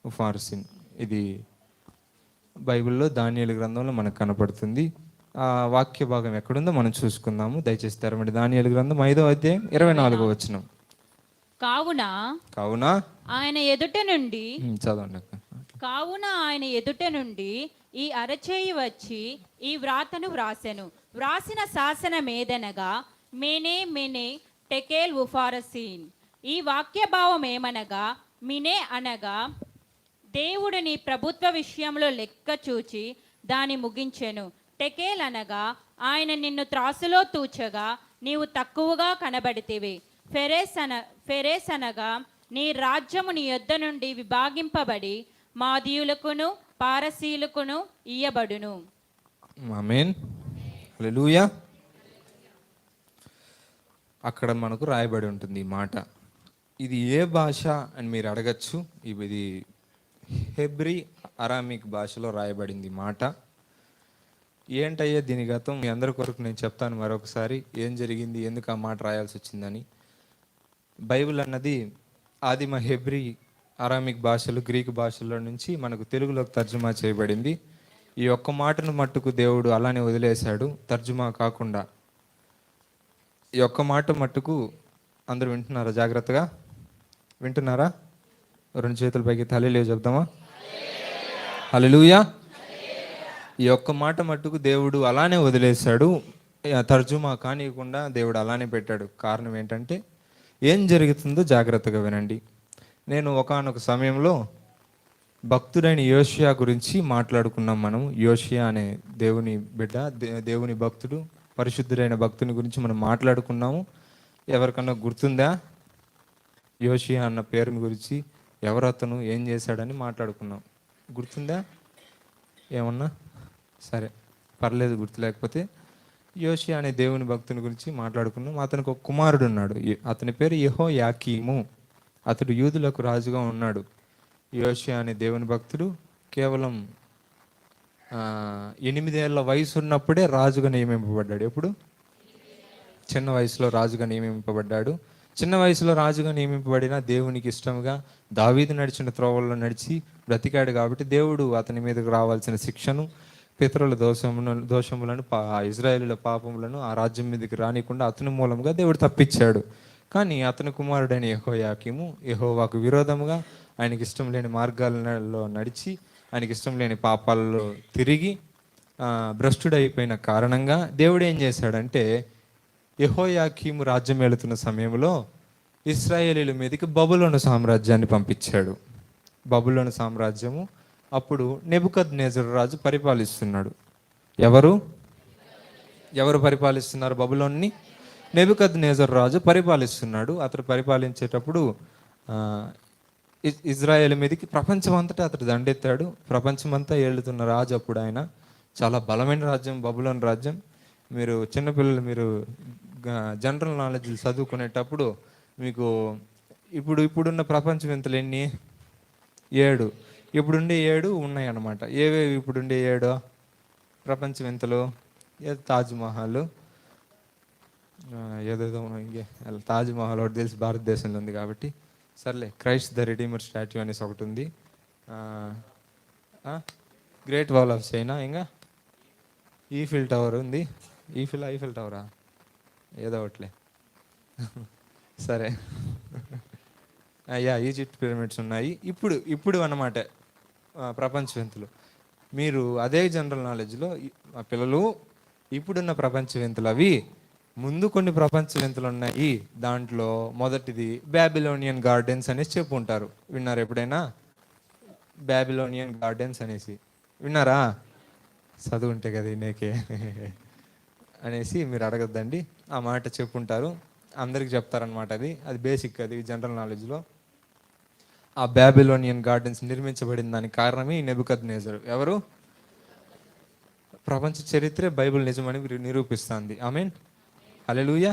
Upharsin. ఇది బైబిల్లో దానియేలు గ్రంథంలో మనకు కనపడుతుంది. ఆ వాక్య భాగం ఎక్కడుందో మనం చూసుకుందాము. దయచేసి తెరవండి. దానియేలు గ్రంథం 5వ అధ్యాయం 24వ వచనం. కావున కావున ఆయన ఎదుట నుండి చదవండి. కావున ఆయన ఎదుట నుండి ఈ అరచేయి వచ్చి ఈ వ్రాతను వ్రాసెను. వ్రాసిన శాసనమేదనగా మెనే మెనే టెకేల్ ఉఫారసీన్. ఈ వాక్య భావం ఏమనగా, మినే అనగా దేవుడు నీ ప్రభుత్వ విషయంలో లెక్క చూచి దాని ముగించెను. టెకేల్ అనగా ఆయన నిన్ను త్రాసులో తూచగా నీవు తక్కువగా కనబడితివి. ఫెరేస్ అనగా నీ రాజ్యము నీ యొద్ద నుండి విభాగింపబడి మాదీయులకును పారసీలకును ఇయ్యబడును. ఆమేన్. హల్లెలూయా. అక్కడ మనకు రాయబడి ఉంటుంది ఈ మాట. ఇది ఏ భాష అని మీరు అడగచ్చు. ఇది హెబ్రీ అరామిక్ భాషలో రాయబడింది మాట. ఏంటయ్యా దీని గతం, మీ అందరి కొరకు నేను చెప్తాను మరొకసారి ఏం జరిగింది, ఎందుకు ఆ మాట రాయాల్సి వచ్చిందని. బైబిల్ అన్నది ఆదిమ హెబ్రీ అరామిక్ భాషలు, గ్రీకు భాషల్లో నుంచి మనకు తెలుగులోకి తర్జుమా చేయబడింది. ఈ ఒక్క మాటను మట్టుకు దేవుడు అలానే వదిలేశాడు, తర్జుమా కాకుండా. ఈ ఒక్క మాట మట్టుకు అందరూ వింటున్నారా? జాగ్రత్తగా వింటున్నారా? 2 చేతుల పైకి హల్లెలూయా చెప్దామా? హల్లెలూయా. ఈ ఒక్క మాట మట్టుకు దేవుడు అలానే వదిలేశాడు, తర్జుమా కానివ్వకుండా దేవుడు అలానే పెట్టాడు. కారణం ఏంటంటే, ఏం జరుగుతుందో జాగ్రత్తగా వినండి. నేను ఒకానొక సమయంలో భక్తుడైన యోషియా గురించి మాట్లాడుకున్నాం. మనం యోషియా అనే దేవుని బిడ్డ, దేవుని భక్తుడు, పరిశుద్ధుడైన భక్తుని గురించి మనం మాట్లాడుకున్నాము. ఎవరికన్నా గుర్తుందా? యోషియా అన్న పేరుని గురించి, ఎవరతను, ఏం చేశాడని మాట్లాడుకున్నాం. గుర్తుందా ఏమన్నా? సరే పర్లేదు, గుర్తు లేకపోతే. యోషియా అనే దేవుని భక్తుని గురించి మాట్లాడుకున్నాం. అతనికి ఒక కుమారుడు ఉన్నాడు. అతని పేరు యెహోయాకీము. అతడు యూదులకు రాజుగా ఉన్నాడు. యోషియా అనే దేవుని భక్తుడు కేవలం 8 ఏళ్ల వయసు ఉన్నప్పుడే రాజుగా నియమింపబడ్డాడు. ఎప్పుడు? చిన్న వయసులో రాజుగా నియమింపబడ్డాడు. చిన్న వయసులో రాజుగా నియమింపబడిన దేవునికి ఇష్టంగా దావీదు నడిచిన త్రోవల్లో నడిచి బ్రతికాడు. కాబట్టి దేవుడు అతని మీదకు రావాల్సిన శిక్షను, పితరుల దోషములను, ఇజ్రాయేలుల పాపములను ఆ రాజ్యం మీదకి రానికుండా అతని మూలంగా దేవుడు తప్పించాడు. కానీ అతని కుమారుడైన యెహోయాకీము యెహోవాకు విరోధముగా, ఆయనకి ఇష్టం లేని మార్గాలలో నడిచి, ఆయనకి ఇష్టం లేని పాపాలలో తిరిగి భ్రష్టుడైపోయిన కారణంగా దేవుడు ఏం చేశాడంటే, యెహోయాకీము రాజ్యం వెళుతున్న సమయంలో ఇశ్రాయేలీల మీదకి బబులోను సామ్రాజ్యాన్ని పంపించాడు. బబులోను సామ్రాజ్యము అప్పుడు నెబుకద్నెజరు రాజు పరిపాలిస్తున్నాడు. ఎవరు పరిపాలిస్తున్నారు బబులోన్ని? నెబుకద్నెజరు రాజు పరిపాలిస్తున్నాడు. అతడు పరిపాలించేటప్పుడు ఇజ్రాయేల్ మీదకి ప్రపంచమంతటా అతడు దండెత్తాడు. ప్రపంచమంతా ఏలుతున్న రాజు అప్పుడు ఆయన. చాలా బలమైన రాజ్యం బబులోను రాజ్యం. మీరు చిన్నపిల్లలు, మీరు జనరల్ నాలెడ్జ్ చదువుకునేటప్పుడు మీకు ఇప్పుడున్న ప్రపంచ వింతలు ఎన్ని? 7. ఇప్పుడుండే 7 ఉన్నాయి అన్నమాట. ఏవేవి ఇప్పుడుండే 7 ప్రపంచ వింతలు? తాజ్మహల్, ఏదేదో ఇంకే తాజ్మహల్ ఒకటి తెలిసి భారతదేశంలో ఉంది కాబట్టి సర్లే. క్రైస్ట్ ద రెడీమర్ స్టాట్యూ అనేసి ఒకటి ఉంది. గ్రేట్ వాల్ ఆఫ్ చైనా, ఇంకా ఈఫిల్ టవర్ ఉంది. ఐఫిల్ టవరా, ఏదో ఒకట్లే. సరే ఈజిప్ట్ పిరమిడ్స్ ఉన్నాయి. ఇప్పుడు అన్నమాట ప్రపంచ వింతలు. మీరు అదే జనరల్ నాలెడ్జ్లో పిల్లలు, ఇప్పుడున్న ప్రపంచ వింతలు అవి, ముందు కొన్ని ప్రపంచ వింతలు ఉన్నాయి. దాంట్లో మొదటిది బాబిలోనియన్ గార్డెన్స్ అనేసి చెప్పుంటారు. విన్నారు ఎప్పుడైనా? బాబిలోనియన్ గార్డెన్స్ అనేసి విన్నారా? చదువు ఉంటే కదా నేకే అనేసి మీరు అడగద్దండి. ఆ మాట చెప్పుంటారు, అందరికి చెప్తారనమాట. అది బేసిక్, అది జనరల్ నాలెడ్జ్లో. ఆ బాబిలోనియన్ గార్డెన్స్ నిర్మించబడిన దానికి కారణమే ఈ నెబుకద్నెజరు. ఎవరు? ప్రపంచ చరిత్రే బైబిల్ నిజమని నిరూపిస్తుంది. ఆమేన్, హల్లెలూయా.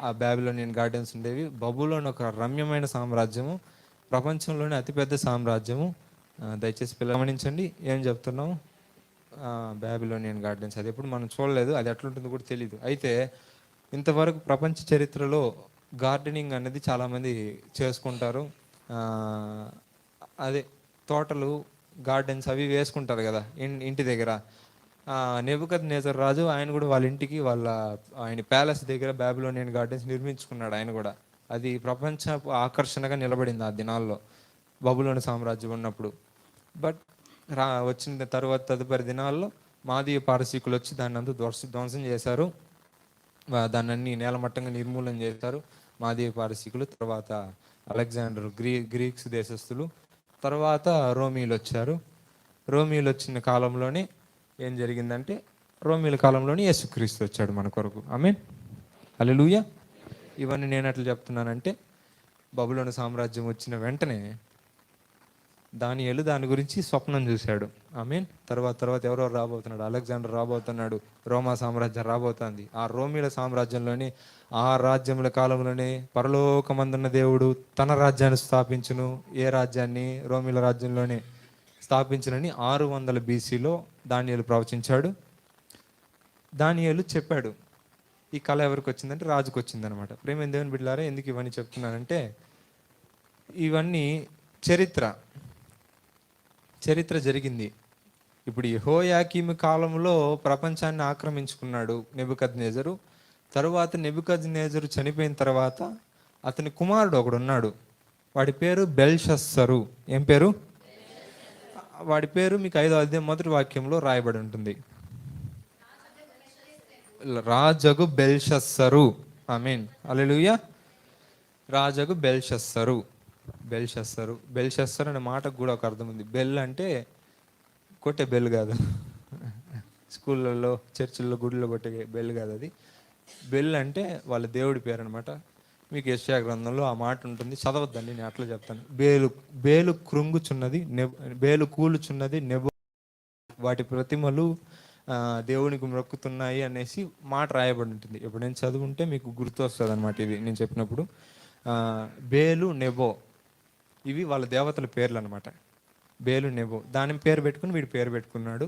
ఆ బాబిలోనియన్ గార్డెన్స్ ఉండేవి. బబులోన్ ఒక రమ్యమైన సామ్రాజ్యము, ప్రపంచంలోనే అతిపెద్ద సామ్రాజ్యము. దయచేసి పిల్లలు గమనించండి ఏం చెప్తున్నాము. బాబిలోనియన్ గార్డెన్స్ అది ఎప్పుడు మనం చూడలేదు, అది ఎట్లుంటుందో కూడా తెలియదు. అయితే ఇంతవరకు ప్రపంచ చరిత్రలో గార్డెనింగ్ అనేది చాలామంది చేసుకుంటారు. అదే తోటలు, గార్డెన్స్ అవి వేసుకుంటారు కదా ఇంటి దగ్గర. నెబుకద్నెజర్ రాజు ఆయన కూడా వాళ్ళ ఇంటికి ఆయన ప్యాలెస్ దగ్గర బాబిలోనియన్ గార్డెన్స్ నిర్మించుకున్నాడు ఆయన కూడా. అది ప్రపంచ ఆకర్షణగా నిలబడింది ఆ దినాల్లో బబులోని సామ్రాజ్యం ఉన్నప్పుడు. బట్ వచ్చిన తర్వాత తదుపరి దినాల్లో మాదీయ పారసీకులు వచ్చి దాన్ని అంతా ధ్వంసం చేశారు. దాన్ని అన్ని నేలమట్టంగా నిర్మూలన చేశారు మాదీయ పారసీకులు. తర్వాత అలెగ్జాండర్, గ్రీక్స్ దేశస్థులు, తర్వాత రోమీలు వచ్చారు. రోమీలు వచ్చిన కాలంలోనే ఏం జరిగిందంటే, రోమీల కాలంలోనే యేసుక్రీస్తు వచ్చాడు మన కొరకు. ఆమేన్, హల్లెలూయా. ఇవన్నీ నేను ఎట్లా చెప్తున్నానంటే, బబులోను సామ్రాజ్యం వచ్చిన వెంటనే దానియేలు దాని గురించి స్వప్నం చూశాడు. ఆమేన్. తర్వాత ఎవరెవరు రాబోతున్నాడు? అలెగ్జాండర్ రాబోతున్నాడు, రోమా సామ్రాజ్యం రాబోతుంది. ఆ రోమీల సామ్రాజ్యంలోని ఆ రాజ్యముల కాలంలోనే పరలోకమందున్న దేవుడు తన రాజ్యాన్ని స్థాపించును. ఏ రాజ్యాన్ని? రోమీల రాజ్యంలోనే స్థాపించునని 600 BCలో దానియేలు ప్రవచించాడు. దానియేలు చెప్పాడు. ఈ కళ ఎవరికి వచ్చిందంటే రాజుకు వచ్చిందనమాట. ప్రేమ దేవుని బిడ్డలారా, ఎందుకు ఇవన్నీ చెప్తున్నానంటే, ఇవన్నీ చరిత్ర జరిగింది. ఇప్పుడు యెహోయాకీము కాలంలో ప్రపంచాన్ని ఆక్రమించుకున్నాడు నెబుకద్నెజరు. తరువాత నెబుకద్నెజరు చనిపోయిన తర్వాత అతని కుమారుడు ఒకడు ఉన్నాడు. వాడి పేరు బెల్షస్సరు. ఏం పేరు? వాడి పేరు మీకు 5వ అధ్యాయం 1వ వాక్యంలో రాయబడి ఉంటుంది. రాజగు బెల్షస్సరు. ఆమేన్, హల్లెలూయా. రాజగు బెల్షస్సరు అనే మాటకు కూడా ఒక అర్థం ఉంది. బెల్ అంటే కొట్టే బెల్ కాదు, స్కూళ్ళల్లో, చర్చిల్లో, గుడిలో కొట్టే బెల్ కాదు. అది బెల్ అంటే వాళ్ళ దేవుడి పేరు అనమాట. మీకు యెషయా గ్రంథంలో ఆ మాట ఉంటుంది, చదవద్దండి, నేను అట్లా చెప్తాను. బేలు కృంగుచున్నది, బేలు కూలుచున్నది, వాటి ప్రతిమలు దేవునికి మొక్కుతున్నాయి అనేసి మాట రాయబడి ఉంటుంది. ఇప్పుడు నేను చదువుంటే మీకు గుర్తు వస్తుంది అనమాట. ఇది నేను చెప్పినప్పుడు బేలు, నెబో, ఇవి వాళ్ళ దేవతల పేర్లు అనమాట. బేలు, నెబో, దాని పేరు పెట్టుకుని వీడి పేరు పెట్టుకున్నాడు.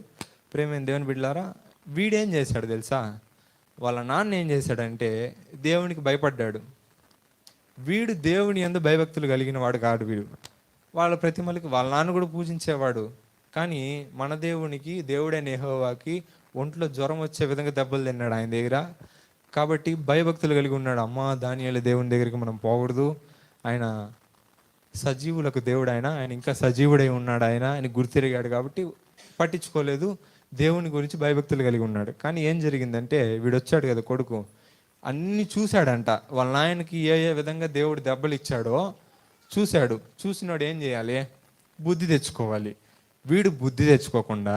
ప్రేమైన దేవుని బిడ్డలారా, వీడేం చేశాడు తెలుసా? వాళ్ళ నాన్న ఏం చేశాడంటే దేవునికి భయపడ్డాడు. వీడు దేవుని యందు భయభక్తులు కలిగిన వాడు కాదు. వీడు వాళ్ళ ప్రతిమలకి వాళ్ళ నాన్న కూడా పూజించేవాడు. కానీ మన దేవుడైన యెహోవాకి ఒంట్లో జ్వరం వచ్చే విధంగా దెబ్బలు తిన్నాడు ఆయన దగ్గర. కాబట్టి భయభక్తులు కలిగి ఉన్నాడు. అమ్మా, దానియేలు దేవుని దగ్గరికి మనం పోకూడదు, ఆయన సజీవులకు దేవుడు, ఆయన ఇంకా సజీవుడై ఉన్నాడు, ఆయన గుర్తిరిగాడు. కాబట్టి పట్టించుకోలేదు, దేవుని గురించి భయభక్తులు కలిగి ఉన్నాడు. కానీ ఏం జరిగిందంటే, వీడు వచ్చాడు కదా కొడుకు, అన్ని చూశాడంట. వాళ్ళ నాయనకి ఏ విధంగా దేవుడు దెబ్బలు ఇచ్చాడో చూశాడు. చూసినాడు ఏం చేయాలి? బుద్ధి తెచ్చుకోవాలి. వీడు బుద్ధి తెచ్చుకోకుండా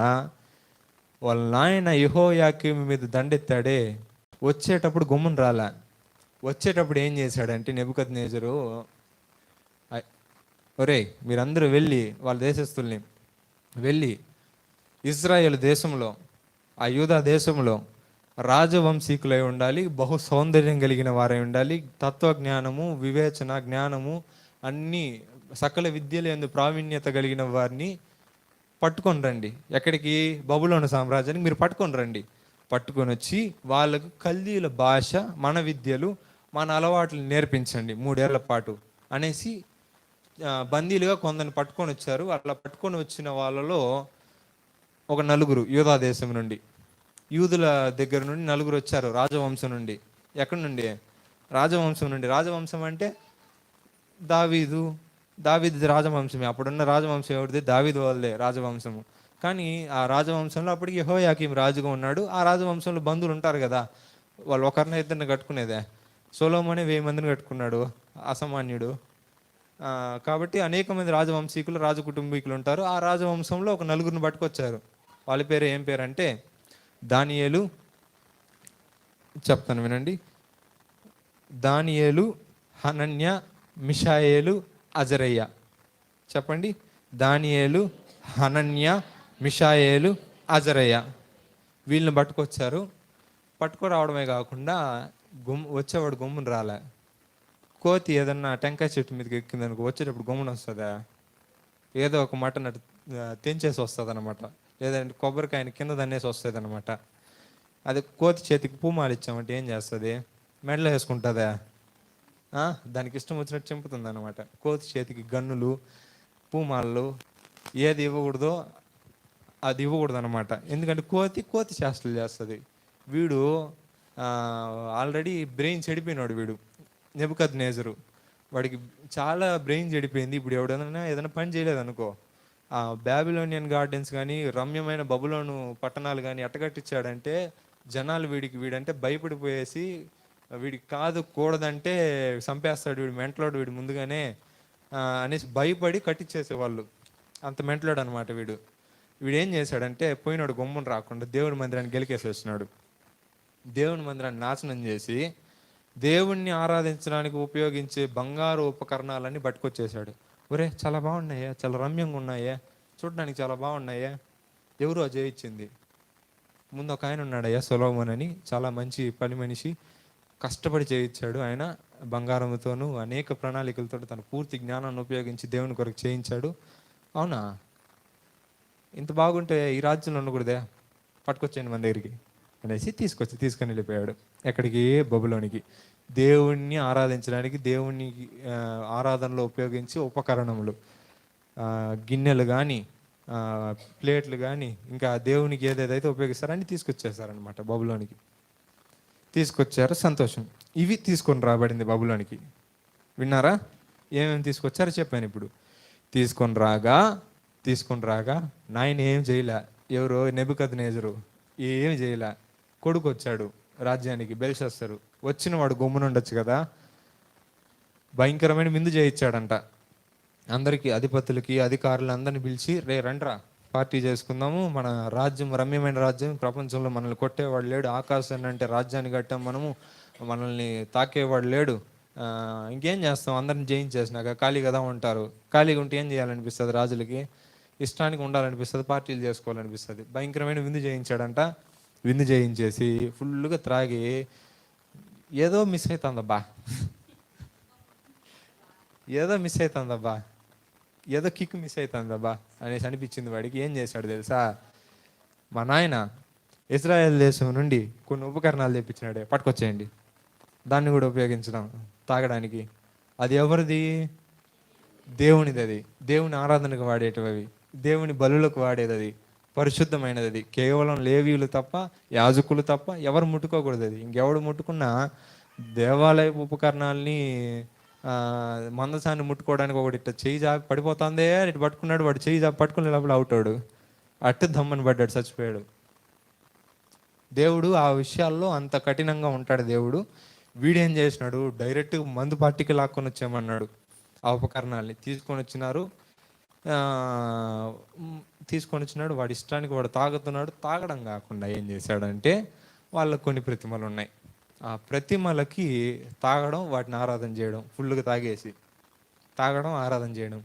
వాళ్ళ నాయన యెహోయాకీము మీద దండెత్తాడే, వచ్చేటప్పుడు గుమ్మం రాలా. వచ్చేటప్పుడు ఏం చేశాడంటే నెబుకద్నెజరు, ఒరే మీరందరూ వెళ్ళి వాళ్ళ దేశస్తుల్ని వెళ్ళి ఇజ్రాయేల్ దేశంలో, ఆ యూదా దేశంలో రాజవంశీకులై ఉండాలి, బహు సౌందర్యం కలిగిన వారై ఉండాలి, తత్వజ్ఞానము, వివేచన, జ్ఞానము, అన్ని సకల విద్యలు యందు ప్రావీణ్యత కలిగిన వారిని పట్టుకొని రండి. ఎక్కడికి? బబులోను సామ్రాజ్యానికి మీరు పట్టుకొని రండి. పట్టుకొని వచ్చి వాళ్ళకు కల్దీయుల భాష, మన విద్యలు, మన అలవాట్లు నేర్పించండి 3 ఏళ్ల పాటు అనేసి బందీలుగా కొందరిని పట్టుకొని వచ్చారు. అట్లా పట్టుకొని వచ్చిన వాళ్ళలో ఒక 4 యూదా దేశం నుండి, యూదుల దగ్గర నుండి 4 వచ్చారు రాజవంశం నుండి. ఎక్కడి నుండి? రాజవంశం నుండి. రాజవంశం అంటే దావీదు రాజవంశమే. అప్పుడున్న రాజవంశం ఎవరిది? దావీదు వాళ్ళదే రాజవంశము. కానీ ఆ రాజవంశంలో అప్పటికి యెహోయాకీము రాజుగా ఉన్నాడు. ఆ రాజవంశంలో బంధువులు ఉంటారు కదా, వాళ్ళు ఒకరిని ఇద్దరిని కట్టుకునేదే. సొలొమోనే 1000 మందిని కట్టుకున్నాడు, అసామాన్యుడు. కాబట్టి అనేక మంది రాజవంశీకులు, రాజకుటుంబీకులు ఉంటారు. ఆ రాజవంశంలో ఒక 4 పట్టుకొచ్చారు. వాళ్ళ పేరు ఏం పేరు అంటే దానియేలు. చెప్తాను వినండి. దానియేలు, హనన్య, మిషాయేలు, అజరయ్య. చెప్పండి. దానియేలు, హనన్య, మిషాయేలు, అజరయ్య. వీళ్ళని పట్టుకొచ్చారు. పట్టుకురావడమే కాకుండా వచ్చేవాడు గమ్మున రాలే. కోతి ఏదన్నా టెంకాయ చెట్టు మీదకి ఎక్కిందనుకో, వచ్చేటప్పుడు గమ్మున వస్తుందా? ఏదో ఒక మటన్ అటు తెంచేసి వస్తుంది అనమాట. లేదంటే కొబ్బరికాయని కింద దన్నేసి వస్తుంది అనమాట. అది కోతి చేతికి పూమాలు ఇచ్చామంటే ఏం చేస్తుంది? మెడలో వేసుకుంటుందా? దానికి ఇష్టం వచ్చినట్టు చింపుతుంది అనమాట. కోతి చేతికి గన్నులు, పూమాలలు ఏది ఇవ్వకూడదో అది ఇవ్వకూడదు అనమాట. ఎందుకంటే కోతి చేష్టలు చేస్తుంది. వీడు ఆల్రెడీ బ్రెయిన్ చెడిపోయినాడు వీడు, నెబుకద్నెజరు. వాడికి చాలా బ్రెయిన్ చెడిపోయింది. ఇప్పుడు ఏదైనా పని చేయలేదు అనుకో, ఆ బాబిలోనియన్ గార్డెన్స్ కానీ రమ్యమైన బబులోను పట్టణాలు కానీ ఎట్టగట్టించాడంటే జనాలు వీడంటే భయపడిపోయేసి వీడికి కాదు కూడదంటే చంపేస్తాడు వీడు, మెంటలోడు వీడు ముందుగానే అనేసి భయపడి కట్టించేసేవాళ్ళు. అంత మెంటలోడు అనమాట వీడు. వీడేం చేశాడంటే పోయినాడు గమ్మున రాకుండా దేవుడి మందిరాన్ని గెలికేసి వచ్చినాడు. దేవుని మందిరాన్ని నాశనం చేసి దేవుణ్ణి ఆరాధించడానికి ఉపయోగించే బంగారు ఉపకరణాలన్నీ పట్టుకొచ్చేసాడు. ఒరే చాలా బాగున్నాయే, చాలా రమ్యంగా ఉన్నాయే, చూడడానికి చాలా బాగున్నాయే. ఎవరు జయించింది? ముందు ఒక ఆయన ఉన్నాడయ్యా సొలొమోన్ అని, చాలా మంచి పని మనిషి, కష్టపడి చేయించాడు. ఆయన బంగారంతోనూ అనేక ప్రణాళికలతో తన పూర్తి జ్ఞానాన్ని ఉపయోగించి దేవుని కొరకు చేయించాడు. అవునా, ఇంత బాగుంటే ఈ రాజ్యంలో ఉండకూడదే, పట్టుకొచ్చేయండి మన దగ్గరికి అనేసి తీసుకొని వెళ్ళిపోయాడు. ఎక్కడికి? బబులోనికి. దేవుణ్ణి ఆరాధించడానికి దేవుని ఆరాధనలో ఉపయోగించే ఉపకరణములు, గిన్నెలు కానీ ప్లేట్లు కానీ ఇంకా దేవునికి ఏదేదైతే ఉపయోగిస్తారని తీసుకొచ్చేసారనమాట బబులోనికి. తీసుకొచ్చారు, సంతోషం. ఇవి తీసుకొని రాబడింది బబులోనికి. విన్నారా? ఏమేమి తీసుకొచ్చారో చెప్పాను ఇప్పుడు. తీసుకొని రాగా నాయన ఏం చేయలే. ఎవరో నెబుకద్నెజరు ఏమి చేయలే. కొడుకు వచ్చాడు రాజ్యానికి, బెల్షస్సరు. వచ్చిన వాడు గమ్మునుండొచ్చు కదా, భయంకరమైన విందు చేయించాడంట. అందరికీ, అధిపతులకి అధికారులు అందరిని పిలిచి, రండ్రా పార్టీ చేసుకుందాము, మన రాజ్యం రమ్యమైన రాజ్యం, ప్రపంచంలో మనల్ని కొట్టేవాడు లేడు, ఆకాశాన్ని అంటే రాజ్యాన్ని కట్టాం మనము, మనల్ని తాకేవాడు లేడు, ఇంకేం చేస్తాం, అందరిని జయించేసినాక ఖాళీ కదా ఉంటారు. ఖాళీగా ఉంటే ఏం చేయాలనిపిస్తుంది రాజులకి? ఇష్టానికి ఉండాలనిపిస్తుంది, పార్టీలు చేసుకోవాలనిపిస్తుంది. భయంకరమైన విందు చేయించాడంట. విందు చేయించేసి ఫుల్గా త్రాగి ఏదో మిస్ అవుతుందబ్బా, ఏదో కిక్ మిస్ అవుతుందబ్బా అనేసి అనిపించింది వాడికి. ఏం చేశాడు తెలుసా? మా నాయన ఇజ్రాయెల్ దేశం నుండి కొన్ని ఉపకరణాలు తెప్పించినాడే, పట్టుకొచ్చేయండి, దాన్ని కూడా ఉపయోగించడం తాగడానికి. అది ఎవరిది? దేవునిది. అది దేవుని ఆరాధనకు వాడేటివి, దేవుని బలులకు వాడేది, అది పరిశుద్ధమైనది. అది కేవలం లేవీయులు తప్ప, యాజకులు తప్ప ఎవరు ముట్టుకోకూడదు. అది ఇంకెవడు ముట్టుకున్నా దేవాలయ ఉపకరణాలని మందసాన్ని ముట్టుకోవడానికి ఒకటి ఇట్లా చెయ్యి జాపి పడిపోతుందే, ఇటు పట్టుకున్నాడు, వాడు చెయ్యి జాపి పట్టుకునే లోపల అవుతాడు, అట్టు దమ్మని పడ్డాడు, చచ్చిపోయాడు. దేవుడు ఆ విషయాల్లో అంత కఠినంగా ఉంటాడు దేవుడు. వీడేం చేసినాడు? డైరెక్ట్ మందు పార్టీకి లాక్కొని వచ్చామన్నాడు. ఆ ఉపకరణాలని తీసుకొని వచ్చినాడు. వాడి ఇష్టానికి వాడు తాగుతున్నాడు. తాగడం కాకుండా ఏం చేశాడంటే, వాళ్ళకు కొన్ని ప్రతిమలు ఉన్నాయి, ఆ ప్రతిమలకి తాగడం, వాటిని ఆరాధన చేయడం, ఫుల్గా తాగేసి తాగడం, ఆరాధన చేయడం.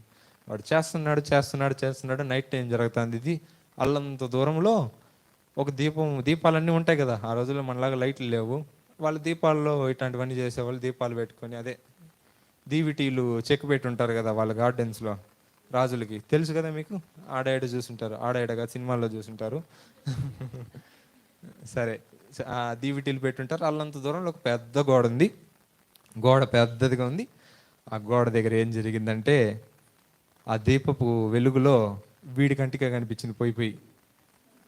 వాడు చేస్తున్నాడు. నైట్ టైం జరుగుతుంది ఇది. అల్లంత దూరంలో ఒక దీపాలన్నీ ఉంటాయి కదా, ఆ రోజుల్లో మనలాగా లైట్లు లేవు. వాళ్ళ దీపాల్లో ఇట్లాంటివన్నీ చేసేవాళ్ళు, దీపాలు పెట్టుకొని, అదే దీవిటీలు చెక్కు పెట్టి ఉంటారు కదా వాళ్ళ గార్డెన్స్లో, రాజులకి తెలుసు కదా మీకు, ఆడాడ చూసుంటారు, ఆడాడగా సినిమాల్లో చూసుంటారు. సరే, ఆ దీవిటీలు పెట్టుంటారు. అల్లంత దూరంలో ఒక పెద్ద గోడ ఉంది, గోడ పెద్దదిగా ఉంది. ఆ గోడ దగ్గర ఏం జరిగిందంటే, ఆ దీపపు వెలుగులో వీడి కంటిగా కనిపించింది, పోయి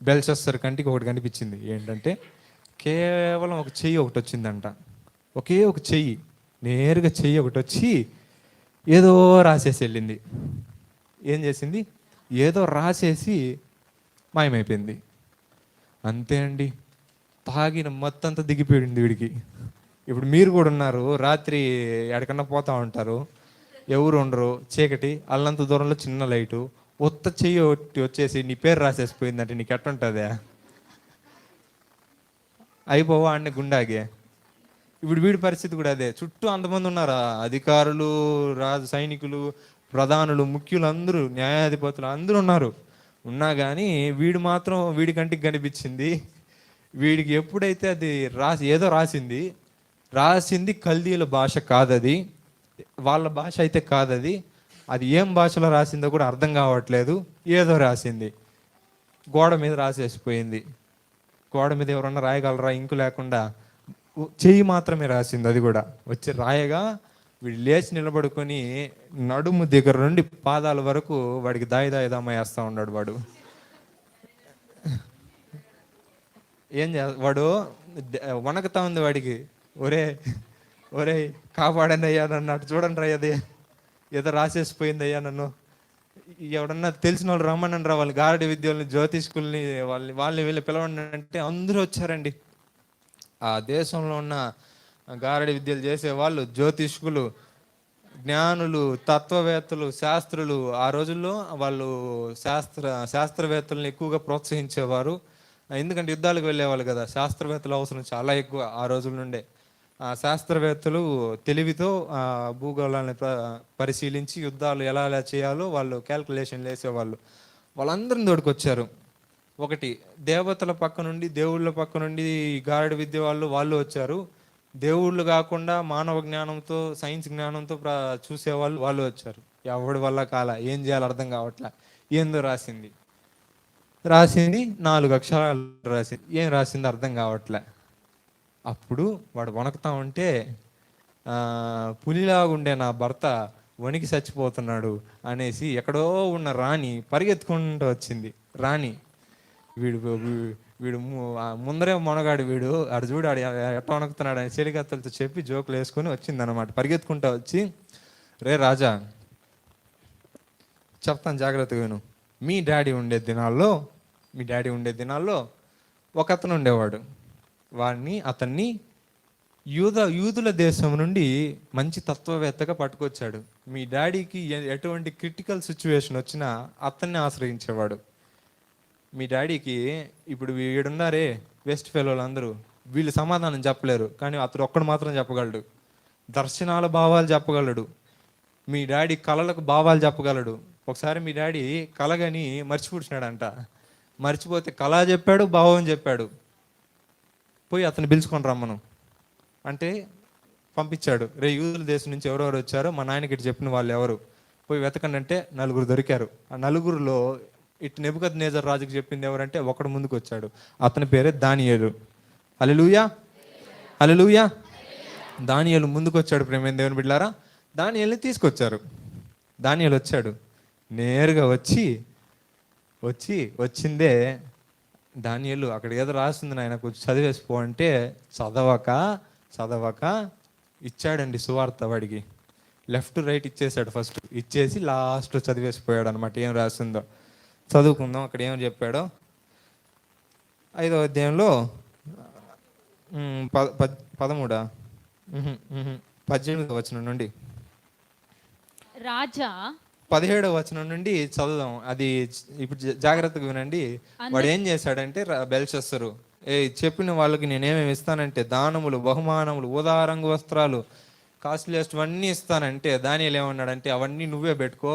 బెల్షస్సర్ కంటికి ఒకటి కనిపించింది. ఏంటంటే కేవలం ఒక చెయ్యి ఒకటి వచ్చిందంట, ఒకే ఒక చెయ్యి, నేరుగా చెయ్యి ఒకటి వచ్చి ఏదో రాసేసి వెళ్ళింది. ఏం చేసింది? ఏదో రాసేసి మాయమైపోయింది. అంతే అండి, తాగిన మొత్తంతా దిగిపోయింది వీడికి. ఇప్పుడు మీరు కూడా ఉన్నారు, రాత్రి ఎక్కడికన్నా పోతా ఉంటారు, ఎవరు ఉండరు, చీకటి, అల్లంత దూరంలో చిన్న లైటు, ఒత్త చెయ్యి వచ్చేసి నీ పేరు రాసేసిపోయిందంటే నీకు ఎట్టుంటుందా? అయిపోవా అన్నీ గుండాగే. ఇప్పుడు వీడి పరిస్థితి కూడా అదే. చుట్టూ అంతమంది ఉన్నారు, అధికారులు, రాజు సైనికులు, ప్రధానులు, ముఖ్యులు, అందరూ, న్యాయాధిపతులు అందరూ ఉన్నా కానీ వీడి కంటికి కనిపించింది. వీడికి ఎప్పుడైతే అది ఏదో రాసింది కల్దీల భాష కాదది, వాళ్ళ భాష అయితే కాదది, అది ఏం భాషలో రాసిందో కూడా అర్థం కావట్లేదు, ఏదో రాసింది, గోడ మీద రాసేసిపోయింది. గోడ మీద ఎవరన్నా రాయగలరా ఇంకు లేకుండా? చెయ్యి మాత్రమే రాసింది, అది కూడా వచ్చి రాయగా వీడు లేచి నిలబడుకొని నడుము దగ్గర నుండి పాదాల వరకు వాడికి దాయిదామ వేస్తా ఉన్నాడు వాడు. వాడు వణకుతా ఉంది వాడికి. ఒరే ఒరే కాపాడండి అయ్యా నన్ను, అటు చూడండి రా, అదే ఏదో రాసేసిపోయింది అయ్యా నన్ను, ఎవడన్నా తెలిసిన వాళ్ళు రమ్మనండి రా, వాళ్ళు గారడి విద్యల్ని జ్యోతిష్కుల్ని వాళ్ళని వీళ్ళు పిలవండి అంటే అందరూ వచ్చారండి. ఆ దేశంలో ఉన్న గారడి విద్యలు చేసేవాళ్ళు, జ్యోతిష్కులు, జ్ఞానులు, తత్వవేత్తలు, శాస్త్రులు, ఆ రోజుల్లో వాళ్ళు శాస్త్రవేత్తలను ఎక్కువగా ప్రోత్సహించేవారు. ఎందుకంటే యుద్ధాలకు వెళ్ళేవాళ్ళు కదా, శాస్త్రవేత్తల అవసరం చాలా ఎక్కువ ఆ రోజుల నుండే. ఆ శాస్త్రవేత్తలు తెలివితో భూగోళాన్ని పరిశీలించి యుద్ధాలు ఎలా చేయాలో వాళ్ళు క్యాల్కులేషన్లు వేసేవాళ్ళు. వాళ్ళందరిని తోడుకొచ్చారు. ఒకటి దేవతల పక్క నుండి, దేవుళ్ళ పక్క నుండి గారడి విద్య వాళ్ళు వచ్చారు. దేవుళ్ళు కాకుండా మానవ జ్ఞానంతో, సైన్స్ జ్ఞానంతో చూసేవాళ్ళు వాళ్ళు వచ్చారు. ఎవడి వల్ల కాల, ఏం చేయాలో అర్థం కావట్లే. ఏందో రాసింది 4 అక్షరాలు రాసింది, ఏం రాసింది అర్థం కావట్లే. అప్పుడు వాడు వణకుతా ఉంటే పులిలాగుండే నా భర్త వణికి చచ్చిపోతున్నాడు అనేసి ఎక్కడో ఉన్న రాణి పరిగెత్తుకుంటూ వచ్చింది. రాణి వీడు ముందరే మొనగాడు, వీడు ఆడు చూడు ఆడు ఎట్ట వణుకుతున్నాడు అని చెలికత్తలతో చెప్పి జోకులు వేసుకొని వచ్చింది అనమాట. పరిగెత్తుకుంటా వచ్చి, రే రాజా చెప్తాను జాగ్రత్తగా విను. మీ డాడీ ఉండే దినాల్లో ఒక అతను ఉండేవాడు. అతన్ని యూదుల దేశం నుండి మంచి తత్వవేత్తగా పట్టుకొచ్చాడు. మీ డాడీకి ఎటువంటి క్రిటికల్ సిచ్యువేషన్ వచ్చినా అతన్ని ఆశ్రయించేవాడు. మీ డాడీకి ఇప్పుడు వీడున్నారే వెస్ట్ ఫెలోలు అందరూ, వీళ్ళు సమాధానం చెప్పలేరు, కానీ అతడు ఒక్కడు మాత్రం చెప్పగలడు. దర్శనాల భావాలు చెప్పగలడు. మీ డాడీ కళలకు భావాలు చెప్పగలడు. ఒకసారి మీ డాడీ కళగని మర్చిపుడిచినాడంట. మర్చిపోతే కళ చెప్పాడు, భావం చెప్పాడు. పోయి అతను పిలుచుకొని రమ్మను అంటే పంపించాడు. యూదుల దేశం నుంచి ఎవరెవరు వచ్చారో మా నాయనకి చెప్పిన వాళ్ళు ఎవరు, పోయి వెతకండి అంటే 4 దొరికారు. ఆ 4లో ఇటు నెబుకద్నెజర్ రాజుకి చెప్పింది ఎవరంటే ఒకడు ముందుకు వచ్చాడు. అతని పేరే దానియేలు. హల్లెలూయా హల్లెలూయా. దానియేలు ముందుకు వచ్చాడు. ప్రేమైన దేవుని బిడ్డలారా, దానియేలుని తీసుకొచ్చారు. దానియేలు వచ్చాడు. నేరుగా వచ్చిందే దానియేలు అక్కడ ఏదో రాస్తుంది నాయన కొంచెం చదివేసిపో అంటే చదవక ఇచ్చాడండి సువార్త. వాడికి లెఫ్ట్ రైట్ ఇచ్చేసాడు. ఫస్ట్ ఇచ్చేసి లాస్ట్లో చదివేసిపోయాడు అనమాట. ఏం రాసిందో చదువుకుందాం. అక్కడ ఏమని చెప్పాడో 5వ అధ్యాయంలో 18వ వచనం నుండి రాజా 17వ వచనం నుండి చదువుదాం. అది ఇప్పుడు జాగ్రత్తగా వినండి. వాడు ఏం చేశాడంటే బెల్షస్సరు చెప్పిన వాళ్ళకి నేనేమేమి ఇస్తానంటే దానములు, బహుమానములు, ఊదారంగు వస్త్రాలు, కాస్ట్లీయెస్ట్ అన్నీ ఇస్తానంటే దానియేలు ఏమన్నాడంటే అవన్నీ నువ్వే పెట్టుకో,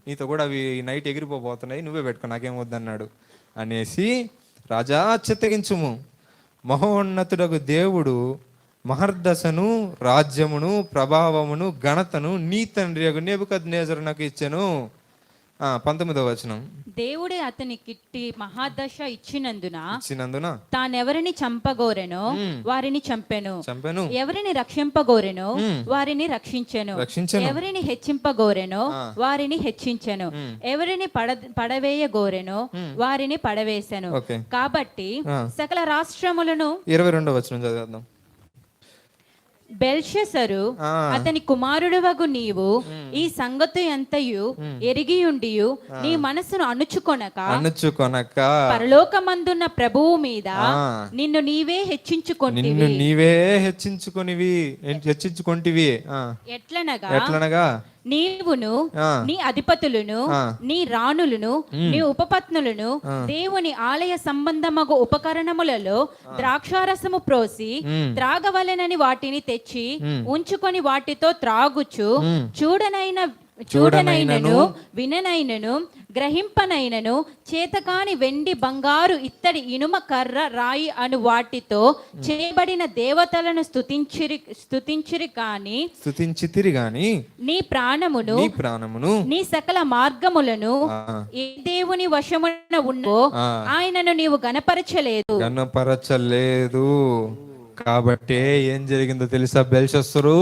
నీతో కూడా అవి నైట్ ఎగిరిపోతున్నాయి, నువ్వే పెట్టుకో, నాకేం వద్దన్నాడు అనేసి, రాజా చిత్తగించుము, మహోన్నతుడగు దేవుడు మహర్దశను, రాజ్యమును, ప్రభావమును, ఘనతను నీ తండ్రి నెబుకద్నెజరు నాకు ఇచ్చెను. 19వ వచనం, దేవుడే అతనికి మహాదశ ఇచ్చినందున తానెవరిని చంపగోరెనో వారిని చంపెను, ఎవరిని రక్షింపగోరెనో వారిని రక్షించెను, ఎవరిని హెచ్చింపగోరెనో వారిని హెచ్చించెను, ఎవరిని పడవేయగోరెనో వారిని పడవేసెను. కాబట్టి సకల రాష్ట్రములను 22వ వచనం చదువుదాం. బెల్షస్సరు అతని కుమారుడవగు నీవు ఈ సంగతి అంతయు ఎరిగియుండియు నీ మనసును అణుచుకొనక పరలోకమందున్న ప్రభువు మీద నిన్ను నీవే హెచ్చించుకొంటివి. ఎట్లనగా నీవును నీ అధిపతులను నీ రాణులను నీ ఉపపత్నులను దేవుని ఆలయ సంబంధమగు ఉపకరణములలో ద్రాక్షారసము ప్రోసి త్రాగవలెనని వాటిని తెచ్చి ఉంచుకొని వాటితో త్రాగుచు చూడనైనను విననైనను గ్రహింపనైనను చేతకాని వెండి, బంగారు, ఇత్తడి, ఇనుమ, కర్ర, రాయి అను వాటితో చేయబడిన దేవతలను స్తుతించిరి గాని నీ ప్రాణమును నీ సకల మార్గములను ఏ దేవుని వశమున ఉన్నో ఆయనను నీవు గణపరచలేదు. కాబట్టే ఏం జరిగిందో తెలుసా? బెల్షస్సరు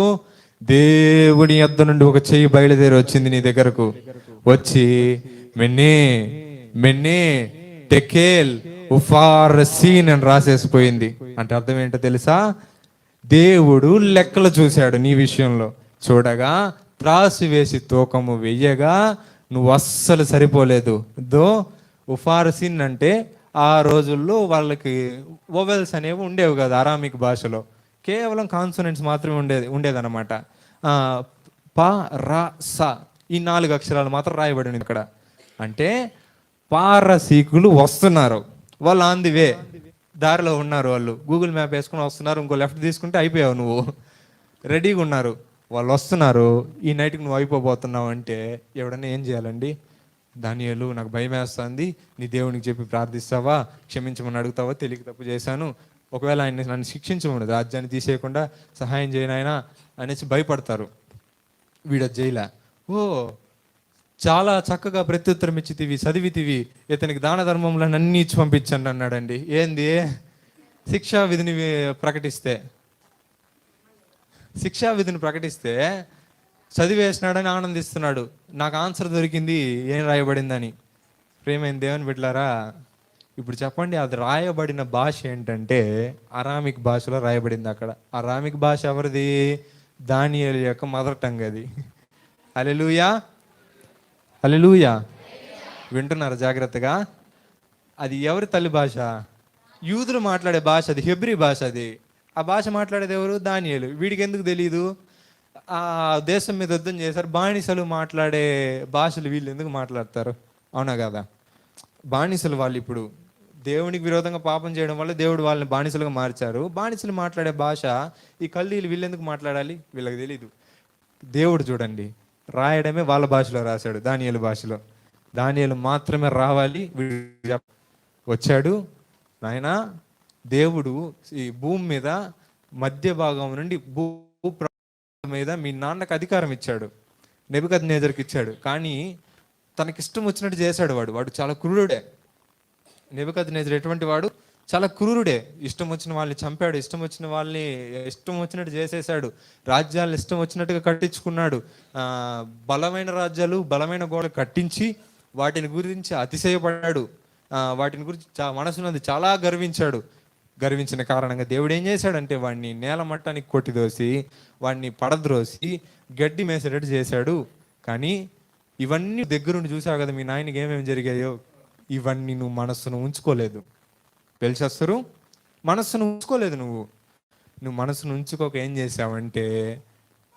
దేవుని యొద్ద నుండి ఒక చెయ్యి బయలుదేరి వచ్చింది నీ దగ్గరకు. వచ్చి మెన్నే మెన్నే టెకేల్ ఉఫారసీన్ అని రాసేసిపోయింది. అంటే అర్థం ఏంటో తెలుసా? దేవుడు లెక్కలు చూశాడు నీ విషయంలో. చూడగా త్రాసు వేసి తూకము వెయ్యగా నువ్వు అస్సలు సరిపోలేదు. ఉఫారసిన్ అంటే ఆ రోజుల్లో వాళ్ళకి వొవెల్స్ అనేవి ఉండేవి కదా అరామిక్ భాషలో. కేవలం కాన్సోనెంట్స్ మాత్రమే ఉండేదన్నమాట. ప ర స ఈ 4 అక్షరాలు మాత్రం రాయబడి ఉంది ఇక్కడ. అంటే పారసీకులు వస్తున్నారు, వాళ్ళు ఆన్ ది వే, దారిలో ఉన్నారు. వాళ్ళు గూగుల్ మ్యాప్ వేసుకుని వస్తున్నారు. ఇంకో లెఫ్ట్ తీసుకుంటే అయిపోయావు, నువ్వు రెడీగా ఉన్నారు. వాళ్ళు వస్తున్నారు. ఈ నైట్కి నువ్వు అయిపోబోతున్నావు అంటే ఎవడన్నా ఏం చేయాలండి? దానియేలు, నాకు భయం వేస్తుంది, నీ దేవునికి చెప్పి ప్రార్థిస్తావా, క్షమించమని అడుగుతావా, తెలియక తప్పు చేశాను, ఒకవేళ ఆయన నన్ను శిక్షించమని, రాజ్యాన్ని తీసేయకుండా సహాయం చేయనాయనా అనేసి భయపడతారు. వీడ జైలా, ఓ చాలా చక్కగా ప్రత్యుత్తరం ఇచ్చితివి, చదివితివి, ఇతనికి దాన ధర్మములను అన్నీ ఇచ్చి పంపించండి అన్నాడండి. ఏంది? శిక్షా విధిని ప్రకటిస్తే చదివేసినాడని ఆనందిస్తున్నాడు. నాకు ఆన్సర్ దొరికింది, ఏం రాయబడిందని. ప్రేమైన దేవుని బిడ్డలారా, ఇప్పుడు చెప్పండి, అది రాయబడిన భాష ఏంటంటే అరామిక్ భాషలో రాయబడింది. అక్కడ అరామిక్ భాష ఎవరిది? దానియేలు యొక్క మదర్ టంగ్ అది. హల్లెలూయా, హల్లెలూయా. వింటున్నారు జాగ్రత్తగా? అది ఎవరి తల్లి భాష? యూదులు మాట్లాడే భాష అది, హెబ్రీ భాష అది. ఆ భాష మాట్లాడేది ఎవరు? దానియేలు. వీడికి ఎందుకు తెలియదు? ఆ దేశం మీద యుద్ధం చేశారు, బానిసలు మాట్లాడే భాషలు వీళ్ళు ఎందుకు మాట్లాడతారు? అవునా కదా? బానిసలు వాళ్ళు ఇప్పుడు దేవునికి విరోధంగా పాపం చేయడం వల్ల దేవుడు వాళ్ళని బానిసలుగా మార్చారు. బానిసలు మాట్లాడే భాష ఈ కల్దీలు వీళ్ళు ఎందుకు మాట్లాడాలి? వీళ్ళకి తెలీదు. దేవుడు చూడండి, రాయడమే వాళ్ళ భాషలో రాశాడు, దానియేలు భాషలో. దానియేలు మాత్రమే రావాలి. వచ్చాడు. నాయన, దేవుడు ఈ భూమి మీద మధ్య భాగం నుండి భూ మీద మీ నాన్నకు అధికారం ఇచ్చాడు, నెబుకద్నెజరుకి ఇచ్చాడు. కానీ తనకిష్టం వచ్చినట్టు చేశాడు. వాడు చాలా క్రూరుడే. నెబుకద్నెజరు ఎటువంటి వాడు? చాలా క్రూరుడే. ఇష్టం వచ్చిన వాళ్ళని చంపాడు, ఇష్టం వచ్చిన వాళ్ళని ఇష్టం వచ్చినట్టు చేసేసాడు, రాజ్యాలను ఇష్టం వచ్చినట్టుగా కట్టించుకున్నాడు. బలమైన రాజ్యాలు, బలమైన గోడలు కట్టించి వాటిని గురించి అతిశయపడ్డాడు. వాటిని గురించి మనసున్నది చాలా గర్వించాడు. గర్వించిన కారణంగా దేవుడు ఏం చేశాడంటే వాడిని నేల మట్టానికి కొట్టిదోసి, వాడిని పడద్రోసి గడ్డి మేసేటట్టు చేశాడు. కానీ ఇవన్నీ దగ్గరుండి చూసావు కదా మీ నాయనకి ఏమేమి జరిగాయో. ఇవన్నీ నువ్వు మనస్సును ఉంచుకోలేదు. బెల్షస్సరు, మనస్సును ఉంచుకోలేదు. నువ్వు మనస్సును ఉంచుకోక ఏం చేసావంటే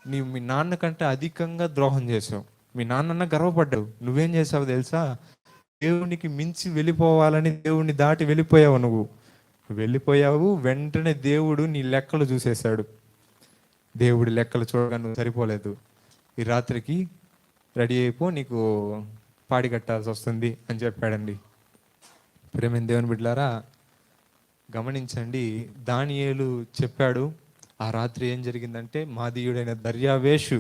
నీవు మీ నాన్న కంటే అధికంగా ద్రోహం చేసావు. మీ నాన్న గర్వపడ్డావు. నువ్వేం చేసావు తెలుసా? దేవునికి మించి వెళ్ళిపోవాలని దేవుడిని దాటి వెళ్ళిపోయావు. నువ్వు వెళ్ళిపోయావు. వెంటనే దేవుడు నీ లెక్కలు చూసేశాడు. దేవుడి లెక్కలు చూడగా నువ్వు సరిపోలేదు. ఈ రాత్రికి రెడీ అయిపో, నీకు పాడి కట్టాల్సి వస్తుంది అని చెప్పాడండి. ప్రేమైన దేవుని బిడ్డలారా, గమనించండి, దానియేలు చెప్పాడు. ఆ రాత్రి ఏం జరిగిందంటే మాదీయుడైన దర్యావేషు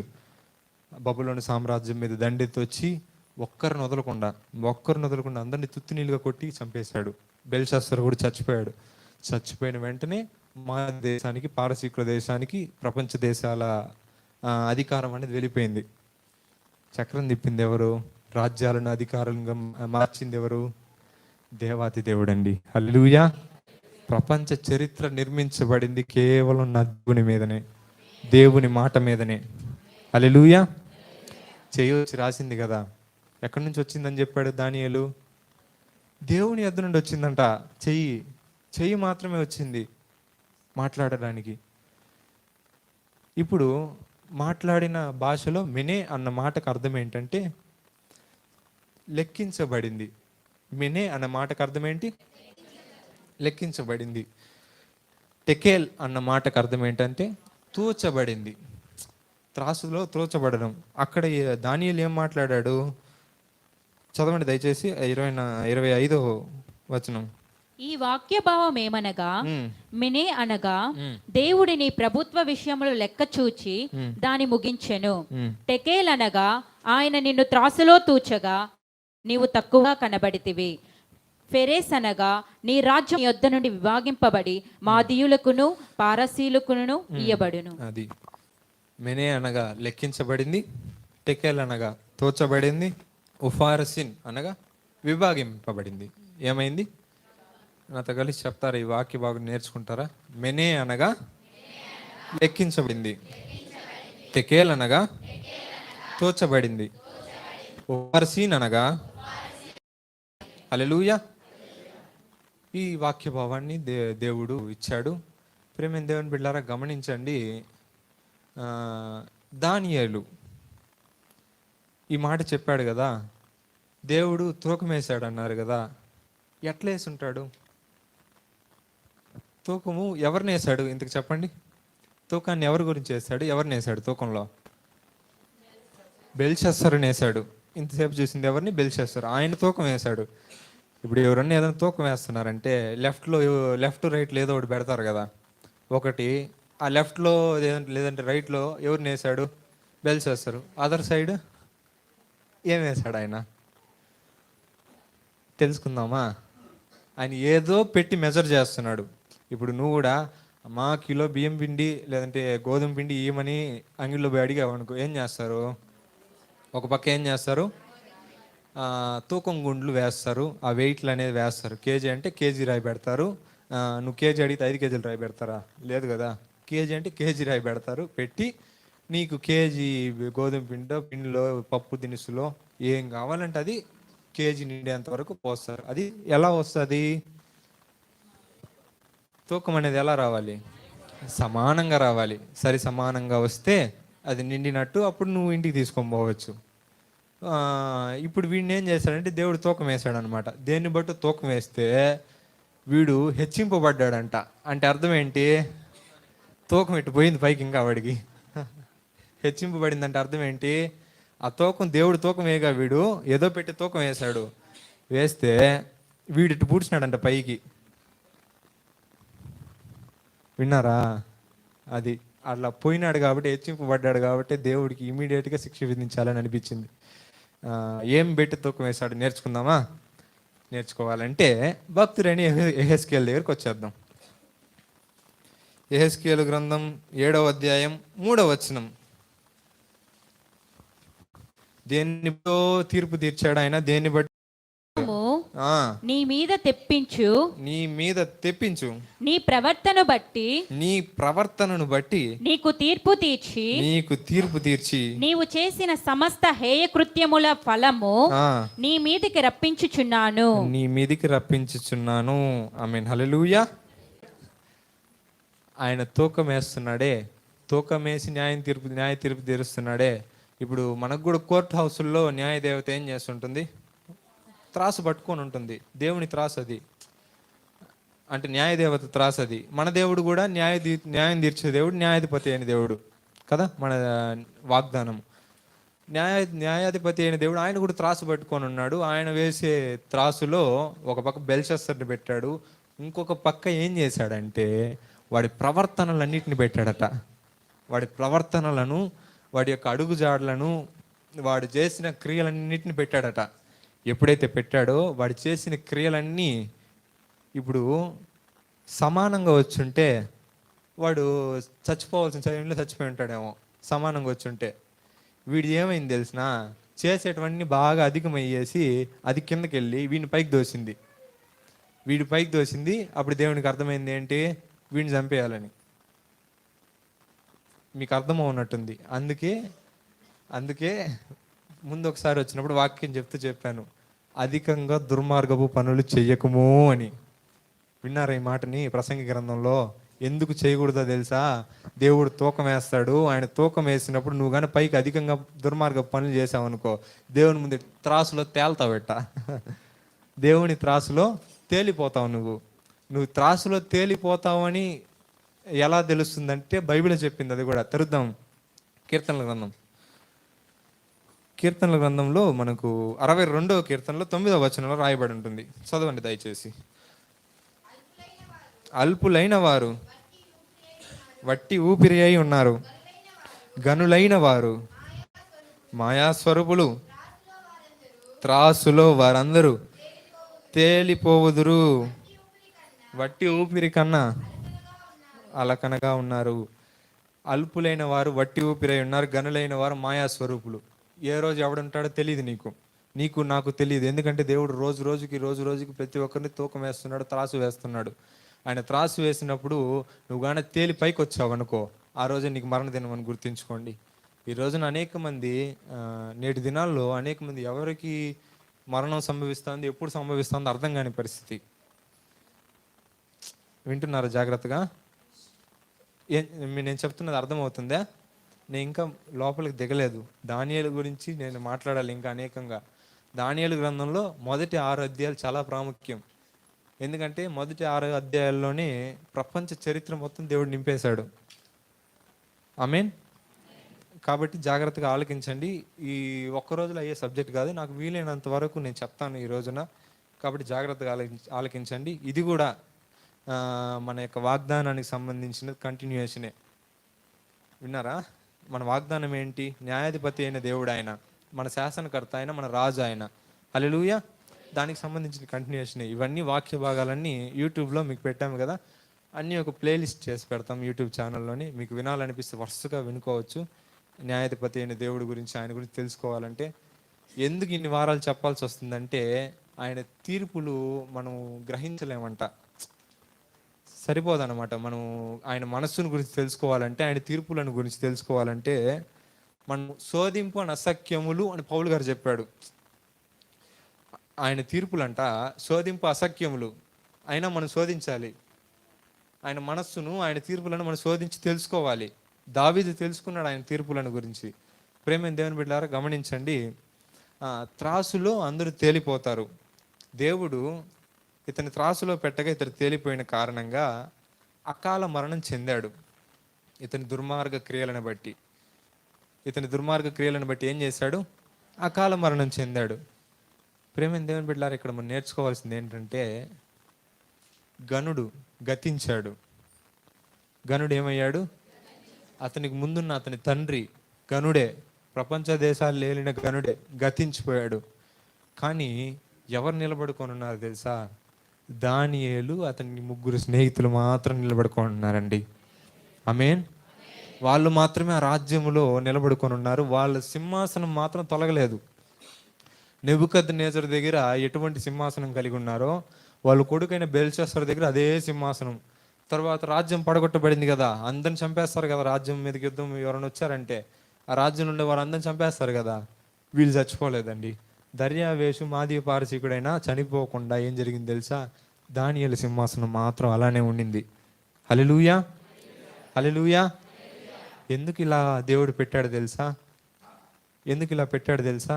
బబులోను సామ్రాజ్యం మీద దండెత్తి వచ్చి ఒక్కరిని వదలకుండా అందరినీ తుత్తునీలుగా కొట్టి చంపేశాడు. బెల్షస్సరు కూడా చచ్చిపోయాడు. చచ్చిపోయిన వెంటనే మా దేశానికి, పారసీకుల దేశానికి, ప్రపంచ దేశాల అధికారం అనేది వెళ్ళిపోయింది. చక్రం తిప్పింది ఎవరు? రాజ్యాలను అధికారంగా మార్చింది ఎవరు? దేవాతి దేవుడు అండి. హల్లెలూయా. ప్రపంచ చరిత్ర నిర్మించబడింది కేవలం నా దేవుని మీదనే, దేవుని మాట మీదనే. హల్లెలూయా. చేయొచ్చి రాసింది కదా. ఎక్కడి నుంచి వచ్చిందని చెప్పాడు దానియేలు? దేవుని యొద్ద నుండి వచ్చిందంట. చెయ్యి మాత్రమే వచ్చింది మాట్లాడడానికి. ఇప్పుడు మాట్లాడిన భాషలో మెనే అన్న మాటకు అర్థం ఏంటంటే లెక్కించబడింది. మెనే అన్న మాటకు అర్థం ఏంటి? లెక్కించబడింది. టెకేల్ అన్న మాటకు అర్థం ఏంటంటే తూచబడింది, త్రాసులో త్రోచబడడం. అక్కడ దానియేలు ఏం మాట్లాడాడు? చదవండి దయచేసి 25వ వచనం. ఈ వాక్య భావం ఏమనగా, మినే అనగా దేవుడి నీ ప్రభుత్వ విషయములు లెక్క చూచి దాని ముగించెను. టెకేల్ అనగా ఆయన నిన్ను త్రాసులో తూచగా నీవు తక్కువగా కనబడితివి. ఫెరేస్ అనగా నీ రాజ్యం యొద్ద నుండి విభాగింపబడి మాదీయులకును పారసీలకును ఇయ్యబడును. అది మెనే అనగా లెక్కించబడింది, టెకేల్ అనగా తోచబడింది, ఉఫారసిన్ అనగా విభాగింపబడింది. ఏమైంది? నాతో కలిసి చెప్తారా? ఈ వాక్య బాగా నేర్చుకుంటారా? మెనే అనగా లెక్కించబడింది, టెకేల్ అనగా తోచబడింది, ఉఫారసిన్ అనగా హల్లెలూయా. ఈ వాక్య భావాన్ని దేవుడు ఇచ్చాడు. ప్రేమైన దేవుని బిడ్డలారా, గమనించండి. దానియేలు ఈ మాట చెప్పాడు కదా, దేవుడు తూకం వేశాడు అన్నారు కదా. ఎట్లా వేసి ఉంటాడు? తూకము ఎవరిని వేశాడు? ఇంతకు చెప్పండి. తూకాన్ని ఎవరి గురించి వేశాడు? ఎవరిని వేశాడు తూకంలో? బెల్షస్సరుని వేశాడు. ఇంతసేపు చూసింది ఎవరిని? బెల్షస్సరు. ఆయన తూకం వేశాడు. ఇప్పుడు ఎవరన్నా ఏదైనా తూకం వేస్తున్నారంటే లెఫ్ట్ రైట్లో ఏదో ఒకటి పెడతారు కదా. ఒకటి ఆ లెఫ్ట్లో లేదంటే రైట్లో ఎవరిని వేశాడు? బెల్షస్సరు. అదర్ సైడ్ ఏం వేశాడు ఆయన? తెలుసుకుందామా? ఆయన ఏదో పెట్టి మెజర్ చేస్తున్నాడు. ఇప్పుడు నువ్వు కూడా మా కిలో బియ్యం పిండి లేదంటే గోధుమ పిండి ఇవ్వమని అంగిల్లో పోయి అడిగావు అనుకో, ఏం చేస్తారు? ఒక పక్క ఏం చేస్తారు? తూకం గుండ్లు వేస్తారు, ఆ వెయిట్లు అనేది వేస్తారు. కేజీ అంటే కేజీ రాయి పెడతారు. నువ్వు కేజీ అడిగితే 5 కేజీలు రాయి పెడతారా? లేదు కదా. కేజీ అంటే కేజీ రాయి పెడతారు. పెట్టి నీకు కేజీ గోధుమ పిండిలో పప్పు దినుసులో ఏం కావాలంటే అది కేజీ నిండేంత వరకు పోస్తారు. అది ఎలా వస్తుంది? తూకం అనేది ఎలా రావాలి? సమానంగా రావాలి. సరి సమానంగా వస్తే అది నిండినట్టు, అప్పుడు నువ్వు ఇంటికి తీసుకొని పోవచ్చు. ఇప్పుడు వీడిని ఏం చేశాడంటే దేవుడు తూకం వేశాడు అనమాట. దేన్ని బట్టి తూకం వేస్తే వీడు హెచ్చింపబడ్డాడంట. అంటే అర్థం ఏంటి? తూకం ఇటు పోయింది పైకి, ఇంకా వాడికి హెచ్చింపబడిందంటే అర్థం ఏంటి? ఆ తూకం దేవుడు తూకం వేయగా వీడు ఏదో పెట్టి తూకం వేశాడు. వేస్తే వీడు ఇటు పూడ్చినాడంట పైకి. విన్నారా? అది అట్లా పోయినాడు కాబట్టి, హెచ్చింపబడ్డాడు కాబట్టి దేవుడికి ఇమీడియట్గా శిక్ష విధించాలని అనిపించింది. ఏం పెట్టి తూకం వేశాడు నేర్చుకుందామా? నేర్చుకోవాలంటే భక్తుడైన యెహెజ్కేలు దగ్గరికి వచ్చేద్దాం. యెహెజ్కేలు గ్రంథం 7వ అధ్యాయం 3వ వచనం. దేన్ని తీర్పు తీర్చాడు ఆయన? దేన్ని బట్టి? నీ మీద తెప్పించు, నీ మీద తెప్పించు, నీ ప్రవర్తనను బట్టి నీకు తీర్పు తీర్చి నీవు చేసిన సమస్త హేయ కృత్యముల ఫలము నీ మీదికి రప్పించుచున్నాను. ఆమేన్. హల్లెలూయా. ఆయన తూకం వేస్తున్నాడే, తూకం వేసి న్యాయ తీర్పు తీరుస్తున్నాడే. ఇప్పుడు మనకు కూడా కోర్ట్ హౌసుల్లో న్యాయ దేవత ఏం చేస్తుంటుంది? త్రాసు పట్టుకొని ఉంటుంది. దేవుని త్రాసు అది, అంటే న్యాయదేవత త్రాసు అది. మన దేవుడు కూడా న్యాయం తీర్చే దేవుడు, న్యాయాధిపతి అయిన దేవుడు కదా మన వాగ్దానం. న్యాయాధిపతి అయిన దేవుడు ఆయన కూడా త్రాసు పట్టుకొని ఉన్నాడు. ఆయన వేసే త్రాసులో ఒక పక్క బెల్షస్సర్ని పెట్టాడు, ఇంకొక పక్క ఏం చేశాడంటే వాడి ప్రవర్తనలన్నిటిని పెట్టాడట. వాడి ప్రవర్తనలను, వాడి యొక్క అడుగుజాడలను, వాడు చేసిన క్రియలన్నిటిని పెట్టాడట. ఎప్పుడైతే పెట్టాడో వాడు చేసిన క్రియలన్నీ ఇప్పుడు సమానంగా వచ్చుంటే వాడు చచ్చిపోవాల్సిన సమయంలో చచ్చిపోయి ఉంటాడేమో, సమానంగా వచ్చుంటే. వీడు ఏమైంది తెలిసిన? చేసేటవన్నీ బాగా అధికమయ్యేసి అది కిందకి వెళ్ళి వీడిని పైకి దోసింది. అప్పుడు దేవునికి అర్థమైంది ఏంటి? వీడిని చంపేయాలని. మీకు అర్థమవునట్టుంది. అందుకే ముందు ఒకసారి వచ్చినప్పుడు వాక్యం చెప్పాను, అధికంగా దుర్మార్గపు పనులు చెయ్యకము అని. విన్నారా ఈ మాటని? ప్రసంగి గ్రంథంలో ఎందుకు చేయకూడదో తెలుసా? దేవుడు తూకం వేస్తాడు. ఆయన తూకం వేసినప్పుడు నువ్వు కానీ పైకి అధికంగా దుర్మార్గపు పనులు చేసావు అనుకో, దేవుని ముందు త్రాసులో తేల్తావట. దేవుని త్రాసులో తేలిపోతావు. నువ్వు త్రాసులో తేలిపోతావని ఎలా తెలుస్తుందంటే బైబిల్ చెప్పింది. అది కూడా తెరుద్దాం. కీర్తనల గ్రంథంలో మనకు 62వ కీర్తనలో 9వ వచనంలో రాయబడి ఉంటుంది. చదవండి దయచేసి. అల్పులైన వారు వట్టి ఊపిరి అయి ఉన్నారు, గనులైన వారు మాయాస్వరూపులు, త్రాసులో వారందరూ తేలిపోవుదురు. వట్టి ఊపిరి కన్నా అలకనగా ఉన్నారు. అల్పులైన వారు వట్టి ఊపిరై ఉన్నారు, గనులైన వారు మాయా స్వరూపులు. ఏ రోజు ఎవడుంటాడో తెలియదు నీకు నాకు తెలియదు. ఎందుకంటే దేవుడు రోజు రోజుకి ప్రతి ఒక్కరిని తూకం వేస్తున్నాడు, త్రాసు వేస్తున్నాడు. ఆయన త్రాసు వేసినప్పుడు నువ్వు కానీ తేలి పైకి వచ్చావు అనుకో, ఆ రోజే నీకు మరణదినం అని గుర్తుంచుకోండి. ఈ రోజున అనేక మంది నేటి దినాల్లో అనేక మంది ఎవరికి మరణం సంభవిస్తుంది, ఎప్పుడు సంభవిస్తుందో అర్థం కాని పరిస్థితి. వింటున్నారా జాగ్రత్తగా? నేను చెప్తున్నది అర్థమవుతుందా? నేను ఇంకా లోపలికి దిగలేదు. దానియేలు గురించి నేను మాట్లాడాలి ఇంకా అనేకంగా. దానియేలు గ్రంథంలో మొదటి 6 అధ్యాయాలు చాలా ప్రాముఖ్యం. ఎందుకంటే మొదటి 6 అధ్యాయాల్లోనే ప్రపంచ చరిత్ర మొత్తం దేవుడు నింపేశాడు. ఆమేన్. కాబట్టి జాగ్రత్తగా ఆలకించండి. ఈ ఒక్క రోజులో అయ్యే సబ్జెక్ట్ కాదు, నాకు వీలైనంత వరకు నేను చెప్తాను ఈ రోజున. కాబట్టి జాగ్రత్తగా ఆలకించండి. ఇది కూడా మన యొక్క వాగ్దానానికి సంబంధించిన కంటిన్యూషనే. విన్నారా? మన వాగ్దానం ఏంటి? న్యాయాధిపతి అయిన దేవుడు ఆయన, మన శాసనకర్త ఆయన, మన రాజు ఆయన. హల్లెలూయా. దానికి సంబంధించిన కంటిన్యూషనే ఇవన్నీ. వాక్య భాగాలన్నీ యూట్యూబ్లో మీకు పెట్టాము కదా, అన్నీ ఒక ప్లేలిస్ట్ చేసి పెడతాం యూట్యూబ్ ఛానల్లోని. మీకు వినాలనిపిస్తే వరుసగా వినుకోవచ్చు. న్యాయాధిపతి అయిన దేవుడి గురించి, ఆయన గురించి తెలుసుకోవాలంటే. ఎందుకు ఇన్ని వారాలు చెప్పాల్సి వస్తుందంటే, ఆయన తీర్పులు మనం గ్రహించలేమంట, సరిపోదన్నమాట. మనం ఆయన మనస్సును గురించి తెలుసుకోవాలంటే, ఆయన తీర్పులను గురించి తెలుసుకోవాలంటే, మనం శోధింపు అని అసఖ్యములు అని పౌలు గారు చెప్పాడు. ఆయన తీర్పులంట శోధింపు అసఖ్యములు, అయినా మనం శోధించాలి. ఆయన మనస్సును, ఆయన తీర్పులను మనం శోధించి తెలుసుకోవాలి. దావీదు తెలుసుకున్నాడు ఆయన తీర్పులను గురించి. ప్రేమైన దేవుని బిడ్డలారా గమనించండి. త్రాసులో అందరూ తేలిపోతారు. దేవుడు ఇతని త్రాసులో పెట్టగా ఇతడు తేలిపోయిన కారణంగా అకాల మరణం చెందాడు. ఇతని దుర్మార్గ క్రియలను బట్టి ఏం చేశాడు? అకాల మరణం చెందాడు. ప్రేమైన దేవుని బిడ్డలారా, ఇక్కడ మనం నేర్చుకోవాల్సింది ఏంటంటే, గనుడు గతించాడు. గనుడు ఏమయ్యాడు? అతనికి ముందున్న అతని తండ్రి గనుడే, ప్రపంచ దేశాలు ఏలిన గనుడే గతించిపోయాడు. కానీ ఎవరు నిలబడుకొని ఉన్నారు తెలుసా? దానియేలు అతని 3 స్నేహితులు మాత్రం నిలబడుకొని ఉన్నారండి. ఆమేన్. వాళ్ళు మాత్రమే ఆ రాజ్యములో నిలబడుకొని ఉన్నారు. వాళ్ళ సింహాసనం మాత్రం తొలగలేదు. నెబుకద్నెజరు దగ్గర ఎటువంటి సింహాసనం కలిగి ఉన్నారో, వాళ్ళ కొడుకైన బెల్షస్సరు దగ్గర అదే సింహాసనం. తర్వాత రాజ్యం పడగొట్టబడింది కదా, అందరిని చంపేస్తారు కదా. రాజ్యం మీదకి యుద్ధం ఎవరైనా వచ్చారంటే ఆ రాజ్యం నుండి వారు అందరిని చంపేస్తారు కదా. వీళ్ళు చచ్చిపోలేదండి. దర్యావేషు మాదీ పారసీకుడైనా చనిపోకుండా ఏం జరిగింది తెలుసా? దానియేలు సింహాసనం మాత్రం అలానే ఉండింది. హల్లెలూయా, హల్లెలూయా. ఎందుకు ఇలా దేవుడు పెట్టాడు తెలుసా? ఎందుకు ఇలా పెట్టాడు తెలుసా?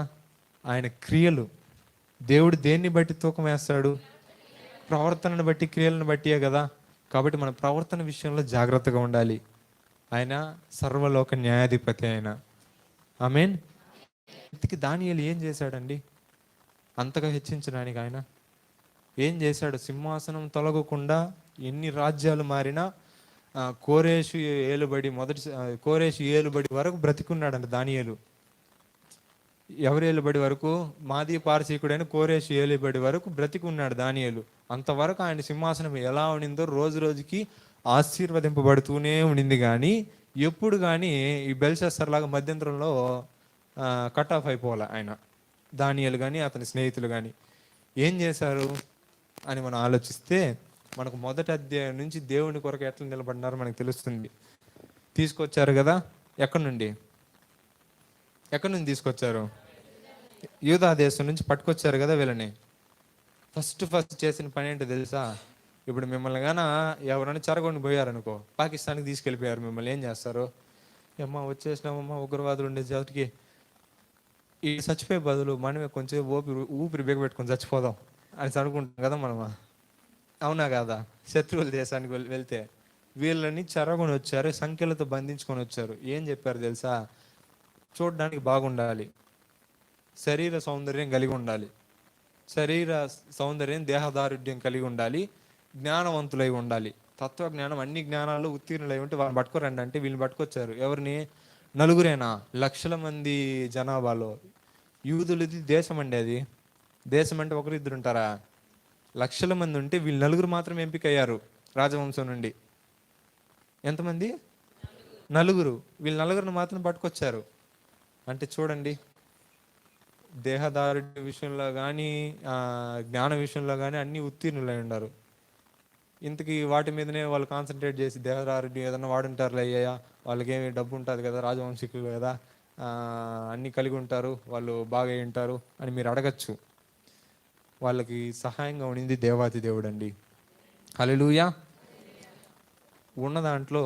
ఆయన క్రియలు. దేవుడు దేన్ని బట్టి తూకం వేస్తాడు? ప్రవర్తనను బట్టి, క్రియలను బట్టియే కదా. కాబట్టి మన ప్రవర్తన విషయంలో జాగ్రత్తగా ఉండాలి. ఆయన సర్వలోక న్యాయాధిపతి ఆయన. ఆమేన్. ఇంతకీ దానియేలు ఏం చేశాడండి అంతగా హెచ్చించడానికి? ఆయన ఏం చేశాడు? సింహాసనం తొలగకుండా ఎన్ని రాజ్యాలు మారినా కోరేషు ఏలుబడి వరకు బ్రతికున్నాడంట దానియేలు. ఎవరు ఏలుబడి వరకు? మాదీ పారసీకుడైన కోరేషు ఏలుబడి వరకు బ్రతికున్నాడు దానియేలు. అంతవరకు ఆయన సింహాసనం ఎలా ఉండిందో రోజు రోజుకి ఆశీర్వదింపబడుతూనే ఉండింది. కానీ ఎప్పుడు కానీ ఈ బెల్షస్సర్ లాగా మధ్యంతరంలో కట్ ఆఫ్ అయిపోవాలి ఆయన. దానియేలు కానీ అతని స్నేహితులు కానీ ఏం చేశారు అని మనం ఆలోచిస్తే, మనకు మొదటి అధ్యాయం నుంచి దేవుని కొరకు ఎట్లా నిలబడినారో మనకు తెలుస్తుంది. తీసుకొచ్చారు కదా, ఎక్కడి నుండి తీసుకొచ్చారు? యూదా దేశం నుంచి పట్టుకొచ్చారు కదా వీళ్ళని. ఫస్ట్ చేసిన పని ఏంటో తెలుసా? ఇప్పుడు మిమ్మల్ని గాన ఎవరైనా చెరగొని పోయారనుకో, పాకిస్తాన్కి తీసుకెళ్ళిపోయారు, మిమ్మల్ని ఏం చేస్తారు? అమ్మా వచ్చేసినామమ్మా, ఉగ్రవాదులు ఉండే చోటికి, ఈ చచ్చిపోయే బదులు మనమే కొంచెం ఊపిరి బిగబెట్టుకొని చచ్చిపోదాం అని అనుకుంటాం కదా మనమా. అవునా కాదా? శత్రువుల దేశానికి వెళ్తే వీళ్ళని చెరగొని వచ్చారు, సంఖ్యలతో బంధించుకొని వచ్చారు. ఏం చెప్పారు తెలుసా? చూడడానికి బాగుండాలి, శరీర సౌందర్యం కలిగి ఉండాలి, శరీర సౌందర్యం దేహదారుఢ్యం కలిగి ఉండాలి, జ్ఞానవంతులై ఉండాలి, తత్వజ్ఞానం అన్ని జ్ఞానాలు ఉత్తీర్ణులై ఉంటే వాళ్ళని పట్టుకోరండి అంటే వీళ్ళని పట్టుకొచ్చారు. ఎవరిని? నలుగురేనా? లక్షల మంది జనాభాలో. యూదులది దేశం అండి అది. దేశం అంటే 1-2 ఉంటారా? లక్షల మంది ఉంటే వీళ్ళు 9 మాత్రం ఎంపిక అయ్యారు రాజవంశం నుండి. ఎంతమంది? నలుగురు. వీళ్ళు నలుగురిని మాత్రం పట్టుకొచ్చారు. అంటే చూడండి, దేహదారుడి విషయంలో కానీ జ్ఞాన విషయంలో కానీ అన్నీ ఉత్తీర్ణులై ఉన్నారు. ఇంతకీ వాటి మీదనే వాళ్ళు కాన్సన్ట్రేట్ చేసి దేహదారుడిని ఏదన్నా వాడుంటారులే అయ్యా, వాళ్ళకేమి డబ్బు ఉంటుంది కదా, రాజవంశీకులు కదా, అన్నీ కలిగి ఉంటారు, వాళ్ళు బాగా అయి ఉంటారు అని మీరు అడగచ్చు. వాళ్ళకి సహాయంగా ఉండింది దేవాతి దేవుడు అండి. హల్లెలూయా. ఉన్న దాంట్లో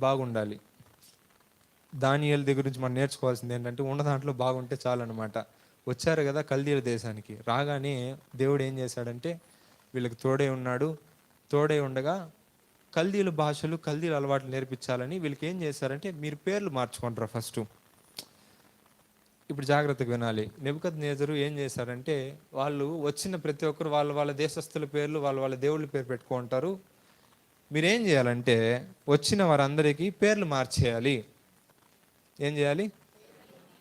బాగుండాలి. దానియేలు దగ్గర నుంచి మనం నేర్చుకోవాల్సింది ఏంటంటే, ఉన్న దాంట్లో బాగుంటే చాలన్నమాట. వచ్చారు కదా కల్దీయుల దేశానికి, రాగానే దేవుడు ఏం చేశాడంటే వీళ్ళకి తోడే ఉన్నాడు. తోడే ఉండగా కల్దీయుల భాషలు, కల్దీయుల అలవాట్లు నేర్పించాలని వీళ్ళకి ఏం చేశారంటే, మీరు పేర్లు మార్చుకుంటారు ఫస్ట్. ఇప్పుడు జాగ్రత్తగా వినాలి. నెబుకద్నెజరు ఏం చేశారంటే, వాళ్ళు వచ్చిన ప్రతి ఒక్కరు వాళ్ళ వాళ్ళ దేశస్తుల పేర్లు, వాళ్ళ వాళ్ళ దేవుళ్ళ పేరు పెట్టుకుంటారు. మీరేం చేయాలంటే వచ్చిన వారందరికీ పేర్లు మార్చేయాలి. ఏం చేయాలి?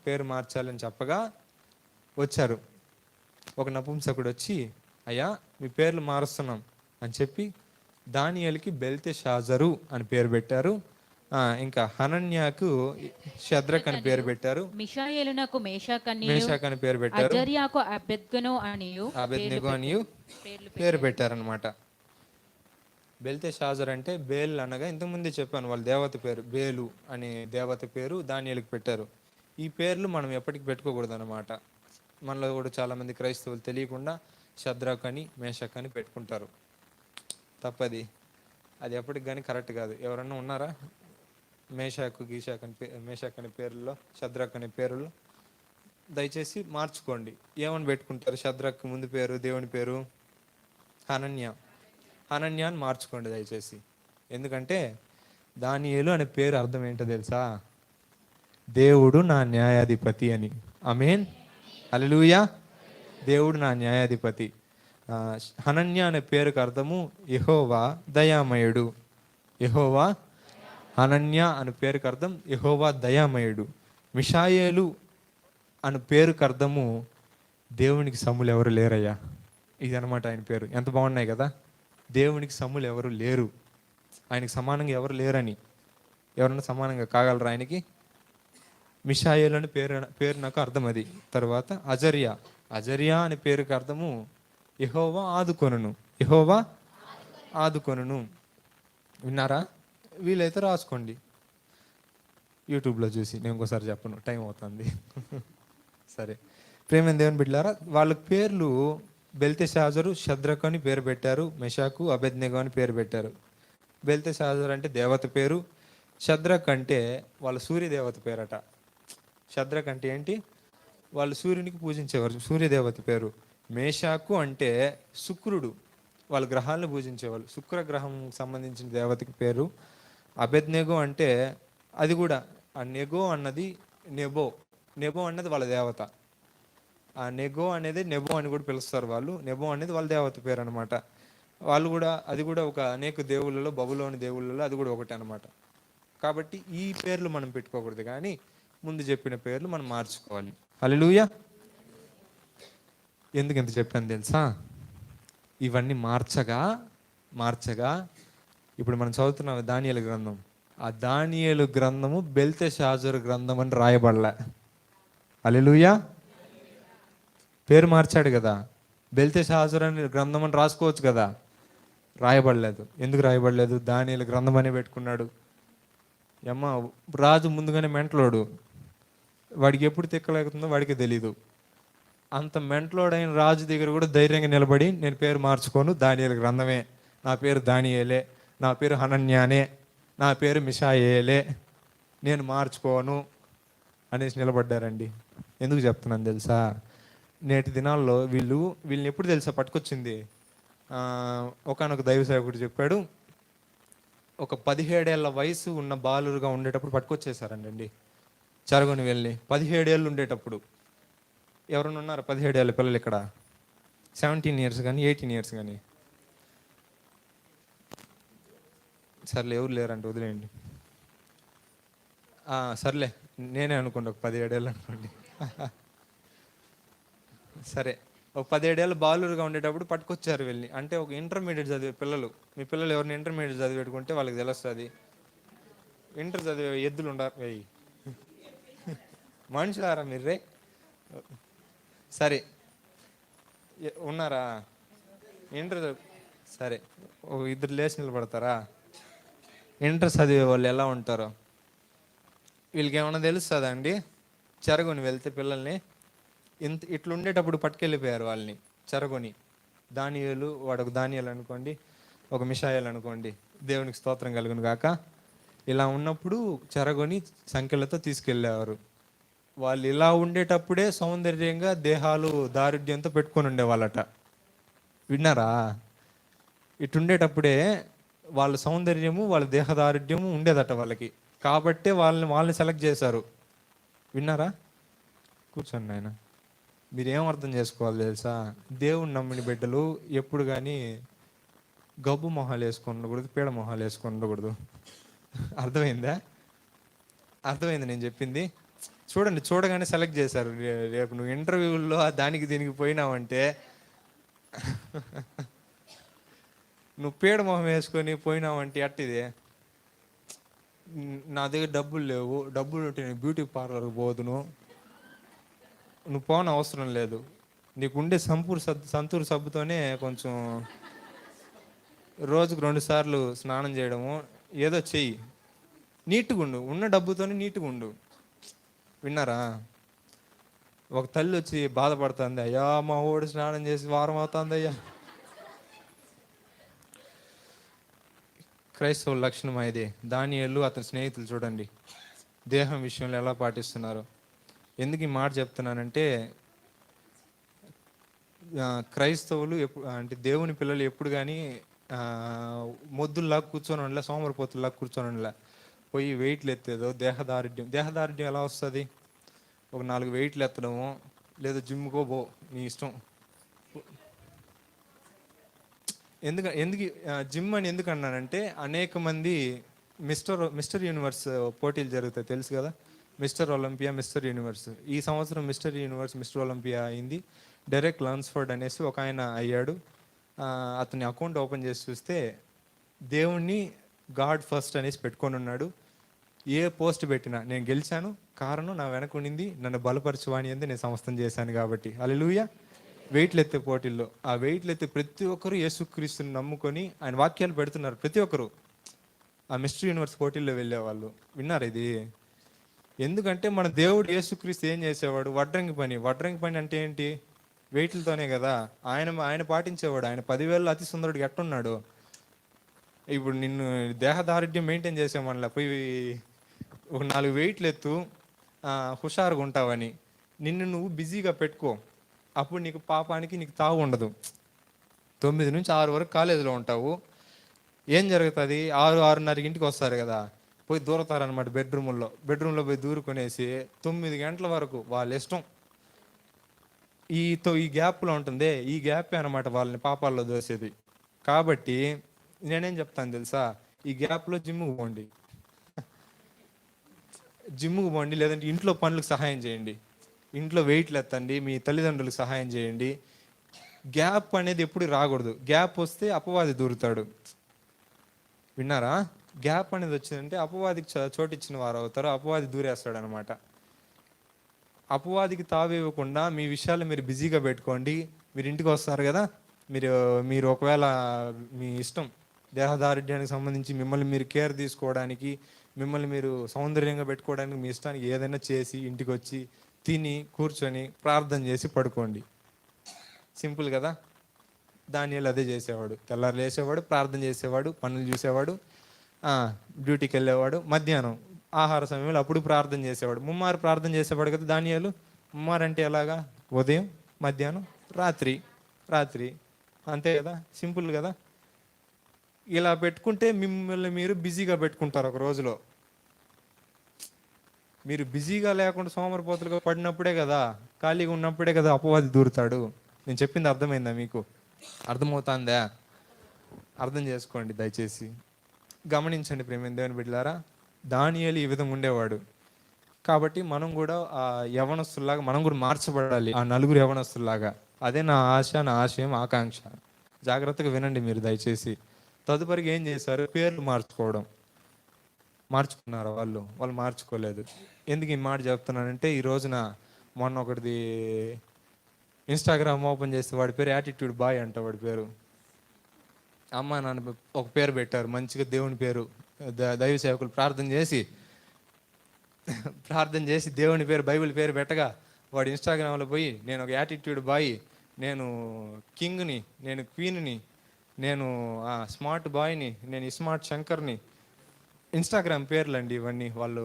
పేరు మార్చాలని చెప్పగా వచ్చారు. ఒక నపుంసకుడు వచ్చి, అయ్యా మీ పేర్లు మారుస్తున్నాం అని చెప్పి దానియేలుకి బెల్తెషాజరు అని పేరు పెట్టారు. ఇంకా హనన్యాకు షద్రక్ అని పేరు పెట్టారు. మిషాయేలునకు మేషాక్ అని పేరు పెట్టారు. అజర్యాకు అబేద్నెగో అనియు పేరు పెట్టారనమాట. బెల్తెషాజర్ అంటే బేల్ అనగా ఇంతకుముందే చెప్పాను, వాళ్ళ దేవత పేరు బేలు అనే దేవత పేరు దానియేలుకి పెట్టారు. ఈ పేర్లు మనం ఎప్పటికి పెట్టుకోకూడదు అనమాట. మనలో కూడా చాలా మంది క్రైస్తవులు తెలియకుండా షద్రక్ అని, మేషాక్ అని పెట్టుకుంటారు. తప్పది. అది ఎప్పటికి కానీ కరెక్ట్ కాదు. ఎవరన్నా ఉన్నారా మేషాక్ అనే పేర్లలో, షద్రక్ అనే పేరులో? దయచేసి మార్చుకోండి. ఏమని పెట్టుకుంటారు? షద్రక్ ముందు పేరు దేవుని పేరు హనన్య అని మార్చుకోండి దయచేసి. ఎందుకంటే దానియేలు అనే పేరు అర్థం ఏంటో తెలుసా? దేవుడు నా న్యాయాధిపతి అని. ఆమేన్, హల్లెలూయా. దేవుడు నా న్యాయాధిపతి. హనన్య అనే పేరుకు అర్థము యెహోవా దయామయుడు. యెహోవా, హనన్య అనే పేరుకు అర్థం యెహోవా దయామయుడు. మిషాయేలు అనే పేరుకు అర్థము దేవునికి సమ్ములు ఎవరు లేరయ్యా. ఇది అనమాట ఆయన పేరు. ఎంత బాగున్నాయి కదా. దేవునికి సమ్ములు ఎవరు లేరు, ఆయనకి సమానంగా ఎవరు లేరని. ఎవరన్నా సమానంగా కాగలరా ఆయనకి? మిషాయేలు అని పేరు నాకు అర్థం అది. తర్వాత అజర్యా అనే పేరుకి అర్థము యెహోవా ఆదుకొనును. యెహోవా ఆదుకొనును. విన్నారా? వీలైతే రాసుకోండి యూట్యూబ్లో చూసి. నేను ఇంకోసారి చెప్పను, టైం అవుతుంది. సరే, ప్రేమైన దేవుని బిడ్డలారా, వాళ్ళ పేర్లు బెల్తెషాజరు, షద్రక్ అని పేరు పెట్టారు. మెషాకు, అబేద్నెగో అని పేరు పెట్టారు. బెల్తెషాజర్ అంటే దేవత పేరు. షద్రక్ అంటే వాళ్ళ సూర్యదేవత పేరట. షద్రక్ అంటే ఏంటి? వాళ్ళు సూర్యునికి పూజించేవారు, సూర్యదేవత పేరు. మేషాకు అంటే శుక్రుడు, వాళ్ళ గ్రహాలను పూజించేవాళ్ళు, శుక్ర గ్రహం సంబంధించిన దేవతకి పేరు. అబేద్నెగో అంటే అది కూడా ఆ నెగో అన్నది నెబో అన్నది వాళ్ళ దేవత. ఆ నెగో అనేది నెబో అని కూడా పిలుస్తారు వాళ్ళు. నెబో అనేది వాళ్ళ దేవత పేరు అనమాట. వాళ్ళు కూడా, అది కూడా ఒక అనేక దేవుళ్ళలో, బబులోని దేవుళ్ళలో అది కూడా ఒకటి అనమాట. కాబట్టి ఈ పేర్లు మనం పెట్టుకోకూడదు, కానీ ముందు చెప్పిన పేర్లు మనం మార్చుకోవాలి. హల్లెలూయా. ఎందుకు ఎంత చెప్పాను తెలుసా? ఇవన్నీ మార్చగా ఇప్పుడు మనం చదువుతున్నాం దానియేలు గ్రంథం. ఆ దానియేలు గ్రంథము బెల్తెషాజరు గ్రంథం అని రాయబడలే. హల్లెలూయా. పేరు మార్చాడు కదా, బెల్తెషాజరు అని గ్రంథం అని రాసుకోవచ్చు కదా, రాయబడలేదు. ఎందుకు రాయబడలేదు? దానియేలు గ్రంథం అనే పెట్టుకున్నాడు. రాజు ముందుగానే మెంటలోడు, వాడికి ఎప్పుడు తిక్కలేకుందో వాడికి తెలీదు. అంత మెంటలోడైన రాజు దగ్గర కూడా ధైర్యంగా నిలబడి, నేను పేరు మార్చుకోను, దానియేలు గ్రంథమే, నా పేరు దానియేలే, నా పేరు హనన్యానే, నా పేరు మిషాయేలే, నేను మార్చుకోను అనేసి నిలబడ్డారండి. ఎందుకు చెప్తున్నాను తెలుసా? నేటి దినాల్లో వీళ్ళని ఎప్పుడు తెలుసా పట్టుకొచ్చింది? ఒకనొక దైవ సేవకుడు చెప్పాడు, ఒక 17 ఏళ్ల వయసు ఉన్న బాలురుగా ఉండేటప్పుడు పట్టుకొచ్చేసారండి చెరగొని వెళ్ళి. 17 ఏళ్ళు ఉండేటప్పుడు. ఎవరైనా ఉన్నారా 17 ఏళ్ళ పిల్లలు ఇక్కడ? 17 ఇయర్స్ కానీ 18 ఇయర్స్ కానీ? సర్లే, ఎవరు లేరంటే వదిలేయండి. సర్లే, నేనే అనుకోండి, ఒక 17 ఏళ్ళు అనుకోండి. సరే, ఒక 17 ఏళ్ళ బాలురుగా ఉండేటప్పుడు పట్టుకొచ్చారు వెళ్ళి. అంటే ఒక ఇంటర్మీడియట్ చదివే పిల్లలు. మీ పిల్లలు ఎవరిని ఇంటర్మీడియట్ చదివి పెట్టుకుంటే వాళ్ళకి తెలుస్తుంది. ఇంటర్ చదివే ఎద్దులు ఉండారు ఏయ్. మనుషులారా మీరు రే. సరే ఉన్నారా ఇంటర్ సరే ఇద్దరు లేచి నిలబడతారా? ఇంటర్ చదివే వాళ్ళు ఎలా ఉంటారో వీళ్ళకి ఏమన్నా తెలుస్తుందా అండి? చెరగొని వెళ్తే పిల్లల్ని ఇట్లా ఉండేటప్పుడు పట్టుకెళ్ళిపోయారు వాళ్ళని చెరగొని. దానియేలు వాడు దానియేలు అనుకోండి, ఒక మిషాయేలు అనుకోండి, దేవునికి స్తోత్రం కలుగును గాక. ఇలా ఉన్నప్పుడు చెరగొని సంఖ్యలతో తీసుకెళ్ళేవారు. వాళ్ళు ఇలా ఉండేటప్పుడే సౌందర్యంగా దేహాలు దారుఢ్యంతో పెట్టుకొని ఉండేవాళ్ళట. విన్నారా? ఇటుండేటప్పుడే వాళ్ళ సౌందర్యము వాళ్ళ దేహదారుఢ్యము ఉండేదట వాళ్ళకి. కాబట్టే వాళ్ళని సెలెక్ట్ చేశారు. విన్నారా? కూర్చోండి ఆయన. మీరేం అర్థం చేసుకోవాలి తెలుసా? దేవుని నమ్మిన బిడ్డలు ఎప్పుడు కానీ గబ్బు మొహాలు వేసుకొని ఉండకూడదు, పీడ మొహాలు వేసుకొని ఉండకూడదు. అర్థమైందా? అర్థమైంది నేను చెప్పింది? చూడండి, చూడగానే సెలెక్ట్ చేశారు. రేపు నువ్వు ఇంటర్వ్యూల్లో దానికి దీనికి పోయినావంటే నువ్వు పీడ మొహం వేసుకొని పోయినావంటే అట్టిదే. నా దగ్గర డబ్బులు లేవు, డబ్బులు ఉంటే నేను బ్యూటీ పార్లర్కి పోదును, నువ్వు పోన అవసరం లేదు, నీకుండే సంతూర్ సబ్బుతోనే కొంచెం రోజుకు 2 సార్లు స్నానం చేయడము ఏదో చెయ్యి, నీట్గా ఉండు, ఉన్న డబ్బుతోనే నీట్గా ఉండు. విన్నారా? ఒక తల్లి వచ్చి బాధపడుతుంది, అయ్యా మా ఓడి స్నానం చేసి వారం అవుతుంది అయ్యా. క్రైస్తవుల లక్షణం ఇది. దానియేలు అతని స్నేహితులు చూడండి దేహం విషయంలో ఎలా పాటిస్తున్నారు. ఎందుకు ఈ మాట చెప్తున్నానంటే, క్రైస్తవులు అంటే దేవుని పిల్లలు ఎప్పుడు కానీ మొద్దుల్లా కూర్చొని ఉండలే, సోమరిపోతుల్లా కూర్చొని ఉండలే. పోయి వెయిట్లు ఎత్తేదో దేహదారుఢ్యం ఎలా వస్తుంది? ఒక 4 వెయిట్లు ఎత్తడము, లేదా జిమ్కో పో, నీ ఇష్టం. ఎందుకు జిమ్ అని ఎందుకు అన్నానంటే, అనేక మంది మిస్టర్ యూనివర్స్ పోటీలు జరుగుతాయి తెలుసు కదా. Mister Olympia, mister universe. ఈ సంవత్సరం మిస్టర్ యూనివర్స్, మిస్టర్ ఒలింపియా అయింది. డెరెక్ లాన్స్ఫర్డ్ అనేసి ఒక ఆయన అయ్యాడు. అతని అకౌంట్ ఓపెన్ చేసి చూస్తే దేవుణ్ణి గాడ్ ఫస్ట్ అనేసి పెట్టుకొని ఉన్నాడు. ఏ పోస్ట్ పెట్టినా నేను గెలిచాను, కారణం నా వెనక ఉండింది, నన్ను బలపరచువాని అంది నేను సమస్తం చేశాను కాబట్టి. హల్లెలూయా. వెయిట్లు ఎత్తే పోటీల్లో ఆ వెయిట్లు ఎత్తే ప్రతి ఒక్కరు యేసుక్రీస్తుని నమ్ముకొని ఆయన వాక్యాలు పెడుతున్నారు. ప్రతి ఒక్కరు ఆ మిస్టర్ యూనివర్స్ పోటీల్లో వెళ్ళేవాళ్ళు. విన్నారు ఇది? ఎందుకంటే మన దేవుడు యేసుక్రీస్తు ఏం చేసేవాడు? వడ్రంగి పని అంటే ఏంటి? వెయిట్లతోనే కదా. ఆయన పాటించేవాడు. ఆయన 10,000 అతి సుందరుడికి ఎట్టున్నాడు? ఇప్పుడు నిన్ను దేహదారుఢ్యం మెయింటైన్ చేసేమనలా, పోయి ఒక 4 వెయిట్లు ఎత్తు, హుషారుగా ఉంటావని. నిన్ను నువ్వు బిజీగా పెట్టుకో, అప్పుడు నీకు పాపానికి నీకు తావు ఉండదు. 9 నుంచి 6 వరకు కాలేజీలో ఉంటావు. ఏం జరుగుతుంది? 6-6:30 ఇంటికి వస్తారు కదా, పోయి దూరతారనమాట బెడ్రూమ్లో పోయి దూరుకొనేసి 9 గంటల వరకు వాళ్ళ ఇష్టం. ఈ గ్యాప్లో ఉంటుంది, ఈ గ్యాప్ అనమాట వాళ్ళని పాపాల్లో దోసేది. కాబట్టి నేనేం చెప్తాను తెలుసా? ఈ గ్యాప్లో జిమ్ముకు పోండి, లేదంటే ఇంట్లో పనులకు సహాయం చేయండి, ఇంట్లో వెయిట్లు ఎత్తండి, మీ తల్లిదండ్రులకు సహాయం చేయండి. గ్యాప్ అనేది ఎప్పుడు రాకూడదు. గ్యాప్ వస్తే అపవాది దూరుతాడు. విన్నారా? గ్యాప్ అనేది వచ్చిందంటే అపవాదికి చోటిచ్చిన వారు అవుతారు, అపవాది దూరేస్తాడు అనమాట. అపవాదికి తావివ్వకుండా మీ విషయాలు మీరు బిజీగా పెట్టుకోండి. మీరు ఇంటికి వస్తారు కదా, మీరు ఒకవేళ మీ ఇష్టం దేహదారుఢ్యానికి సంబంధించి మిమ్మల్ని మీరు కేర్ తీసుకోవడానికి, మిమ్మల్ని మీరు సౌందర్యంగా పెట్టుకోవడానికి మీ ఇష్టానికి ఏదైనా చేసి ఇంటికి వచ్చి తిని కూర్చొని ప్రార్థన చేసి పడుకోండి. సింపుల్ కదా. దానియేలు అదే చేసేవాడు. తెల్లారు లేసేవాడు, ప్రార్థన చేసేవాడు, పనులు చూసేవాడు, డ్యూటీకి వెళ్ళేవాడు. మధ్యాహ్నం ఆహార సమయంలో అప్పుడు ప్రార్థన చేసేవాడు. ముమ్మారు ప్రార్థన చేసేవాడు కదా దానియేలు. ముమ్మారు అంటే ఎలాగా? ఉదయం, మధ్యాహ్నం, రాత్రి అంతే కదా. సింపుల్ కదా. ఇలా పెట్టుకుంటే మిమ్మల్ని మీరు బిజీగా పెట్టుకుంటారు. ఒక రోజులో మీరు బిజీగా లేకుండా సోమరిపోతులుగా పడినప్పుడే కదా, ఖాళీగా ఉన్నప్పుడే కదా అపవాది దూరుతాడు. నేను చెప్పింది అర్థమైందా మీకు? అర్థమవుతుందా? అర్థం చేసుకోండి దయచేసి, గమనించండి ప్రేమ దేవుని బిడ్డలారా. దానియేలు ఈ విధంగా ఉండేవాడు. కాబట్టి మనం కూడా ఆ యవనస్తుల్లాగా మనం కూడా మార్చబడాలి, ఆ 9 యవనస్తుల్లాగా. అదే నా ఆశ, నా ఆశయం, ఆకాంక్ష. జాగ్రత్తగా వినండి మీరు దయచేసి. తదుపరిగా ఏం చేశారు? పేర్లు మార్చుకోవడం. మార్చుకున్నారు వాళ్ళు మార్చుకోలేదు. ఎందుకు ఈ మాట చెప్తున్నానంటే, ఈ రోజున మొన్న ఒకటిది ఇన్స్టాగ్రామ్ ఓపెన్ చేస్తే వాడి పేరు యాటిట్యూడ్ బాయ్ అంట. వాడి పేరు అమ్మ నాన్న ఒక పేరు పెట్టారు మంచిగా, దేవుని పేరు. దైవ సేవకులు ప్రార్థన చేసి దేవుని పేరు, బైబిల్ పేరు పెట్టగా వాడు ఇన్స్టాగ్రామ్లో పోయి, నేను ఒక యాటిట్యూడ్ బాయ్, నేను కింగ్ని, నేను క్వీన్ని, నేను స్మార్ట్ బాయ్ని, నేను స్మార్ట్ శంకర్ని. ఇన్స్టాగ్రామ్ పేర్లు అండి ఇవన్నీ. వాళ్ళు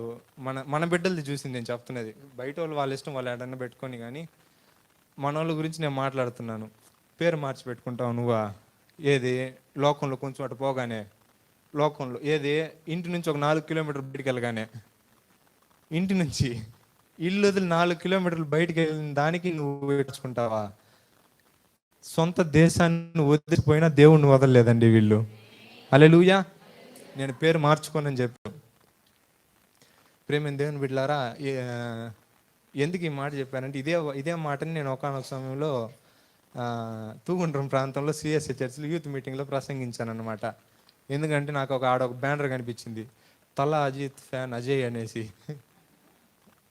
మన బిడ్డలది చూసింది నేను చెప్తున్నది. బయట వాళ్ళ ఇష్టం, వాళ్ళు ఎడన్నా పెట్టుకొని, కానీ మన వాళ్ళ గురించి నేను మాట్లాడుతున్నాను. పేరు మార్చి పెట్టుకుంటావు నువ్వా? ఏది లోకంలో కొంచెం అటు పోగానే, లోకంలో ఏది ఇంటి నుంచి ఒక 4 కిలోమీటర్లు బయటికి వెళ్ళగానే, ఇంటి నుంచి ఇల్లు వదిలి 4 కిలోమీటర్లు బయటికి వెళ్ళిన దానికి నువ్వు పెట్టుకుంటావా? సొంత దేశాన్ని వదిలిపోయినా దేవుణ్ణి వదలలేదండి వీళ్ళు. హల్లెలూయా. నేను పేరు మార్చుకోనని చెప్పాను. ప్రేమ దేవుని బిడ్డలారా, ఎందుకు ఈ మాట చెప్పానంటే, ఇదే మాటని నేను ఒకానొక సమయంలో తూగుండ్రం ప్రాంతంలో సిఎస్ఐ చర్చిలో యూత్ మీటింగ్లో ప్రసంగించాను అనమాట. ఎందుకంటే నాకు ఆడొక బ్యానర్ కనిపించింది, తల అజిత్ ఫ్యాన్ అజయ్ అనేసి.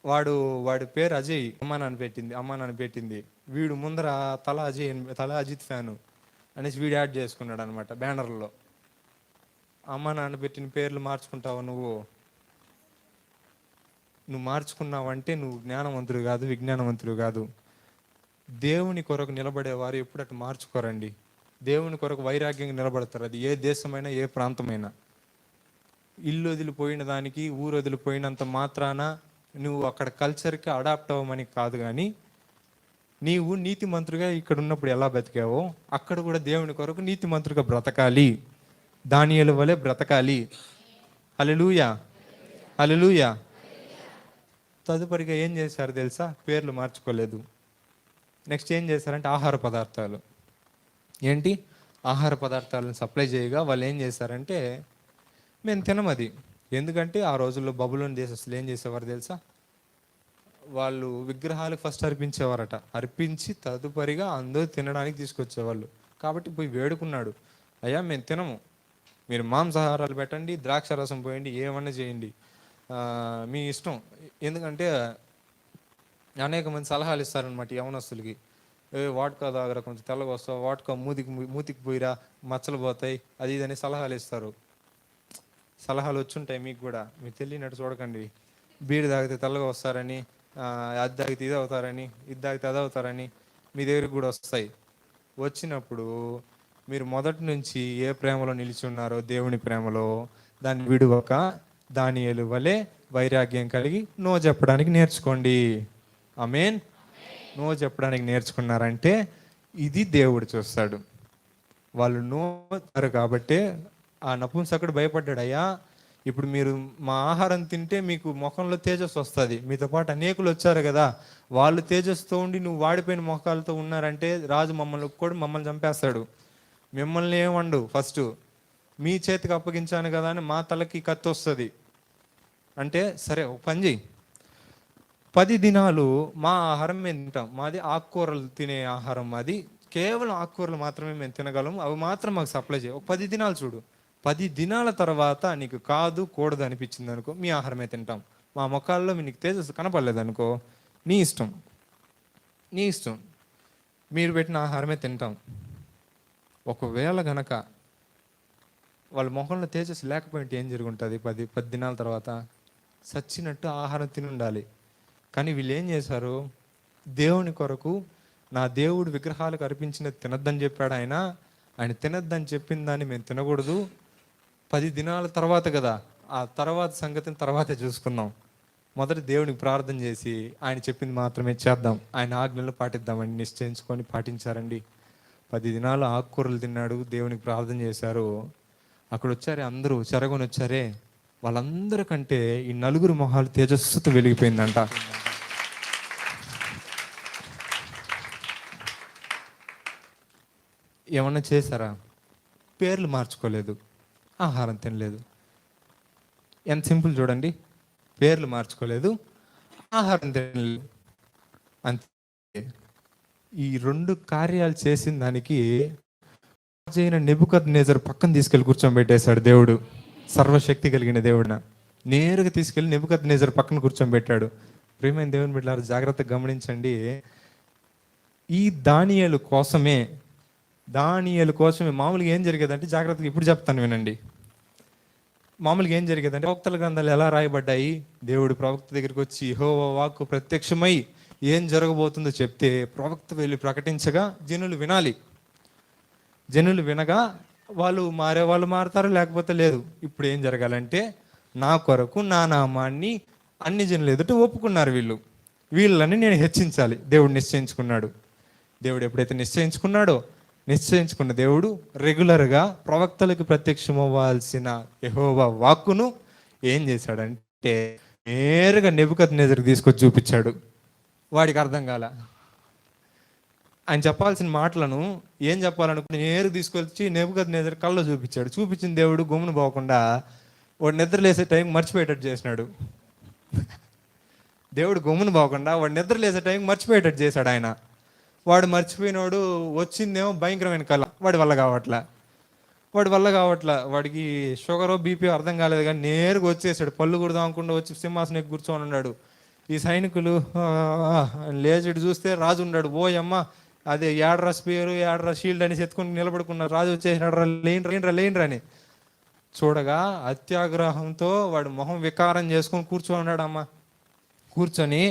వాడి పేరు అజయ్, అమ్మా నాన్న పెట్టింది. వీడు ముందర తల అజిత్ ఫ్యాను అనేసి వీడు యాడ్ చేసుకున్నాడు అనమాట బ్యానర్లో. అమ్మా నాన్న పెట్టిన పేర్లు మార్చుకుంటావా నువ్వు మార్చుకున్నావంటే నువ్వు జ్ఞానవంతుడు కాదు, విజ్ఞానవంతుడు కాదు. దేవుని కొరకు నిలబడేవారు ఎప్పుడు అటు మార్చుకోరండి. దేవుని కొరకు వైరాగ్యంగా నిలబడతారు. అది ఏ దేశమైనా, ఏ ప్రాంతమైనా. ఇల్లు వదిలిపోయిన దానికి, ఊరు వదిలిపోయినంత మాత్రాన నువ్వు అక్కడ కల్చర్కి అడాప్ట్ అవ్వమని కాదు, కానీ నీవు నీతిమంతుడిగా ఇక్కడ ఉన్నప్పుడు ఎలా బ్రతికావో అక్కడ కూడా దేవుని కొరకు నీతిమంతుడిగా బ్రతకాలి. దానియేలు వలె బ్రతకాలి. హల్లెలూయా, హల్లెలూయా. తదుపరిగా ఏం చేశారు తెలుసా? పేర్లు మార్చుకోలేదు. నెక్స్ట్ ఏం చేశారంటే ఆహార పదార్థాలు. ఏంటి? ఆహార పదార్థాలను సప్లై చేయగా వాళ్ళు ఏం చేశారంటే, మేము తినమది. ఎందుకంటే ఆ రోజుల్లో బబులోని దేశస్తులు ఏం చేసేవారు తెలుసా? వాళ్ళు విగ్రహాలకు ఫస్ట్ అర్పించేవారట. అర్పించి తదుపరిగా అందరూ తినడానికి తీసుకొచ్చేవాళ్ళు. కాబట్టి పోయి వేడుకున్నాడు, అయ్యా మేము తినము, మీరు మాంసాహారాలు పెట్టండి, ద్రాక్ష రసం పోయండి, ఏమన్నా చేయండి, మీ ఇష్టం. ఎందుకంటే అనేక మంది సలహాలు ఇస్తారనమాట యవనస్తులకి. వాట్కా దాగరా, కొంచెం తెల్లగా వస్తావు, వాట్కా మూతికి పోయిరా, మచ్చలు పోతాయి, అది ఇది అని సలహాలు ఇస్తారు. సలహాలు వచ్చుంటాయి మీకు కూడా, మీకు తెలియనట్టు చూడకండి. బీడి తాగితే తెల్లగా వస్తారని, అది తాగితే ఇది అవుతారని, ఇది తాగితే అది అవుతారని మీ దగ్గరికి కూడా వస్తాయి. వచ్చినప్పుడు మీరు మొదటి నుంచి ఏ ప్రేమలో నిలిచి ఉన్నారో, దేవుని ప్రేమలో, దాన్ని విడువక దానియేలు వలె వైరాగ్యం కలిగి నో చెప్పడానికి నేర్చుకోండి. ఆమేన్. నో చెప్పడానికి నేర్చుకున్నారంటే ఇది దేవుడు చూస్తాడు. వాళ్ళు నో కాబట్టి ఆ నపుంసకుడు భయపడ్డాడు, అయ్యా ఇప్పుడు మీరు మా ఆహారం తింటే మీకు ముఖంలో తేజస్సు వస్తుంది, మీతో పాటు అనేకులు వచ్చారు కదా, వాళ్ళు తేజస్సుతో ఉండి నువ్వు వాడిపోయిన ముఖాలతో ఉన్నారంటే రాజు మమ్మల్ని ఒప్పుకోడు, మమ్మల్ని చంపేస్తాడు. మిమ్మల్ని ఏమండు, ఫస్ట్ మీ చేతికి అప్పగించాను కదా అని మా తలకి కత్తి వస్తుంది అంటే, సరే ఒక పని చెయ్యి, 10 దినాలు మా ఆహారం మేము తింటాం, మాది ఆకుకూరలు తినే ఆహారం, మాది కేవలం ఆకుకూరలు మాత్రమే మేము తినగలం, అవి మాత్రం మాకు సప్లై చేయి. ఒక 10 దినాలు చూడు, 10 దినాల తర్వాత నీకు కాదు కూడదు అనిపించింది అనుకో, మీ ఆహారమే తింటాం. మా ముఖాల్లో నీకు తేజస్సు కనపడలేదు అనుకో, నీ ఇష్టం, మీరు పెట్టిన ఆహారమే తింటాం. ఒకవేళ గనక వాళ్ళ ముఖంలో తేజస్సు లేకపోయింటే ఏం జరుగుంటుంది? 10 దినాల తర్వాత సచ్చినట్టు ఆహారం తిని ఉండాలి. కానీ వీళ్ళు ఏం చేశారు? దేవుని కొరకు, నా దేవుడు విగ్రహాలకు అర్పించినది తినద్దని చెప్పాడు ఆయన తినద్దని చెప్పిన దాన్ని మేము తినకూడదు, 10 దినాల తర్వాత కదా, ఆ తర్వాత సంగతిని తర్వాతే చూసుకుందాం, మొదట దేవునికి ప్రార్థన చేసి ఆయన చెప్పింది మాత్రమే చేద్దాం, ఆయన ఆజ్ఞలు పాటిద్దామని నిశ్చయించుకొని పాటించారండి. 10 దినాలు ఆకుకూరలు తిన్నాడు, దేవునికి ప్రార్థన చేశారు. అక్కడ వచ్చారే అందరూ, చెరగొని వచ్చారే, వాళ్ళందరికంటే ఈ 4 మొహాలు తేజస్సుతో వెలిగిపోయిందంట. ఏమన్నా చేశారా? పేర్లు మార్చుకోలేదు, ఆహారం తినలేదు. ఎంత సింపుల్ చూడండి, పేర్లు మార్చుకోలేదు, ఆహారం తినలేదు, అంతే. ఈ 2 కార్యాలు చేసిన దానికి నెబుకద్నెజరు పక్కన తీసుకెళ్ళి కూర్చోబెట్టేశాడు దేవుడు, సర్వశక్తి కలిగిన దేవుడిన. నేరుగా తీసుకెళ్ళి నెబుకద్నెజర్ పక్కన కూర్చోబెట్టాడు. ప్రియమైన దేవుని బిడ్డలారా, జాగ్రత్తగా గమనించండి. ఈ దానియేలు కోసమే మామూలుగా ఏం జరిగేదంటే, జాగ్రత్తగా ఇప్పుడు చెప్తాను వినండి. మామూలుగా ఏం జరిగేదంటే, ప్రవక్తల గ్రంథాలు ఎలా రాయబడ్డాయి? దేవుడు ప్రవక్త దగ్గరికి వచ్చి యెహోవా వాక్కు ప్రత్యక్షమై ఏం జరగబోతుందో చెప్తే ప్రవక్త వెళ్ళి ప్రకటించగా జనులు వినాలి. జనులు వినగా వాళ్ళు మారుతారు, లేకపోతే లేదు. ఇప్పుడు ఏం జరగాలంటే, నా కొరకు నా నామాన్ని అన్ని జనులు ఎదుట ఒప్పుకున్నారు వీళ్ళని నేను హెచ్చించాలి. దేవుడు నిశ్చయించుకున్నాడు. దేవుడు ఎప్పుడైతే నిశ్చయించుకున్న దేవుడు రెగ్యులర్గా ప్రవక్తలకు ప్రత్యక్షమవ్వాల్సిన యెహోవా వాక్కును ఏం చేశాడంటే, నేరుగా నెబుకద్నెజర్కి తీసుకొచ్చి చూపించాడు. వాడికి అర్థం కాల. ఆయన చెప్పాల్సిన మాటలను ఏం చెప్పాలనుకుని నేరుగా తీసుకొచ్చి నెబుకద్నెజర్ కళ్ళలో చూపించిన దేవుడు గమ్మున పోకుండా వాడు నిద్రలేసే టైం మర్చిపోయేటట్టు చేసినాడు. దేవుడు గమ్మున పోకుండా వాడు నిద్రలేసే టైం మర్చిపోయేటట్టు చేశాడు ఆయన. వాడు మర్చిపోయినోడు వచ్చిందేమో భయంకరమైన కళ. వాడి వల్ల కావట్లా. వాడికి షుగరో బీపీ అర్థం కాలేదు, కానీ నేరుగా వచ్చేసాడు. పళ్ళు కూడా దామకుండా వచ్చి సింహాసనం ఎక్కి కూర్చొని ఉన్నాడు. ఈ సైనికులు లేచిడు చూస్తే రాజు ఉన్నాడు. ఓయమ్మ, అదే ఏడ్రా స్పేరు ఏడ్రా షీల్డ్ అని ఎత్తుకుని నిలబడుకున్నారు. రాజు వచ్చేసినాడు. లేండ్రా అని చూడగా అత్యాగ్రహంతో వాడు మొహం వికారం చేసుకొని కూర్చోన్నాడు. అమ్మ కూర్చొని,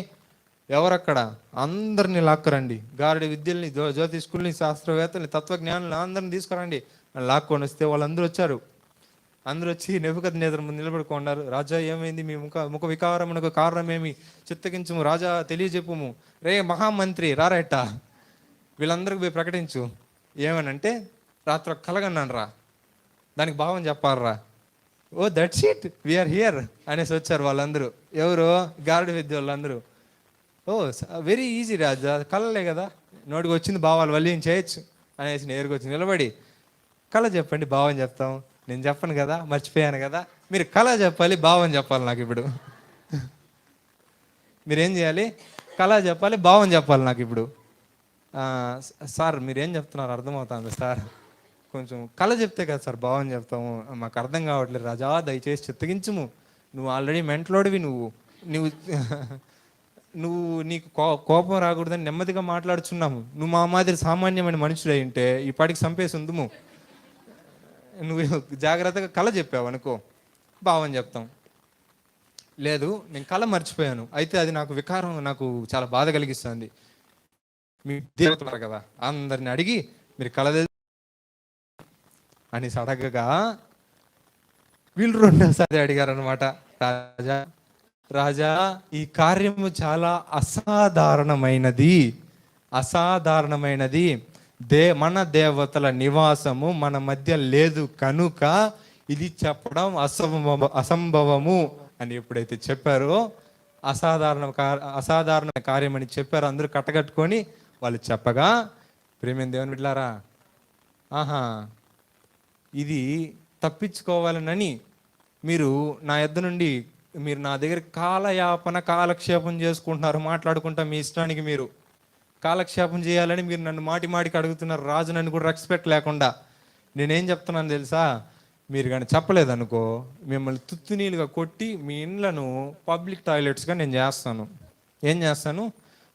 ఎవరక్కడ? అందరిని లాక్కరండి, గారడి విద్యల్ని, జ్యోతిష్కుల్ని, శాస్త్రవేత్తల్ని, తత్వజ్ఞానుల్ని అందరిని తీసుకురండి అని లాక్కొని వస్తే వాళ్ళందరూ వచ్చారు. అందరూ వచ్చి నెబుకద్నెజర్ ముందు నిలబడుకున్నారు. రాజా, ఏమైంది? మీ ముఖ వికారమునకు కారణమేమి? చిత్తగించుము, రాజా తెలియజెప్పుము. రే మహామంత్రి రారేట, వీళ్ళందరికీ పోయి ప్రకటించు. ఏమనంటే, రాత్రి కలగన్నాను రా, దానికి భావం చెప్పాలరా. Oh that's it, we're here అనేసి వచ్చారు వాళ్ళందరూ. ఎవరు? గారడి విద్య వాళ్ళందరూ. ఓ వెరీ ఈజీ రాజా, కళలే కదా, నోటికి వచ్చింది భావాలు వల్ల ఏం చేయొచ్చు అనేసి నేరుగా వచ్చి నిలబడి, కళ చెప్పండి, భావం చెప్తాం. నేను చెప్పను కదా, మర్చిపోయాను కదా, మీరు కళ చెప్పాలి, భావం చెప్పాలి. నాకు ఇప్పుడు మీరేం చేయాలి? కళ చెప్పాలి, భావం చెప్పాలి నాకు ఇప్పుడు. సార్ మీరేం చెప్తున్నారు అర్థమవుతుంది సార్, కొంచెం కళ చెప్తే కదా సార్ భావం చెప్తాము, మాకు అర్థం కావట్లేదు రాజా, దయచేసి చిత్తగించుము. నువ్వు ఆల్రెడీ మెంటలోడివి, నీకు కోపం రాకూడదని నెమ్మదిగా మాట్లాడుచున్నాము. నువ్వు మా మాదిరి సామాన్యమైన మనుషులు అయి ఉంటే ఈ పాటికి చంపేసి ఉందుము. నువ్వు జాగ్రత్తగా కళ చెప్పావు అనుకో, భావం చెప్తాం. లేదు, నేను కళ మర్చిపోయాను, అయితే అది నాకు వికారం, నాకు చాలా బాధ కలిగిస్తుంది. మీ దేవతలు కదా, అందరిని అడిగి మీరు కళ అని అడగగా వీళ్ళు రెండోసారి అడిగారు అనమాట. రాజా, ఈ కార్యము చాలా అసాధారణమైనది. మన దేవతల నివాసము మన మధ్య లేదు కనుక ఇది చెప్పడం అసంభవము అని ఎప్పుడైతే చెప్పారో, అసాధారణ కార్యం అని చెప్పారో, అందరూ కట్టగట్టుకొని వాళ్ళు చెప్పగా, ప్రియమైన దేవుని బిడ్డలారా, ఇది తప్పించుకోవాలనని మీరు నా దగ్గర కాలక్షేపం చేసుకుంటున్నారు, మాట్లాడుకుంటా మీ ఇష్టానికి మీరు కాలక్షేపం చేయాలని మీరు నన్ను మాటికి అడుగుతున్నారు. రాజు నన్ను కూడా రెస్పెక్ట్ లేకుండా. నేనేం చెప్తున్నాను తెలుసా? మీరు కానీ చెప్పలేదనుకో, మిమ్మల్ని తుత్తునీలుగా కొట్టి మీ ఇండ్లను పబ్లిక్ టాయిలెట్స్గా నేను చేస్తాను. ఏం చేస్తాను?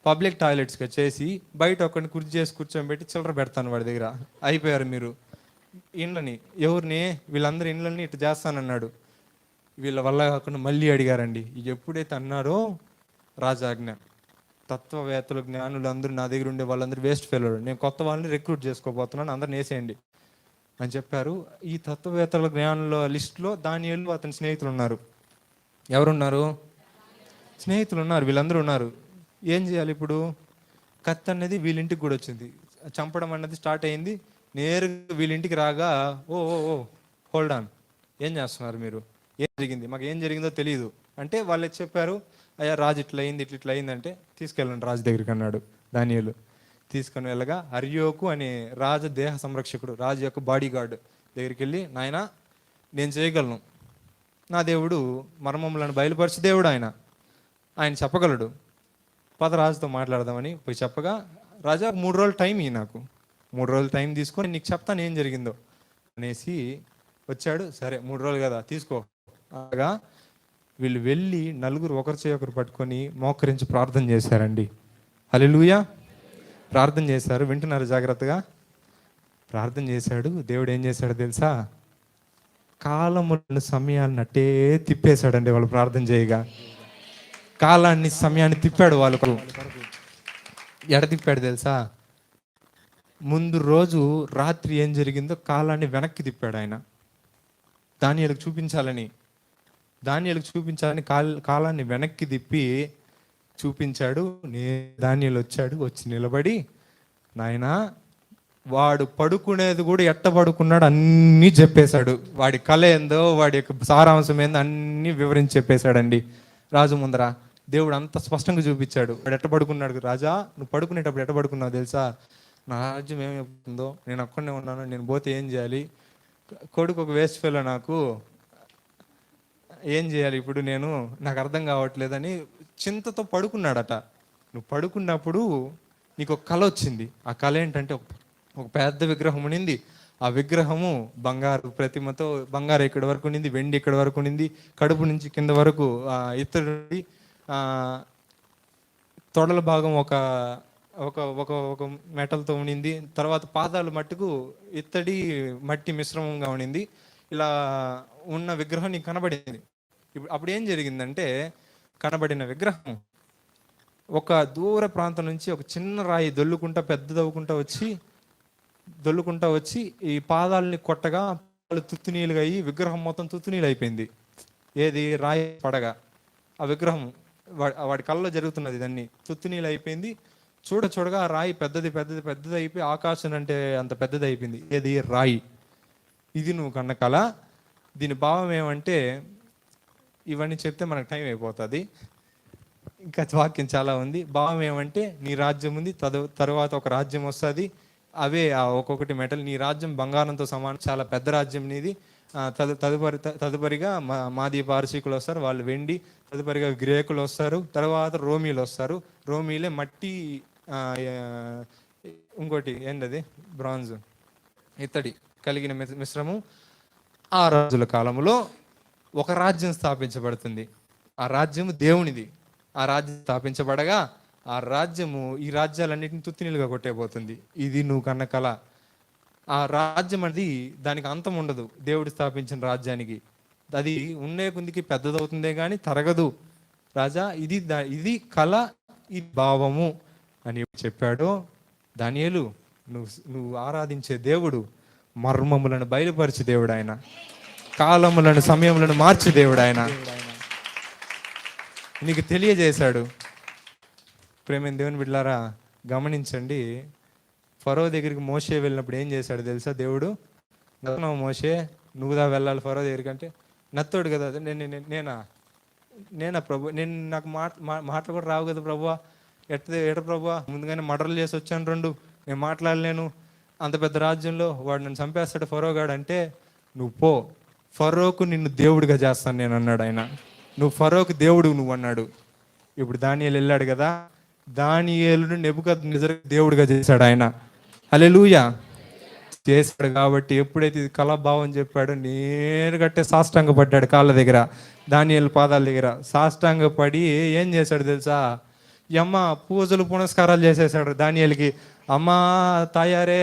పబ్లిక్ టాయిలెట్స్గా చేసి బయట ఒకరిని కూర్చోబెట్టి చిల్లర పెడతాను వాడి దగ్గర. అయిపోయారు మీరు ఇండ్లని. ఎవరిని? వీళ్ళందరూ ఇండ్లని ఇటు చేస్తానన్నాడు. వీళ్ళ వల్ల కాకుండా మళ్ళీ అడిగారండి. ఎప్పుడైతే అన్నారో రాజాజ్ఞ, తత్వవేత్తలు, జ్ఞానులు అందరూ నా దగ్గర ఉండే వాళ్ళందరూ వేస్ట్ ఫెయిల్, నేను కొత్త వాళ్ళని రిక్రూట్ చేసుకోబోతున్నాను, అందరిని వేసేయండి అని చెప్పారు. ఈ తత్వవేత్తల జ్ఞానుల లిస్టులో దానియేలు అతని స్నేహితులు ఉన్నారు. ఎవరున్నారు? స్నేహితులు ఉన్నారు, వీళ్ళందరూ ఉన్నారు. ఏం చేయాలి ఇప్పుడు? కత్తి అనేది వీళ్ళింటికి కూడా వచ్చింది, చంపడం అన్నది స్టార్ట్ అయింది. నేరుగా వీళ్ళింటికి రాగా, ఓ హోల్డ్ ఆన్, ఏం చేస్తున్నారు మీరు? ఏం జరిగింది? మాకు ఏం జరిగిందో తెలియదు అంటే వాళ్ళు చెప్పారు, అయ్యా రాజు ఇట్లా అయింది అంటే తీసుకెళ్ళండి రాజు దగ్గరికి అన్నాడు దానియేలు. తీసుకొని వెళ్ళగా అర్యోకు అనే రాజు దేహ సంరక్షకుడు, రాజు యొక్క బాడీ గార్డ్ దగ్గరికి వెళ్ళి, నాయన నేను చేయగలను, నా దేవుడు మర్మములను బయలుపరిచి దేవుడు ఆయన చెప్పగలడు, పద రాజుతో మాట్లాడదామని పోయి చెప్పగా, రాజా 3 రోజులు టైం నాకు 3 రోజులు టైం తీసుకొని నీకు చెప్తాను ఏం జరిగిందో అనేసి వచ్చాడు. సరే 3 రోజులు కదా తీసుకో. అలాగా వీళ్ళు వెళ్ళి నలుగురు ఒకరి చేయి ఒకరు పట్టుకొని మోకరించి ప్రార్థన చేశారండి. హల్లెలూయా. ప్రార్థన చేశారు. వింటున్నారు జాగ్రత్తగా. ప్రార్థన చేశాడు. దేవుడు ఏం చేశాడు తెలుసా? కాలములను సమయాన్ని అట్టే తిప్పేశాడండి. వాళ్ళు ప్రార్థన చేయగా కాలాన్ని సమయాన్ని తిప్పాడు వాళ్ళకు. ఎడ తిప్పాడు తెలుసా? ముందు రోజు రాత్రి ఏం జరిగిందో కాలాన్ని వెనక్కి తిప్పాడు ఆయన. దానియేలుకు చూపించాలని కాలాన్ని వెనక్కి తిప్పి చూపించాడు. దానియేలు వచ్చి నిలబడి, నాయనా వాడు పడుకునేది కూడా ఎట్ట పడుకున్నాడు అన్నీ చెప్పేశాడు. వాడి కళ ఏందో, వాడి యొక్క సారాంశం ఏందో అన్నీ వివరించి చెప్పేశాడండి రాజు ముందర. దేవుడు అంత స్పష్టంగా చూపించాడు. వాడు ఎట్ట పడుకున్నాడు. రాజా, నువ్వు పడుకునేటప్పుడు ఎట్ట పడుకున్నావు తెలుసా? నా రాజ్యం ఏమైపోతుందో, నేను అక్కడనే ఉన్నాను, నేను పోతే ఏం చేయాలి? కొడుకు ఒక వేస్ట్ ఫెలో, నాకు ఏం చేయాలి ఇప్పుడు, నాకు అర్థం కావట్లేదని చింతతో పడుకున్నాడట. నువ్వు పడుకున్నప్పుడు నీకు ఒక కళ వచ్చింది. ఆ కళ ఏంటంటే, ఒక పెద్ద విగ్రహం ఉన్నింది. ఆ విగ్రహము బంగారు ప్రతిమతో, బంగారు ఇక్కడి వరకు ఉన్నింది, వెండి ఇక్కడి వరకు ఉన్నింది, కడుపు నుంచి కింద వరకు ఇత్తడి, తొడల భాగం ఒక ఒక ఒక ఒక మెటల్తో ఉన్నింది. తర్వాత పాదాలు మట్టుకు ఇత్తడి మట్టి మిశ్రమంగా ఉన్నింది. ఇలా ఉన్న విగ్రహం నీకు కనబడింది. ఇప్పుడు అప్పుడు ఏం జరిగిందంటే, కనబడిన విగ్రహం ఒక దూర ప్రాంతం నుంచి ఒక చిన్న రాయి దొల్లుకుంటా వచ్చి ఈ పాదాలని కొట్టగా తుత్తునీలుగా అయ్యి విగ్రహం మొత్తం తుత్తునీలు అయిపోయింది. ఏది? రాయి పడగా ఆ విగ్రహం వాడి కళ్ళలో జరుగుతున్నది, ఇదన్నీ తుత్తునీలు అయిపోయింది. చూడగా ఆ రాయి పెద్దది అయిపోయి ఆకాశం అంటే అంత పెద్దది అయిపోయింది. ఏది? రాయి. ఇది నువ్వు కన్న కళ. దీని భావం ఏమంటే, ఇవన్నీ చెప్తే మనకు టైం అయిపోతుంది, ఇంకా వాక్యం చాలా ఉంది. భావం ఏమంటే, నీ రాజ్యం ఉంది, తరువాత ఒక రాజ్యం వస్తుంది, అవే ఒక్కొక్కటి మెటల్. నీ రాజ్యం బంగారంతో సమానం, చాలా పెద్ద రాజ్యం నీది. తదుపరిగా మాది పారసీకులు వస్తారు, వాళ్ళు వెండి. తదుపరిగా గ్రేకులు వస్తారు, తర్వాత రోమీలు వస్తారు. రోమీలే మట్టి, ఇంకోటి ఏంటది, బ్రాంజ్, ఇత్తడి కలిగిన మిశ్రమం. ఆ రాజుల కాలంలో ఒక రాజ్యం స్థాపించబడుతుంది. ఆ రాజ్యము దేవునిది. ఆ రాజ్యం స్థాపించబడగా ఆ రాజ్యము ఈ రాజ్యాలన్నిటిని తుత్తినీలుగా కొట్టేపోతుంది. ఇది నువ్వు కన్న కళ. ఆ రాజ్యం అనేది దానికి అంతం ఉండదు. దేవుడు స్థాపించిన రాజ్యానికి అది ఉండే కొద్దికి పెద్దదవుతుందే కానీ తరగదు. రాజా, ఇది కళ, ఈ భావము అని చెప్పాడు. దానియేలు, నువ్వు ఆరాధించే దేవుడు మర్మములను బయలుపరిచే దేవుడు ఆయన. కాలములను సమయములను మార్చే దేవుడు ఆయన. నీకు తెలియజేశాడు. ప్రేమైన దేవుని బిడ్డలారా, గమనించండి. ఫరో దగ్గరికి మోషే వెళ్ళినప్పుడు ఏం చేశాడు తెలుసా? దేవుడు, మోషే నువ్వుదా వెళ్ళాలి ఫరో దగ్గరికి అంటే, నత్తోడు కదా, నేనా ప్రభు, నాకు మాటలు కూడా రావు కదా ప్రభువా, ఎట ప్రభువా, ముందుగానే మర్డర్లు చేసి వచ్చాను 2, నేను మాట్లాడలేను, అంత పెద్ద రాజ్యంలో వాడు నన్ను చంపేస్తాడు ఫరోగాడు అంటే, నువ్వు పో, ఫరోకు నిన్ను దేవుడిగా చేస్తాను నేను అన్నాడు ఆయన. నువ్వు ఫరోకు దేవుడు నువ్వు అన్నాడు. ఇప్పుడు దానియేలు వెళ్ళాడు కదా, దానియేలును నెబుకద్నెజరు దేవుడిగా చేశాడు ఆయన. హల్లెలూయా. చేశాడు కాబట్టి ఎప్పుడైతే ఇది కళాభావం చెప్పాడో నేను గట్టే సాష్టాంగపడ్డాడు కాళ్ళ దగ్గర, దానియేలు పాదాల దగ్గర సాష్టాంగపడి ఏం చేశాడు తెలుసా? అమ్మ పూజలు పునస్కారాలు చేసేసాడు దానియేలుకి. అమ్మా తాయారే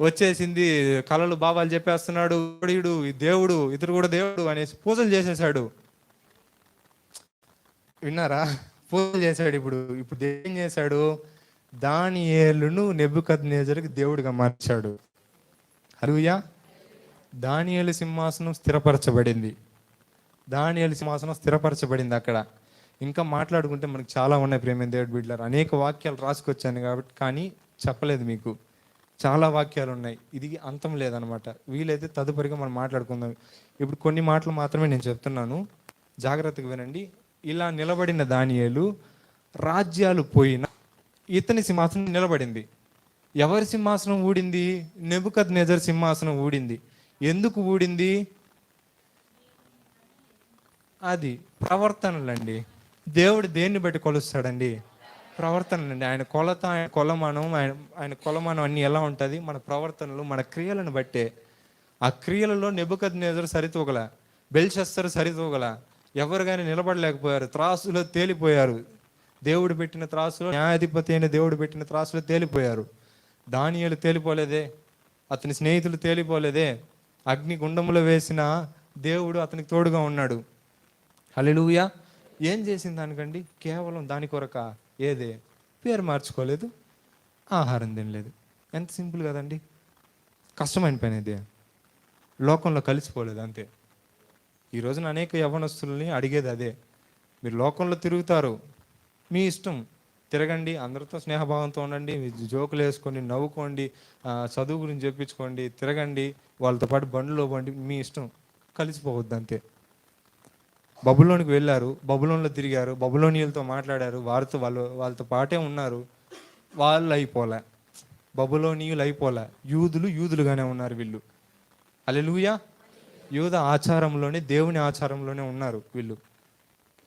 వచ్చేసింది, కళలు బాబాలు చెప్పేస్తున్నాడు, దేవుడు ఇతడు కూడా దేవుడు అనేసి పూజలు చేసేసాడు. విన్నారా? పూజలు చేశాడు. ఇప్పుడు ఏం చేశాడు? దానియేలును నెబుకద్నెజరుకి దేవుడిగా మార్చాడు. హల్లెలూయా. దానియేలు సింహాసనం స్థిరపరచబడింది. అక్కడ ఇంకా మాట్లాడుకుంటే మనకు చాలా ఉన్నాయి ప్రేమ దేవుడి బిడ్డలారా. అనేక వాక్యాలు రాసుకొచ్చాను కాబట్టి, కానీ చెప్పలేదు మీకు. చాలా వాక్యాలు ఉన్నాయి. ఇది అంతం లేదనమాట. వీలైతే తదుపరిగా మనం మాట్లాడుకుందాం. ఇప్పుడు కొన్ని మాటలు మాత్రమే నేను చెప్తున్నాను, జాగ్రత్తగా వినండి. ఇలా నిలబడిన దానియేలు, రాజ్యాలు పోయిన ఇతని సింహాసనం నిలబడింది. ఎవరి సింహాసనం ఊడింది? నెబుకద్నెజరు సింహాసనం ఊడింది. ఎందుకు ఊడింది? అది ప్రవర్తనలండి. దేవుడు దేన్ని బట్టి కొలుస్తాడండి? ప్రవర్తనలండి. ఆయన కొలత, ఆయన కొలమానం అన్ని ఎలా ఉంటుంది? మన ప్రవర్తనలు, మన క్రియలను బట్టే. ఆ క్రియలలో నెబుకద్నెజరు సరితూగల, బెల్షస్సరు సరితూగల, ఎవరు కానీ నిలబడలేకపోయారు, త్రాసులో తేలిపోయారు. దేవుడు పెట్టిన త్రాసులో, న్యాయాధిపతి అయిన దేవుడు పెట్టిన త్రాసులో తేలిపోయారు. దానియేలు తేలిపోలేదే, అతని స్నేహితులు తేలిపోలేదే. అగ్ని గుండంలో వేసిన దేవుడు అతనికి తోడుగా ఉన్నాడు. హల్లెలూయా. ఏం చేసింది దానికండి? కేవలం దాని కొరక ఏదే, పేరు మార్చుకోలేదు, ఆహారం తినలేదు. ఎంత సింపుల్ కదండి. కష్టమైన పని ఇది. లోకంలో కలిసిపోలేదు అంతే. ఈ రోజున అనేక యవ్వనస్తుల్ని అడిగేది అదే. మీరు లోకంలో తిరుగుతారు, మీ ఇష్టం, తిరగండి, అందరితో స్నేహభావంతో ఉండండి, జోకులు వేసుకోండి, నవ్వుకోండి, చదువు గురించి చెప్పించుకోండి, తిరగండి, వాళ్ళతో పాటు బండ్లో బండి, మీ ఇష్టం. కలిసిపోవద్దు అంతే. బబులోనికి వెళ్ళారు, బబులోన్లో తిరిగారు, బబులోనియలతో మాట్లాడారు, వాళ్ళతో పాటే ఉన్నారు, వాళ్ళు అయిపోలే. బబులోనియులు అయిపోలే, యూదులుగానే ఉన్నారు వీళ్ళు. హల్లెలూయా. యూద ఆచారంలోనే, దేవుని ఆచారంలోనే ఉన్నారు వీళ్ళు.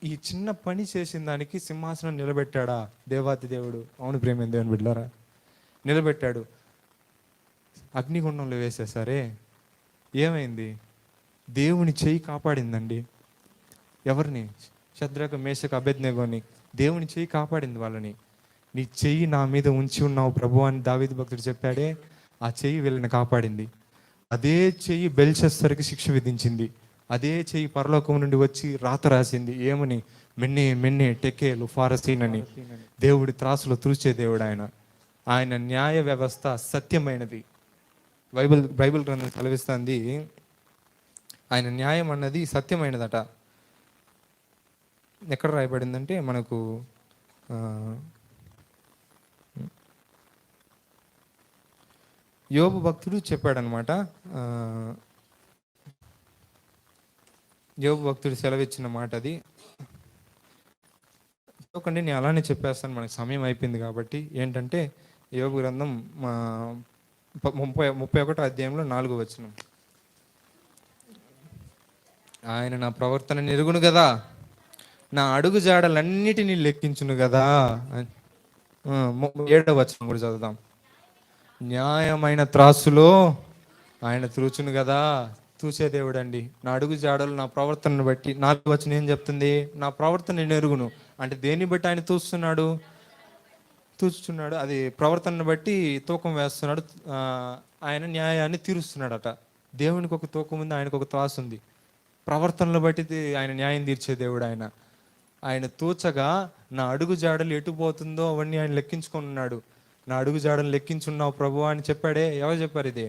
ఈ చిన్న పని చేసిన దానికి సింహాసనం నిలబెట్టాడా దేవాతి దేవుడు? అవును ప్రేమ దేవుని బిడ్డలారా, నిలబెట్టాడు. అగ్నిగుండంలో వేసేసరే ఏమైంది? దేవుని చెయ్యి కాపాడిందండి. ఎవరిని? శద్రక, మేషక, అబేద్నెగోని దేవుని చెయ్యి కాపాడింది వాళ్ళని. నీ చెయ్యి నా మీద ఉంచి ఉన్నావు ప్రభు అని దావీదు భక్తుడు చెప్పాడే, ఆ చెయ్యి వీళ్ళని కాపాడింది. అదే చెయ్యి బెల్షస్సర్కి శిక్ష విధించింది. అదే చెయ్యి పరలోకం నుండి వచ్చి రాత రాసింది. ఏమని? మెన్నే మెన్నే టెకేలు ఫారసీన్ అని. దేవుడి త్రాసులో తుడిచే దేవుడు ఆయన. ఆయన న్యాయ వ్యవస్థ సత్యమైనది. బైబిల్ గ్రంథం సెలవిస్తుంది, ఆయన న్యాయం అన్నది సత్యమైనదట. ఎక్కడ రాయబడిందంటే మనకు యోబు భక్తుడు చెప్పాడనమాట. యోబు భక్తుడు సెలవిచ్చిన మాట అది. చూడండి, నేను అలానే చెప్పేస్తాను, మనకి సమయం అయిపోయింది కాబట్టి. ఏంటంటే యోబు గ్రంథం 31వ అధ్యాయంలో 4వ వచనం. ఆయన నా ప్రవర్తన ఎరుగును కదా, నా అడుగు జాడలన్నిటినీ లెక్కించును కదా. 7వ వచనం కూడా చదువుదాం. న్యాయమైన త్రాసులో ఆయన తూచును కదా. తూచే దేవుడు అండి. నా అడుగు జాడలు నా ప్రవర్తనను బట్టి. 4వ వచనం ఏం చెప్తుంది? నా ప్రవర్తన నేను ఎరుగును అంటే దేన్ని బట్టి ఆయన తూచుతున్నాడు? అది ప్రవర్తనను బట్టి తూకం వేస్తున్నాడు. ఆయన న్యాయాన్ని తీరుస్తున్నాడట. దేవునికి ఒక తూకం ఉంది, ఆయనకు ఒక త్రాసు ఉంది. ప్రవర్తనలు బట్టి ఆయన న్యాయం తీర్చే దేవుడు ఆయన. ఆయన తూచగా నా అడుగు జాడలు ఎటు పోతుందో అవన్నీ ఆయన లెక్కించుకొని ఉన్నాడు. నా అడుగు జాడలు లెక్కించున్నావు ప్రభు అని చెప్పాడే. ఎవరు చెప్పారు ఇది?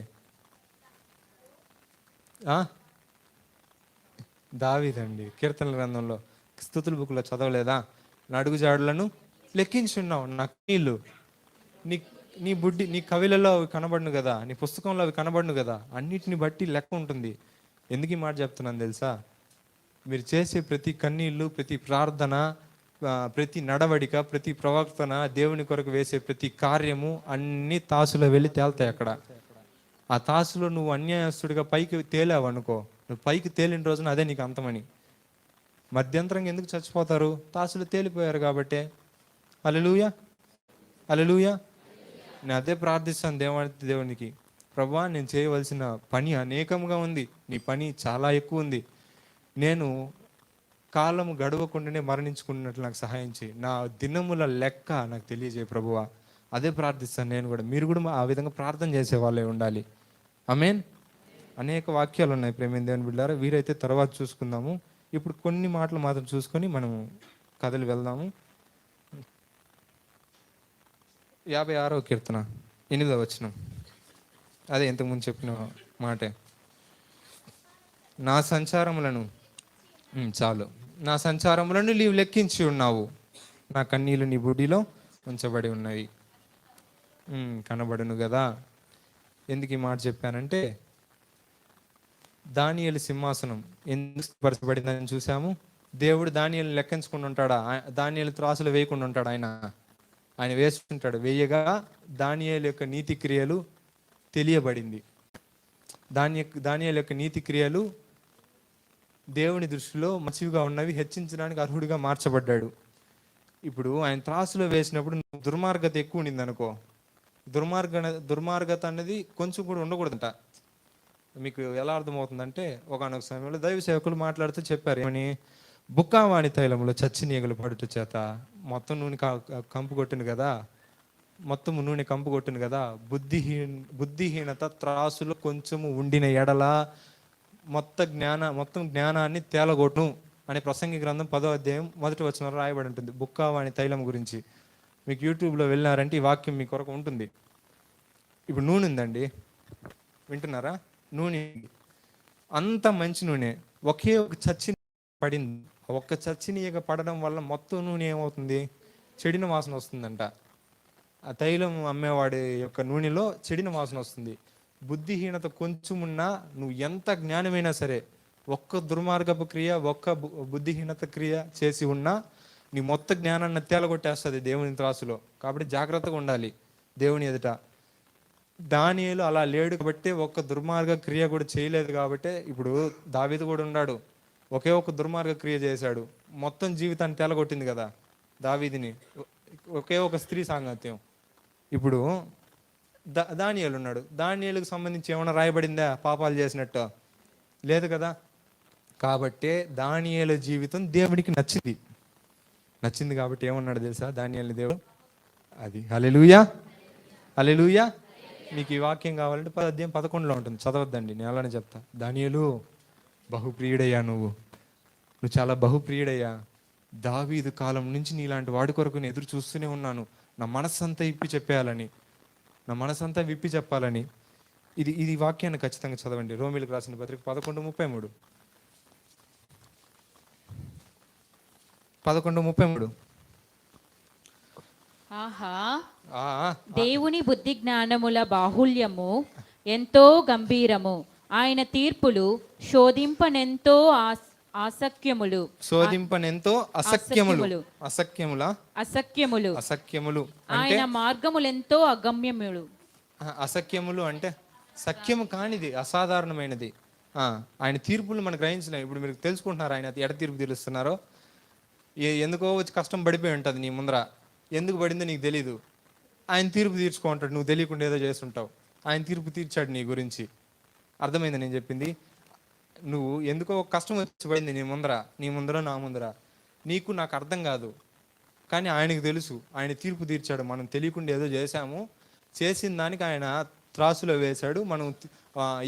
దావీదండి. కీర్తనల గ్రంథంలో, స్తుతుల బుక్లో చదవలేదా? నా అడుగు జాడలను లెక్కించున్నావు. నా కన్నీళ్ళు నీ బుడ్డి, నీ కవిలలో అవి కనబడును కదా, నీ పుస్తకంలో అవి కనబడును కదా. అన్నిటిని బట్టి లెక్క ఉంటుంది. ఎందుకు ఈ మాట చెప్తున్నాను తెలుసా? మీరు చేసే ప్రతి కన్నీళ్ళు, ప్రతి ప్రార్థన, ప్రతి నడవడిక, ప్రతి ప్రవర్తన, దేవుని కొరకు వేసే ప్రతి కార్యము అన్ని తాసులో వెళ్ళి తేలుతాయి అక్కడ. ఆ తాసులో నువ్వు అన్యాయస్తుడిగా పైకి తేలావు అనుకో, నువ్వు పైకి తేలిన రోజున అదే నీకు అంతమని. మధ్యంతరంగా ఎందుకు చచ్చిపోతారు? తాసులు తేలిపోయారు కాబట్టే. హల్లెలూయా, హల్లెలూయా. నేను అదే ప్రార్థిస్తాను దేవునికి, ప్రభువా నేను చేయవలసిన పని అనేకంగా ఉంది, నీ పని చాలా ఎక్కువ ఉంది, నేను కాలము గడవకుండానే మరణించుకున్నట్లు నాకు సహాయం చేయి, నా దినముల లెక్క నాకు తెలియజేయ ప్రభువా. అదే ప్రార్థిస్తాను నేను కూడా. మీరు కూడా ఆ విధంగా ప్రార్థన చేసే వాళ్ళే ఉండాలి. ఆమేన్. అనేక వాక్యాలు ఉన్నాయి ప్రేమ దేవుని బిడ్డలారా, వీరైతే తర్వాత చూసుకుందాము. ఇప్పుడు కొన్ని మాటలు మాత్రం చూసుకొని మనం కథలు వెళ్దాము. 56వ కీర్తన 8వ వచనం. అదే ఇంతకుముందు చెప్పిన మాటే. నా సంచారములను చాలు, నా సంచారములను నీవు లెక్కించి ఉన్నావు, నా కన్నీళ్ళు నీ బుడ్డిలో ఉంచబడి ఉన్నవి. కనబడును కదా. ఎందుకు ఈ మాట చెప్పానంటే, దానియేలు సింహాసనం ఎందుకు పరచబడిందని చూసాము. దేవుడు దానియేలు లెక్కించుకుని ఉంటాడా? దానియేలు త్రాసులు వేయకుండా ఉంటాడు. ఆయన వేసుకుంటాడు. వేయగా దానియేలు యొక్క నీతి క్రియలు తెలియబడింది. దానియేలు యొక్క నీతి క్రియలు దేవుని దృష్టిలో మంచివిగా ఉన్నవి, హెచ్చించడానికి అర్హుడిగా మార్చబడ్డాడు. ఇప్పుడు ఆయన త్రాసులో వేసినప్పుడు దుర్మార్గత ఎక్కువ ఉండింది అనుకో, దుర్మార్గత అనేది కొంచెం కూడా ఉండకూడదంట. మీకు ఎలా అర్థమవుతుందంటే, ఒకనొక సమయంలో దైవ సేవకులు మాట్లాడుతూ చెప్పారు, ఏమని? బుక్కావాణి తైలంలో చచ్చినీగలు పడుట చేత మొత్తం నూనె కంపు కొట్టింది కదా, మొత్తం నూనె కంపు కొట్టింది కదా. బుద్ధిహీనత త్రాసులో కొంచెము ఉండిన ఎడల మొత్తం జ్ఞానాన్ని తేలగొట్టును అనే ప్రసంగి గ్రంథం 10వ అధ్యాయం 1వ వచనంలో రాయబడి ఉంటుంది బుక్కావాణి తైలం గురించి. మీకు యూట్యూబ్లో వెళ్ళినారంటే ఈ వాక్యం మీ కొరకు ఉంటుంది. ఇప్పుడు నూనె ఉందండి, వింటున్నారా? నూనె అంత మంచి నూనె ఒకే ఒక చచ్చి పడింది. ఒక్క చచ్చినీయగా పడడం వల్ల మొత్తం నూనె ఏమవుతుంది? చెడిన వాసన వస్తుందంట. ఆ తైలం అమ్మేవాడి యొక్క నూనెలో చెడిన వాసన వస్తుంది. బుద్ధిహీనత కొంచెం ఉన్నా, నువ్వు ఎంత జ్ఞానమైనా సరే, ఒక్క దుర్మార్గపు క్రియ, ఒక్క బుద్ధిహీనత క్రియ చేసి ఉన్నా నీ మొత్తం జ్ఞానాన్ని తేలగొట్టేస్తుంది దేవుని త్రాసులో. కాబట్టి జాగ్రత్తగా ఉండాలి దేవుని ఎదుట. దానియేలు అలా లేడు కాబట్టి ఒక్క దుర్మార్గ క్రియ కూడా చేయలేదు కాబట్టి ఇప్పుడు దావీదు కూడా ఉన్నాడు. ఒకే ఒక దుర్మార్గ క్రియ చేశాడు, మొత్తం జీవితాన్ని తేలగొట్టింది కదా దావీదిని. ఒకే ఒక స్త్రీ సాంగత్యం. ఇప్పుడు దానియేలు ఉన్నాడు, దానియేలుకు సంబంధించి ఏమైనా రాయబడిందా పాపాలు చేసినట్టు? లేదు కదా. కాబట్టే దానియేలు జీవితం దేవుడికి నచ్చింది కాబట్టి ఏమన్నాడు తెలుసా దానియేలు దేవుడు? అది హల్లెలూయా, హల్లెలూయా. మీకు ఈ వాక్యం కావాలంటే 10వ అధ్యాయం 11లో ఉంటుంది, చదవద్దండి, నేను అలానే చెప్తా. దానియేలు బహుప్రియుడయ్యా, నువ్వు చాలా బహుప్రియుడయ్యా. దావీదు కాలం నుంచి నీలాంటి వాడి కొరకు నేను ఎదురు చూస్తూనే ఉన్నాను. నా మనస్సంతా విప్పి చెప్పాలని. ఇది వాక్యాన్ని ఖచ్చితంగా చదవండి. రోమీలకు రాసిన పత్రిక 11:33. 11:33. ఆహా, దేవుని బుద్ధి జ్ఞానముల బాహుల్యము ఎంతో గంభీరము, ఆయన తీర్పులు శోధింపనెంతో అసఖ్యములు. ఆయన మార్గములెంతో అగమ్యములు. అసఖ్యములు అంటే సఖ్యము కానిది, అసాధారణమైనది. ఆయన తీర్పులు మనం గ్రహించలేం. ఇప్పుడు మీరు తెలుసుకుంటున్నారు ఆయన ఎడ తీర్పు తీరుస్తున్నారో. ఎందుకో వచ్చి కష్టం పడిపోయి ఉంటుంది నీ ముందర, ఎందుకు పడిందో నీకు తెలీదు. ఆయన తీర్పు తీర్చుకుంటాడు, నువ్వు తెలియకుండా ఏదో చేస్తుంటావు. ఆయన తీర్పు తీర్చాడు నీ గురించి. అర్థమైంది నేను చెప్పింది? నువ్వు ఎందుకో ఒక కష్టం వచ్చి పడింది నీ ముందర నా ముందర, నీకు నాకు అర్థం కాదు, కానీ ఆయనకు తెలుసు. ఆయన తీర్పు తీర్చాడు. మనం తెలియకుండా ఏదో చేశాము, చేసిన దానికి ఆయన త్రాసులో వేశాడు. మనం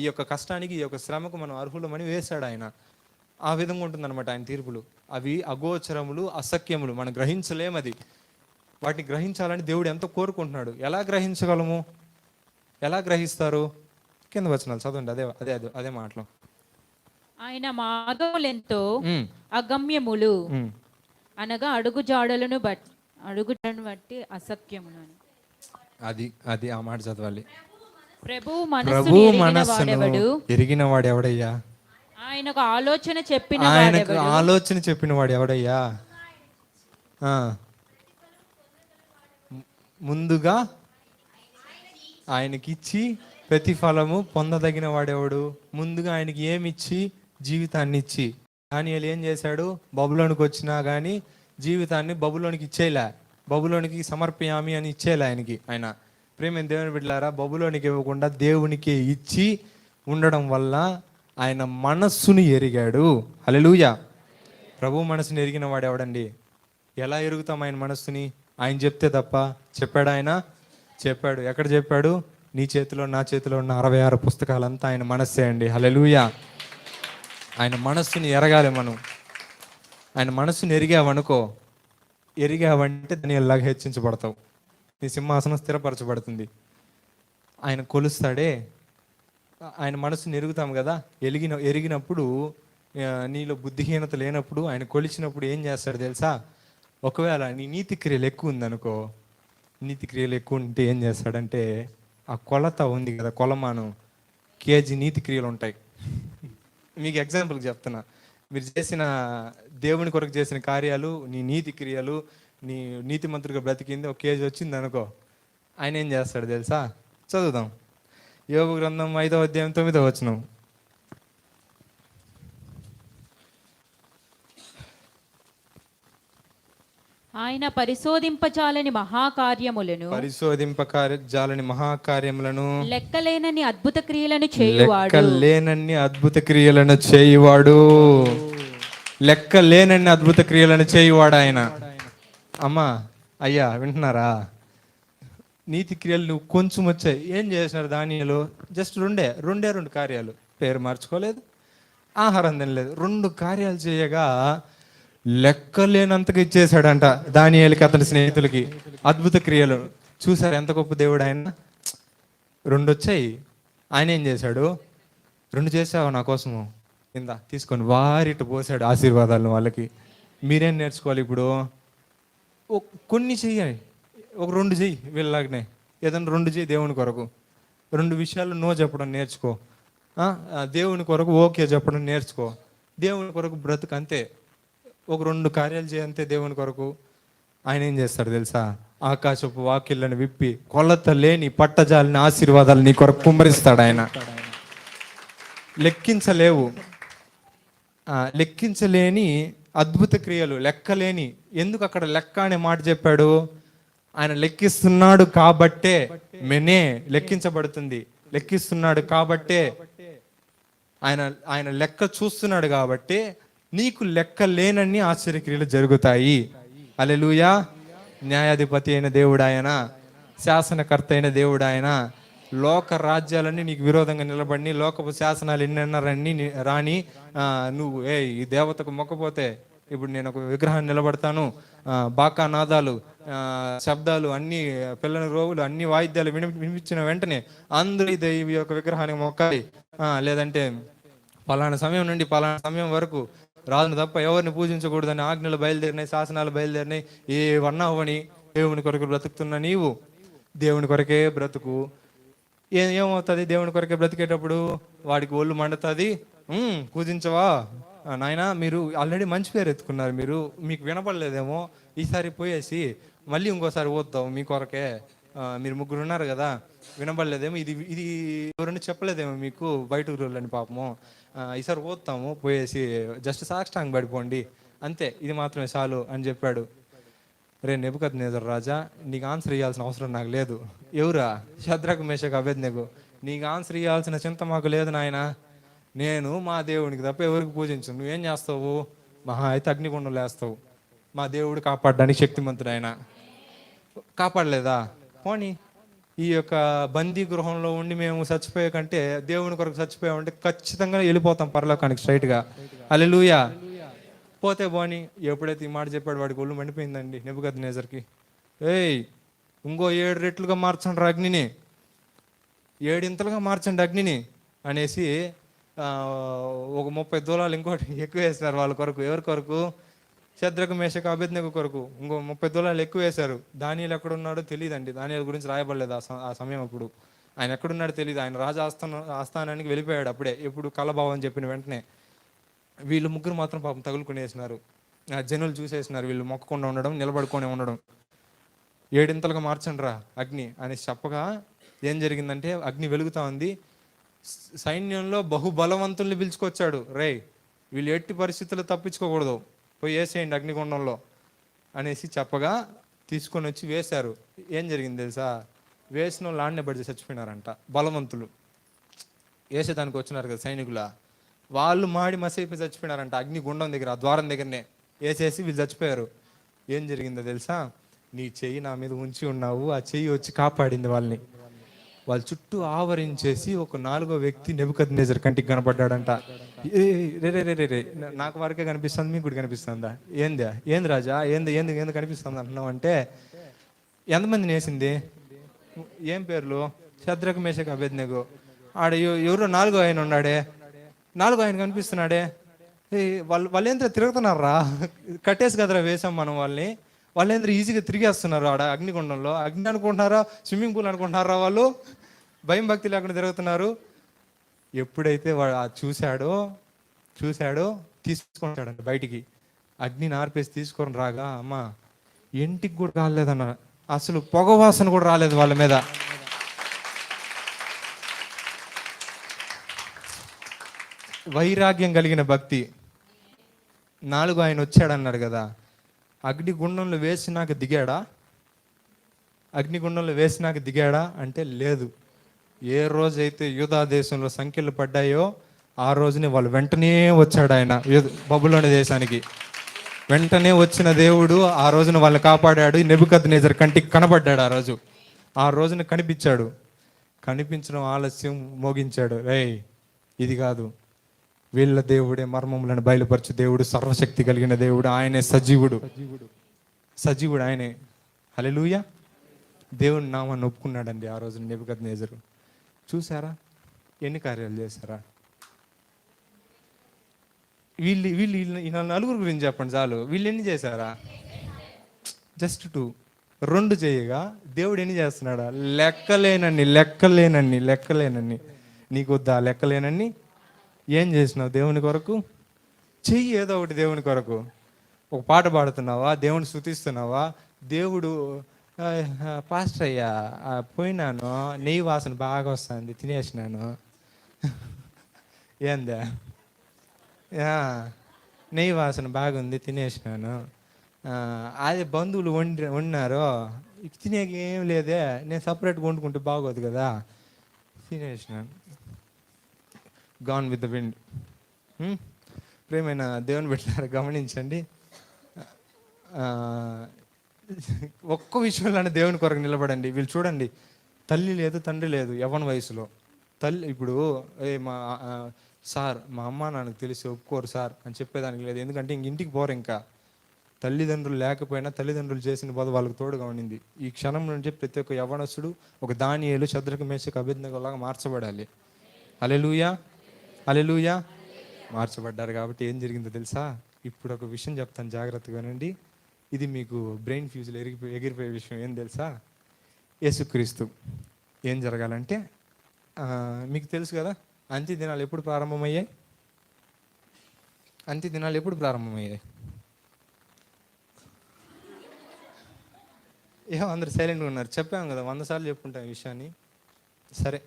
ఈ యొక్క కష్టానికి, ఈ యొక్క శ్రమకు మనం అర్హులమని వేశాడు ఆయన. ఆ విధంగా ఉంటుందన్నమాట ఆయన తీర్పులు. అవి అగోచరములు, అసఖ్యములు, మనం గ్రహించలేమది. వాటిని గ్రహించాలని దేవుడు ఎంతో కోరుకుంటున్నాడు. ఎలా గ్రహించగలము? ఎలా గ్రహిస్తారు? కింద వచనాలు చదవండి, అదే మాటలు. ఆయన మార్గములెంతో అగమ్యములు అనగా అడుగుజాడలను బట్టి అసఖ్యములు. అది ఆ మాట చదవాలి. ప్రభు మనస్సును ఎరిగిన వాడు ఎవడయ్యా? ఆయనకు ఆలోచన చెప్పిన వాడు ఎవడయ్యా? ముందుగా ఆయనకిచ్చి ప్రతిఫలము పొందదగిన వాడెవడు? ముందుగా ఆయనకి ఏమిచ్చి? జీవితాన్ని ఇచ్చి. దానియేలు ఏం చేశాడు? బబులోనికి వచ్చినా కానీ జీవితాన్ని బబులోనికి ఇచ్చేలా, బబులోనికి సమర్పయామి అని ఇచ్చేలా ఆయనకి. ఆయన ప్రేమ దేవుని బిడ్డలారా, బబులోనికి ఇవ్వకుండా దేవునికి ఇచ్చి ఉండడం వల్ల ఆయన మనస్సును ఎరిగాడు. హల్లెలూయా. ప్రభు మనసుని ఎరిగిన వాడు ఎవడండి? ఎలా ఎరుగుతాం ఆయన మనస్సుని? ఆయన చెప్తే తప్ప. చెప్పాడు ఆయన? చెప్పాడు. ఎక్కడ చెప్పాడు? నీ చేతిలో నా చేతిలో ఉన్న 66 పుస్తకాలంతా ఆయన మనస్సే అండి. హల్లెలూయా. ఆయన మనస్సుని ఎరగాలి మనం. ఆయన మనస్సుని ఎరిగావంటే దాని ఎలాగ హెచ్చించబడతావు, నీ సింహాసనం స్థిరపరచబడుతుంది. ఆయన కొలుస్తాడే. ఆయన మనసుని ఎరుగుతాం కదా. ఎరిగినప్పుడు, నీలో బుద్ధిహీనత లేనప్పుడు, ఆయన కొలిచినప్పుడు ఏం చేస్తాడు తెలుసా? ఒకవేళ నీ నీతి క్రియలు ఎక్కువ ఉందనుకో, నీతి క్రియలు ఎక్కువ ఉంటే ఏం చేస్తాడంటే, ఆ కొలత ఉంది కదా, కొలమానం, కేజీ నీతి క్రియలు ఉంటాయి. మీకు ఎగ్జాంపుల్కి చెప్తున్నా. మీరు చేసిన దేవుని కొరకు చేసిన కార్యాలు, నీ నీతి క్రియలు, నీ నీతిమంతుడిగా బ్రతికింది 1 కేజీ వచ్చింది అనుకో, ఆయన ఏం చేస్తాడు తెలుసా? చదువుదాం. యోబు గ్రంథం 5వ అధ్యాయం 9వ వచనం. ఆయన పరిశోధింపజాలని మహాకార్యములను లెక్కలేనన్ని అద్భుత క్రియలను చేయువాడు. లెక్క లేనన్ని అద్భుత క్రియలను చేయువాడు ఆయన. అమ్మా అయ్యా వింటున్నారా? నీతి క్రియలు నువ్వు కొంచెం వచ్చాయి. ఏం చేసినారు దానిలో? జస్ట్ రెండు కార్యాలు. పేరు మార్చుకోలేదు, ఆహారం తినలేదు, 2 కార్యాలు చేయగా లెక్కలేనంతగా ఇచ్చేశాడంట దానియేలుకి, అతని స్నేహితులకి అద్భుత క్రియలు. చూసారు ఎంత గొప్ప దేవుడు ఆయన? 2 వచ్చాయి. ఆయన ఏం చేశాడు? 2 చేసావు నా కోసము, కింద తీసుకొని వారిట పోసాడు ఆశీర్వాదాలను వాళ్ళకి. మీరేం నేర్చుకోవాలి ఇప్పుడు? కొన్ని చెయ్యాలి, ఒక 2 చెయ్యి వీళ్ళలాగనే. ఏదైనా 2 చెయ్యి దేవుని కొరకు. 2 విషయాలు నో చెప్పడం నేర్చుకో. దేవుని కొరకు ఓకే చెప్పడం నేర్చుకో. దేవుని కొరకు బ్రతుకు అంతే. ఒక 2 కార్యాలు చేయంతే దేవుని కొరకు. ఆయన ఏం చేస్తాడు తెలుసా? ఆకాశపు వాకిళ్ళను విప్పి కొలత లేని పట్టజాలని ఆశీర్వాదాలు నీ కొరకు కుమ్మరిస్తాడు ఆయన. లెక్కించలేవు, లెక్కించలేని అద్భుత క్రియలు, లెక్కలేని. ఎందుకు అక్కడ లెక్క అనే మాట చెప్పాడు? ఆయన లెక్కిస్తున్నాడు కాబట్టే మెనే లెక్కించబడుతుంది. లెక్కిస్తున్నాడు కాబట్టే, ఆయన లెక్క చూస్తున్నాడు కాబట్టి నీకు లెక్క లేనన్ని ఆశ్చర్యక్రియలు జరుగుతాయి. హల్లెలూయా. న్యాయాధిపతి అయిన దేవుడు ఆయన, శాసనకర్త అయిన దేవుడు ఆయన. లోక రాజ్యాలన్నీ నీకు విరోధంగా నిలబడి, లోకపు శాసనాలు ఎన్నెన్న రాని నువ్వు ఈ దేవతకు మొక్కపోతే ఇప్పుడు నేను ఒక విగ్రహాన్ని నిలబడతాను, బాకా నాదాలు, శబ్దాలు, అన్ని పిల్లల రోగులు, అన్ని వాయిద్యాలు వినిపించిన వెంటనే అందరూ ఈ యొక్క విగ్రహానికి మొక్కాలి, లేదంటే పలానా సమయం నుండి పలానా సమయం వరకు రాజును తప్ప ఎవరిని పూజించకూడదని ఆజ్ఞలు బయలుదేరినాయి, శాసనాలు బయలుదేరినాయి. ఏవన్నా అవ్వని దేవుని కొరకు బ్రతుకుతున్నా నీవు దేవుని కొరకే బ్రతుకు. ఏమవుతుంది? దేవుని కొరకే బ్రతికేటప్పుడు వాడికి ఒళ్ళు మండుతుంది. పూజించవా నాయన? మీరు ఆల్రెడీ మంచి పేరు ఎత్తుకున్నారు, మీకు వినపడలేదేమో, ఈసారి పోయేసి మళ్ళీ ఇంకోసారి పోతావు మీ కొరకే. మీరు 3 ఉన్నారు కదా, వినపడలేదేమో, ఇది ఎవరైనా చెప్పలేదేమో మీకు బయట ఊళ్ళని పాపము. ఈసారి పోతాము, పోయేసి జస్ట్ సాష్టాంగ పడిపోండి అంతే, ఇది మాత్రమే చాలు అని చెప్పాడు. రే నెబుకద్నెజర్ రాజా, నీకు ఆన్సర్ ఇవ్వాల్సిన అవసరం నాకు లేదు. ఎవరా? షద్రకు మేషకు అబేద్నెగో. నీకు ఆన్సర్ ఇవ్వాల్సిన చింత మాకు లేదు నాయన. నేను మా దేవునికి తప్ప ఎవరికి పూజించు. నువ్వేం చేస్తావు? మహా అయితే అగ్నిగుండంలో వేస్తావు. మా దేవుడు కాపాడడానికి శక్తిమంతుడు ఆయన. కాపాడలేదా? పోనీ ఈ యొక్క బందీ గృహంలో ఉండి మేము చచ్చిపోయే కంటే దేవుని కొరకు చచ్చిపోయామంటే ఖచ్చితంగా వెళ్ళిపోతాం పరలోకానికి స్ట్రైట్గా. హల్లెలూయా. పోతే పోని. ఎప్పుడైతే ఈ మాట చెప్పాడు వాడికి ఒళ్ళు మండిపోయిందండి నెబుకద్నెజర్కి. ఇంకో 7 రెట్లుగా మార్చండి అగ్నిని, 7 ఇంతలుగా మార్చండి అగ్నిని అనేసి ఒక 30 తులాలు ఇంకోటి ఎక్కువ వేసినారు వాళ్ళ కొరకు. ఎవరి కొరకు? శద్రకు మేషకు అబేద్నెగో కొరకు ఇంకో 30 తులాలు ఎక్కువ వేశారు. దానియేలు ఎక్కడున్నాడో తెలియదండి. దానియేలు గురించి రాయబడలేదు ఆ సమయం. అప్పుడు ఆయన ఎక్కడున్నాడో తెలియదు. ఆయన రాజా ఆస్థానానికి వెళ్ళిపోయాడు అప్పుడే. ఎప్పుడు కలభావం చెప్పిన వెంటనే. వీళ్ళు 3 మాత్రం పాపం తగులుకునేసినారు. జనులు చూసేసినారు వీళ్ళు మొక్కకుండా ఉండడం, నిలబడుకొని ఉండడం. 7 ఇంతలుగా మార్చండి రా అగ్ని అనేసి చెప్పగా ఏం జరిగిందంటే అగ్ని వెలుగుతా ఉంది. సైన్యంలో బహుబలవంతుల్ని పిలుచుకొచ్చాడు. రే వీళ్ళు ఎట్టి పరిస్థితుల్లో తప్పించుకోకూడదు, పోయి వేసేయండి అగ్నిగుండంలో అనేసి చెప్పగా తీసుకొని వచ్చి వేశారు. ఏం జరిగింది తెలుసా? వేసిన వాళ్ళు ఆడనే పడి చచ్చిపోయినారంట. బలవంతులు వేసేదానికి వచ్చినారు కదా సైనికుల, వాళ్ళు మాడి మసైపోయి చచ్చిపోయినారంట అగ్నిగుండం దగ్గర, ఆ ద్వారం దగ్గరనే వేసేసి వీళ్ళు చచ్చిపోయారు. ఏం జరిగిందో తెలుసా? నీ చెయ్యి నా మీద ఉంచి ఉన్నావు, ఆ చెయ్యి వచ్చి కాపాడింది వాళ్ళని. వాళ్ళ చుట్టూ ఆవరించేసి ఒక 4వ వ్యక్తి నెబుకద్నెజర్ కంటికి కనపడ్డాడంట. రే రే రే రే రే నాకు వరకే కనిపిస్తుంది, మీకు కూడా కనిపిస్తుందా? ఏంది రాజా, ఏంది కనిపిస్తుంది అంటున్నావు అంటే, ఎంతమందిని వేసింది? ఏం పేర్లు? శద్రకు మేషకు అబేద్నెగో. ఆడ ఎవరో 4వ ఆయన ఉన్నాడే, 4వ ఆయన కనిపిస్తున్నాడే. వాళ్ళు ఏంద్ర తిరుగుతున్నారా? కట్టేసి కదరా వేసాం మనం వాళ్ళని. వాళ్ళు ఏంద్ర ఈజీగా తిరిగేస్తున్నారు ఆడ అగ్నిగుండంలో. అగ్ని అనుకుంటున్నారా, స్విమ్మింగ్ పూల్ అనుకుంటున్నారా? వాళ్ళు భయం భక్తి లేకుండా తిరుగుతున్నారు. ఎప్పుడైతే వాడు చూశాడో తీసుకుంటాడంట బయటికి. అగ్నిని ఆర్పేసి తీసుకొని రాగా అమ్మా ఇంటికి కూడా కాలేదన్న, అసలు పొగ వాసన కూడా రాలేదు వాళ్ళ మీద. వైరాగ్యం కలిగిన భక్తి. 4వ ఆయన వచ్చాడన్నాడు కదా, అగ్నిగుండంలో వేసినాక దిగాడా? అగ్నిగుండంలో వేసినాక దిగాడా అంటే లేదు. ఏ రోజైతే యూదా దేశంలో సంఖ్యలు పడ్డాయో ఆ రోజునే వాళ్ళు వెంటనే వచ్చాడు ఆయన బబులోని దేశానికి. వెంటనే వచ్చిన దేవుడు ఆ రోజున వాళ్ళని కాపాడాడు. నెబుకద్నెజర్ కంటికి కనబడ్డాడు ఆ రోజున కనిపించాడు. కనిపించడం ఆలస్యం, మోగించాడు. రేయ్, ఇది కాదు, వీళ్ళ దేవుడే మర్మములను బయలుపరచు దేవుడు, సర్వశక్తి కలిగిన దేవుడు, ఆయనే సజీవుడు ఆయనే. హల్లెలూయా. దేవుని నామాన్ని ఒప్పుకున్నాడండి ఆ రోజున నెబుకద్నెజరు. చూసారా ఎన్ని కార్యాలు చేశారా? వీళ్ళు నలుగురు గురించి చెప్పండి చాలు. వీళ్ళు ఎన్ని చేశారా? జస్ట్ 2. 2 చేయగా దేవుడు ఎన్ని చేస్తున్నాడా? లెక్కలేనన్ని. నీకు వద్దా లెక్కలేనన్ని? ఏం చేసినావు దేవుని కొరకు? చెయ్యి ఏదో ఒకటి దేవుని కొరకు. ఒక పాట పాడుతున్నావా? దేవుని స్తుతిస్తున్నావా? దేవుడు పాస్టర్ అయ్యా పోయినాను, నెయ్యి వాసన బాగా వస్తుంది, తినేసినాను. ఏందా? నెయ్యి వాసన బాగుంది, తినేసినాను. అదే బంధువులు వండినారు, తినేకి ఏం లేదే, నేను సపరేట్గా వండుకుంటే బాగోదు కదా, తినేసినాను. Gone with the wind. ప్రేమైన దేవుని బిడ్డలారా గమనించండి, ఒక్క విషయంలోనే దేవుని కొరకు నిలబడండి. వీళ్ళు చూడండి, తల్లి లేదు తండ్రి లేదు యవ్వన వయసులో. తల్లి ఇప్పుడు సార్ మా అమ్మ నాన్నకు తెలిసి ఒప్పుకోరు సార్ అని చెప్పేదానికి లేదు. ఎందుకంటే ఇంటికి పోరు. ఇంకా తల్లిదండ్రులు లేకపోయినా తల్లిదండ్రులు చేసిన బాధ వాళ్ళకి తోడుగా ఉండింది. ఈ క్షణం నుంచి ప్రతి ఒక్క యవ్వనస్తుడు ఒక దానియేలు, షద్రకు, మేషకు, అబేద్నెగోలాగా మార్చబడాలి. హల్లెలూయా. మార్చబడ్డారు. కాబట్టి ఏం జరిగిందో తెలుసా? ఇప్పుడు ఒక విషయం చెప్తాను, జాగ్రత్తగానండి. ఇది మీకు బ్రెయిన్ ఫ్యూజ్లో ఎగిరిపోయే విషయం. ఏం తెలుసా? యేసుక్రీస్తు ఏం జరగాలంటే, మీకు తెలుసు కదా, అంత్య దినాలు ఎప్పుడు ప్రారంభమయ్యాయి? అందరు సైలెంట్గా ఉన్నారు. చెప్పాము కదా, 100 సార్లు చెప్పుకుంటాం ఈ విషయాన్ని. సరే,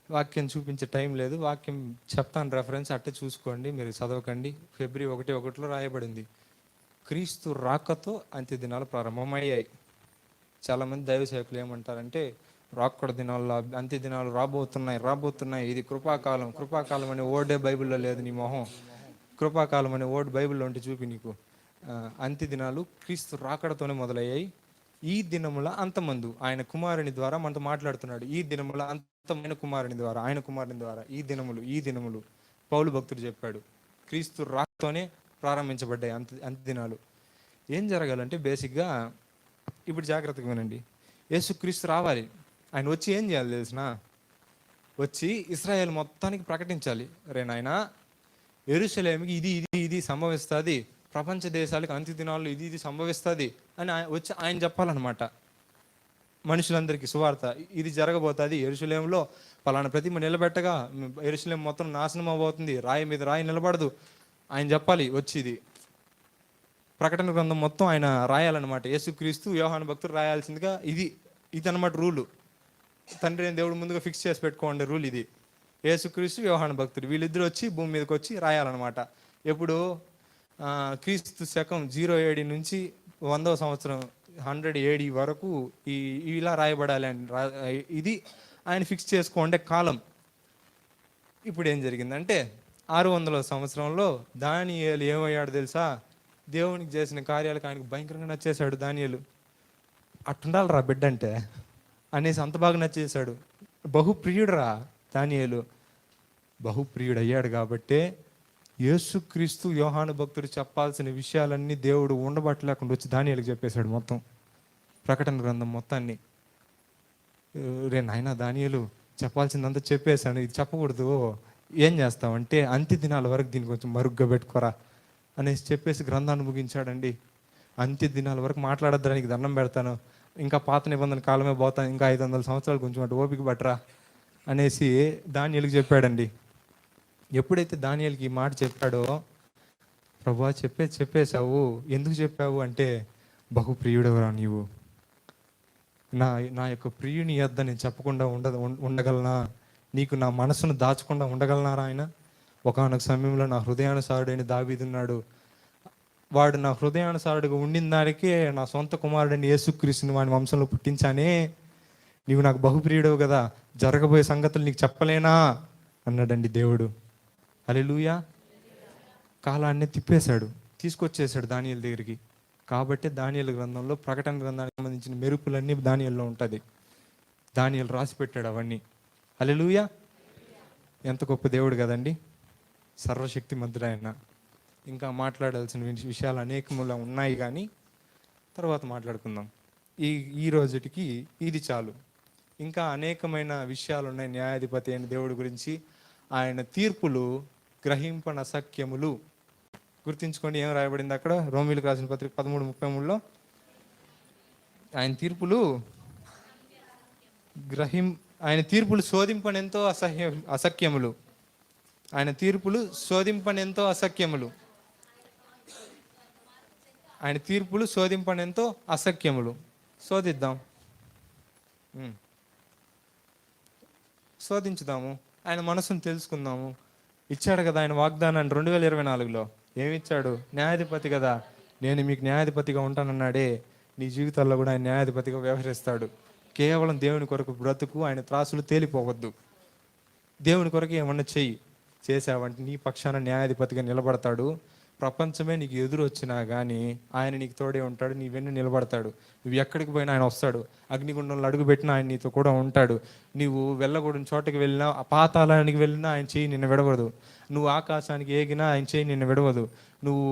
వాక్యం చూపించే టైం లేదు, వాక్యం చెప్తాను, రెఫరెన్స్ అట్టే చూసుకోండి, మీరు చదవకండి. ఫిబ్రవరి 1:1 రాయబడింది, క్రీస్తు రాకతో అంత్య దినాలు ప్రారంభమయ్యాయి. చాలామంది దైవ సేవకులు ఏమంటారంటే, రాకడ దినాల్లో అంత్య దినాలు రాబోతున్నాయి, ఇది కృపాకాలం అనే ఓడే బైబిల్లో లేదు. నీ మొహం, కృపాకాలం అనే ఓడి బైబిల్లో ఉంటే చూపి నీకు. అంత్య దినాలు క్రీస్తు రాకడతోనే మొదలయ్యాయి. ఈ దినముల అంతమందు ఆయన కుమారుని ద్వారా మనతో మాట్లాడుతున్నాడు. ఈ దినముల అంతమైన కుమారుని ద్వారా, ఆయన కుమారుని ద్వారా ఈ దినములు పౌలు భక్తుడు చెప్పాడు, క్రీస్తు రాకతోనే ప్రారంభించబడ్డాయి అంత్య దినాలు. ఏం జరగాలంటే బేసిక్గా ఇప్పుడు జాగ్రత్తగా వినండి. యేసుక్రీస్తు రావాలి. ఆయన వచ్చి ఏం చేయాలి తెలిసిన? వచ్చి ఇశ్రాయేల్ మొత్తానికి ప్రకటించాలి, రే నాయనా యెరూషలేముకి ఇది సంభవిస్తుంది, ప్రపంచ దేశాలకు అంత్య దినాల్లో ఇది సంభవిస్తుంది అని వచ్చి ఆయన చెప్పాలన్నమాట. మనుషులందరికీ సువార్త, ఇది జరగబోతుంది, యెరూషలేములో పలానా ప్రతిమ నిలబెట్టగా యెరూషలేము మొత్తం నాశనం అవబోతుంది, రాయి మీద రాయి నిలబడదు, ఆయన చెప్పాలి. వచ్చి ఇది ప్రకటన గ్రంథం మొత్తం ఆయన రాయాలన్నమాట. యేసుక్రీస్తు, యోహాను భక్తుడు రాయాల్సిందిగా ఇది అన్నమాట రూలు. తండ్రి దేవుడు ముందుగా ఫిక్స్ చేసి పెట్టుకోండి రూల్ ఇది. యేసుక్రీస్తు, యోహాను భక్తుడు వీళ్ళిద్దరు వచ్చి భూమి మీదకి వచ్చి రాయాలన్నమాట. ఎప్పుడు? క్రీస్తు శకం 0 AD నుంచి 100వ సంవత్సరం 100 AD వరకు ఇలా రాయబడాలి అని ఇది ఆయన ఫిక్స్ చేసుకోండి కాలం. ఇప్పుడు ఏం జరిగిందంటే 600వ సంవత్సరంలో దానియేలు ఏమయ్యాడు తెలుసా? దేవునికి చేసిన కార్యాలకు ఆయనకు భయంకరంగా నచ్చేశాడు దానియేలు. అట్టుండాలి రా బిడ్డ అంటే అనేసి అంత బాగా నచ్చేశాడు. బహుప్రియుడురా దానియేలు. బహుప్రియుడు అయ్యాడు కాబట్టే యేసుక్రీస్తు, యోహాను భక్తుడు చెప్పాల్సిన విషయాలన్నీ దేవుడు ఉండబట్టలేకుండా వచ్చి దానియేలుకి చెప్పేశాడు మొత్తం, ప్రకటన గ్రంథం మొత్తాన్ని. రే నాయనా దానియేలు, చెప్పాల్సిందంతా చెప్పేశాను, ఇది చెప్పకూడదు, ఏం చేస్తావంటే అంత్య దినాల వరకు దీన్ని కొంచెం మరుగ్గా పెట్టుకోరా అనేసి చెప్పేసి గ్రంథాన్ని ముగించాడండి. అంత్య దినాల వరకు మాట్లాడద్దానికి దండం పెడతాను, ఇంకా పాత నిబంధన కాలమే పోతాను, ఇంకా 500 సంవత్సరాలు కొంచెం అటు ఓపిక పట్టరా అనేసి దానియేలుకి చెప్పాడండి. ఎప్పుడైతే దానియేలుకి ఈ మాట చెప్పాడో, ప్రభువా చెప్పేశావు, ఎందుకు చెప్పావు అంటే, బహుప్రియుడవరా నీవు, నా యొక్క ప్రియుని యొద్ద నేను చెప్పకుండా ఉండగలనా? నీకు నా మనసును దాచకుండా ఉండగలనారా? ఆయన ఒకానొక సమయంలో నా హృదయానుసారుడైన దావీదున్నాడు, వాడు నా హృదయానుసారుడుగా ఉండిన దానికే నా సొంత కుమారుడని యేసుక్రీస్తుని వాని వంశంలో పుట్టించానే. నీవు నాకు బహుప్రియుడవు కదా, జరగబోయే సంగతులు నీకు చెప్పలేనా అన్నాడండి దేవుడు. హల్లెలూయా. కాలాన్ని తిప్పేశాడు, తీసుకొచ్చేసాడు దానియేలు దగ్గరికి. కాబట్టి దానియేలు గ్రంథంలో, ప్రకటన గ్రంథానికి సంబంధించిన మెరుపులన్నీ దానియేలులో ఉంటుంది. దానియేలు రాసి పెట్టాడు అవన్నీ. హల్లెలూయా. ఎంత గొప్ప దేవుడు కదండి, సర్వశక్తిమంతుడు ఆయన. ఇంకా మాట్లాడాల్సిన విషయాలు అనేకములు ఉన్నాయి, కానీ తర్వాత మాట్లాడుకుందాం. ఈ రోజుటికి ఇది చాలు. ఇంకా అనేకమైన విషయాలు ఉన్నాయి న్యాయాధిపతి అయిన దేవుడి గురించి. ఆయన తీర్పులు గ్రహింపనసఖ్యములు. గుర్తించుకోండి ఏం రాయబడింది అక్కడ, రోమీయులకు రాసిన పత్రిక 13:33లో ఆయన తీర్పులు ఆయన తీర్పులు శోధింపనెంతో అసఖ్యములు. ఆయన తీర్పులు శోధింపనెంతో అసఖ్యములు. ఆయన తీర్పులు శోధింపనెంతో అసఖ్యములు. శోధిద్దాం, శోధించుదాము, ఆయన మనసును తెలుసుకుందాము. ఇచ్చాడు కదా ఆయన వాగ్దానాన్ని 2024లో. ఏమిచ్చాడు? న్యాయాధిపతి కదా, నేను మీకు న్యాయాధిపతిగా ఉంటానన్నాడే. నీ జీవితాల్లో కూడా ఆయన న్యాయాధిపతిగా వ్యవహరిస్తాడు. కేవలం దేవుని కొరకు బ్రతుకు, ఆయన త్రాసులు తేలిపోవద్దు. దేవుని కొరకు ఏమన్నా చేసావంటే నీ పక్షాన న్యాయాధిపతిగా నిలబడతాడు. ప్రపంచమే నీకు ఎదురు వచ్చినా కానీ ఆయన నీకు తోడే ఉంటాడు, నీ వెన్ను నిలబడతాడు. నువ్వు ఎక్కడికి పోయినా ఆయన వస్తాడు. అగ్నిగుండంలో అడుగు పెట్టినా ఆయన నీతో కూడా ఉంటాడు. నువ్వు వెళ్ళకూడని చోటకి వెళ్ళినా, పాతాళానికి వెళ్ళినా ఆయన చెయ్యి నిన్ను విడవదు. నువ్వు ఆకాశానికి ఏగినా ఆయన చెయ్యి నిన్ను విడవదు. నువ్వు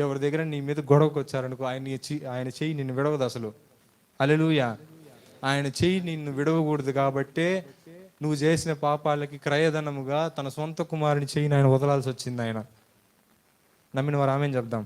ఎవరి దగ్గర నీ మీద గొడవకు వచ్చారనుకో, ఆయన చెయ్యి నిన్ను విడవదు అసలు. హల్లెలూయా. ఆయన చెయ్యి నిన్ను విడవకూడదు కాబట్టే నువ్వు చేసిన పాపాలకి క్రయధనముగా తన సొంత కుమారుని చెయ్యిని ఆయన వదలాల్సి వచ్చింది. ఆయన నమ్మిన వారు ఆమేన్ చెప్దాం.